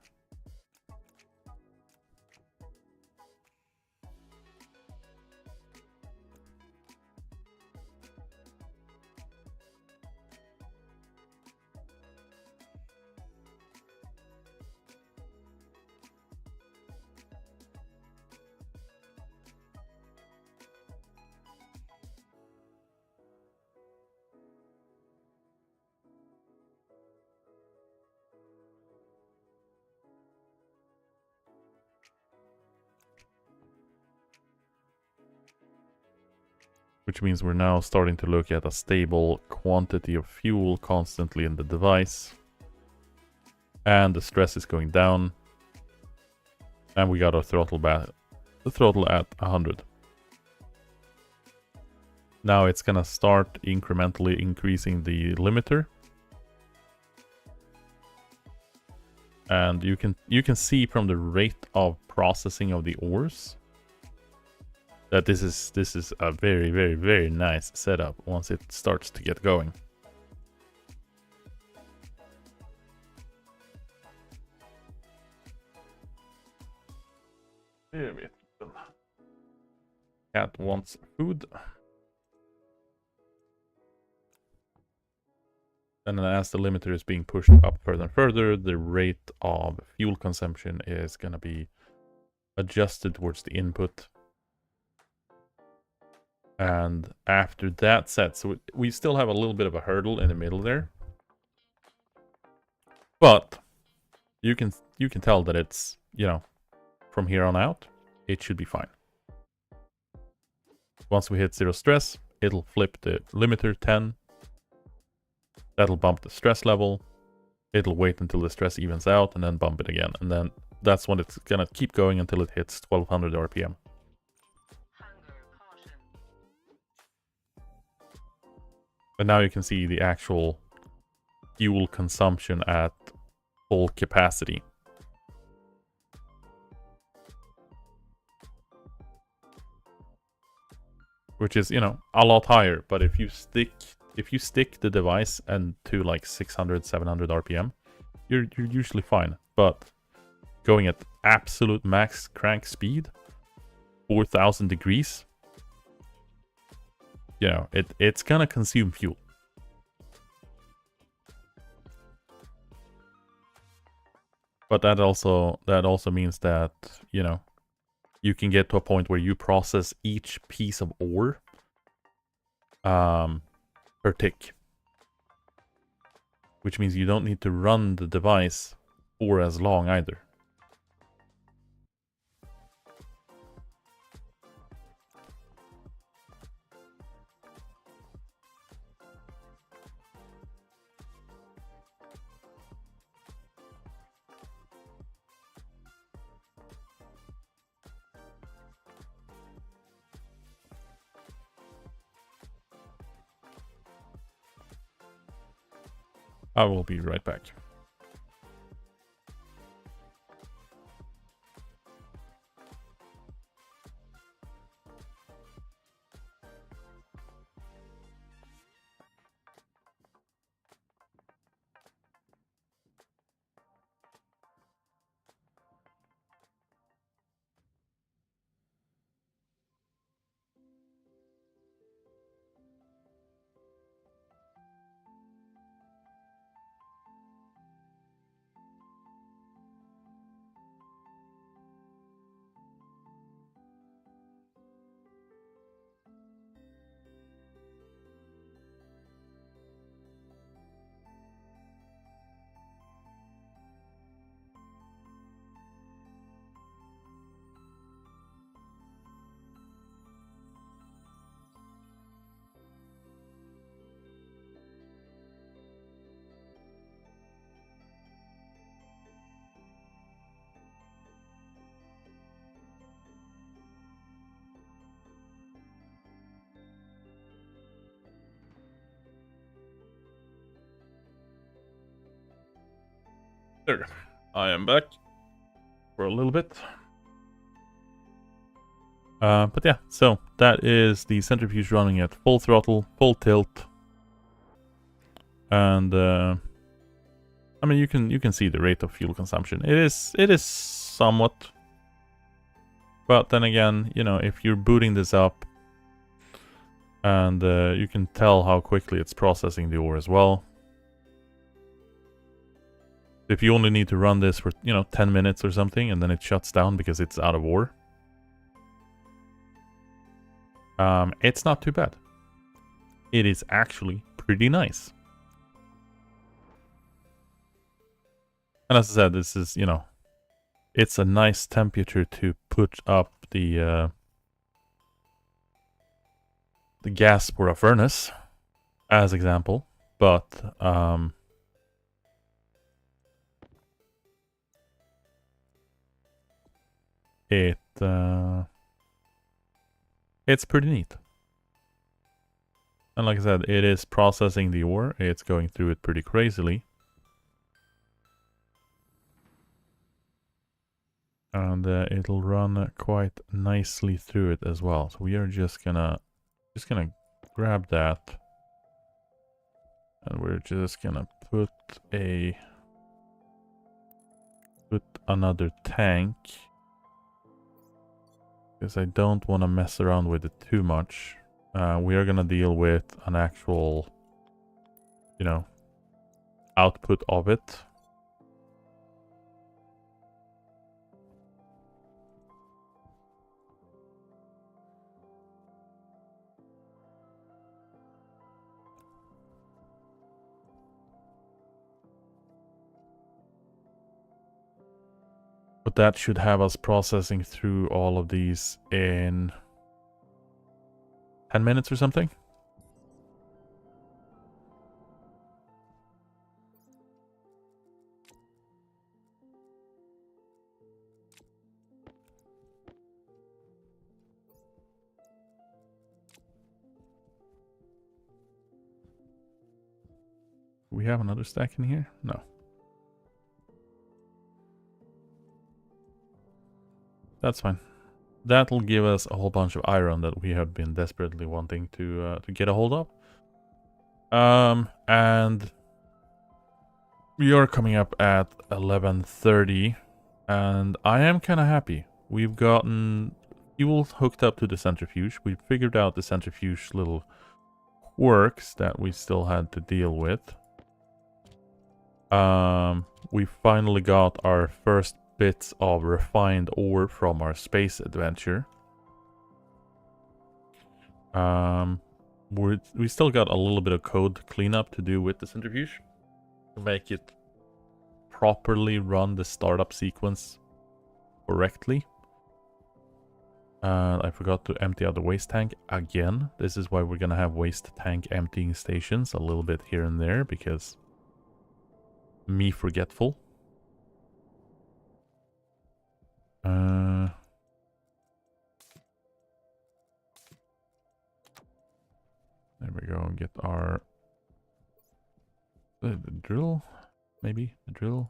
Which means we're now starting to look at a stable quantity of fuel constantly in the device. And the stress is going down. And we got our throttle back, the throttle at 100. Now it's gonna start incrementally increasing the limiter. And you can see from the rate of processing of the ores that this is a very, very, very nice setup once it starts to get going. Cat wants food. And then as the limiter is being pushed up further and further, the rate of fuel consumption is going to be adjusted towards the input. And after that set, so we still have a little bit of a hurdle in the middle there. But you can tell that it's, you know, from here on out, it should be fine. Once we hit 0 stress, it'll flip the limiter 10. That'll bump the stress level. It'll wait until the stress evens out and then bump it again. And then that's when it's gonna keep going until it hits 1200 RPM. But now you can see the actual fuel consumption at full capacity. which is, you know, a lot higher. But if you stick the device and to like 600, 700 RPM, you're usually fine. But going at absolute max crank speed, 4,000 degrees, you know, it's gonna consume fuel. But that also means that, you know, you can get to a point where you process each piece of ore per tick. Which means you don't need to run the device for as long either. I will be right back. There, I am back for a little bit. But yeah, so that is the centrifuge running at full throttle, full tilt, and I mean you can see the rate of fuel consumption. It is somewhat, but then again, you know, if you're booting this up, and you can tell how quickly it's processing the ore as well. If you only need to run this for, you know, 10 minutes or something, and then it shuts down because it's out of ore, it's not too bad. It is actually pretty nice. And as I said, this is, you know, it's a nice temperature to put up the gas for a furnace, as example, but it's pretty neat. And like I said, it is processing the ore. It's going through it pretty crazily. And it'll run quite nicely through it as well. So we are just gonna grab that. And we're just gonna put another tank. Because I don't want to mess around with it too much. We are gonna deal with an actual, you know, output of it. But that should have us processing through all of these in 10 minutes or something. Do we have another stack in here? No. That's fine. that'll give us a whole bunch of iron that we have been desperately wanting to get a hold of. And we are coming up at 11:30, and I am kind of happy. We've gotten fuel hooked up to the centrifuge. We figured out the centrifuge little quirks that we still had to deal with. We finally got our first bits of refined ore from our space adventure. We still got a little bit of code cleanup to do with the centrifuge to make it properly run the startup sequence correctly. I forgot to empty out the waste tank again. This is why we're gonna have waste tank emptying stations a little bit here and there, because me forgetful. There we go. Get our the drill, maybe the drill.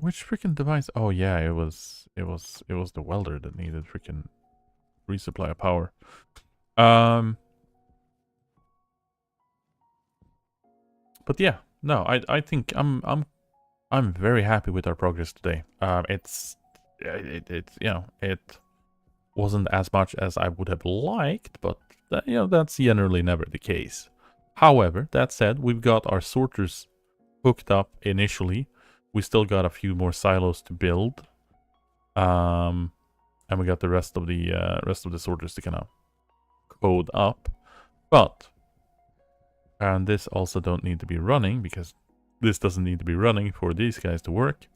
Which freaking device? Oh yeah, it was the welder that needed freaking resupply of power. But yeah, no, I think I'm very happy with our progress today. It's you know, it wasn't as much as I would have liked, but you know, that's generally never the case. However, that said, we've got our sorters hooked up initially. We still got a few more silos to build, and we got the rest of the sorters to kind of code up. But and this also don't need to be running, because this doesn't need to be running for these guys to work.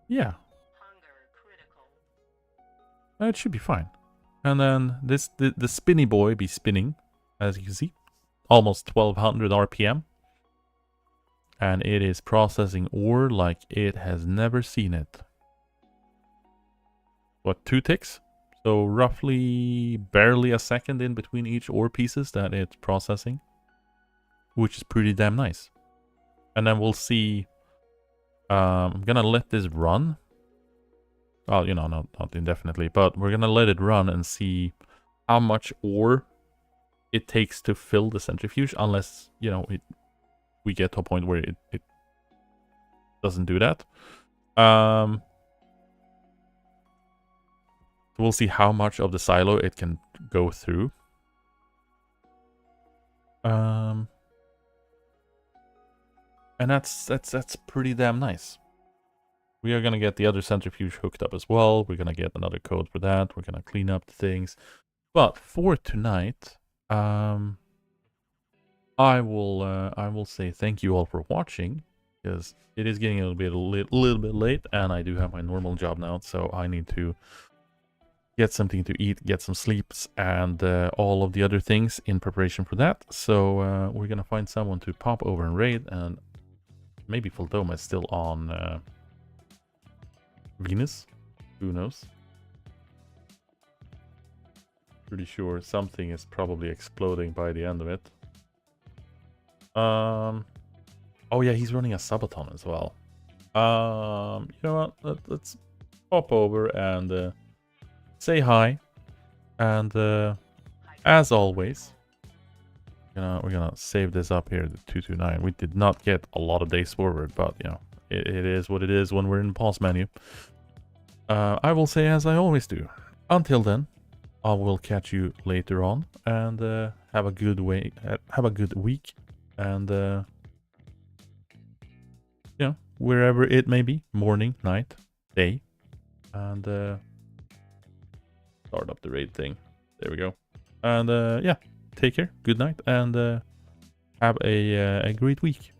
Yeah. It should be fine. And then the spinny boy be spinning, as you can see. Almost 1200 RPM. And it is processing ore like it has never seen it. What, 2 ticks? So roughly barely a second in between each ore pieces that it's processing. Which is pretty damn nice. And then we'll see. I'm gonna let this run. Well, you know, not indefinitely, but we're gonna let it run and see how much ore it takes to fill the centrifuge, unless, you know, we get to a point where it doesn't do that. We'll see how much of the silo it can go through. And that's pretty damn nice. We are gonna get the other centrifuge hooked up as well. We're gonna get another code for that. We're gonna clean up the things. But for tonight, I will say thank you all for watching, because it is getting a little bit late, and I do have my normal job now, so I need to get something to eat, get some sleeps, and all of the other things in preparation for that. So we're gonna find someone to pop over and raid, and maybe Fuldoma is still on Venus. Who knows? Pretty sure something is probably exploding by the end of it. Oh yeah, he's running a subathon as well. You know what? Let's pop over and say hi. And as always, we're gonna save this up here, the 229. We did not get a lot of days forward, but you know, it is what it is when we're in the pause menu. I will say as I always do. Until then, I will catch you later on, and have a good week, and you know, wherever it may be, morning, night, day, and start up the raid thing. There we go. And yeah, take care, good night, and have a great week.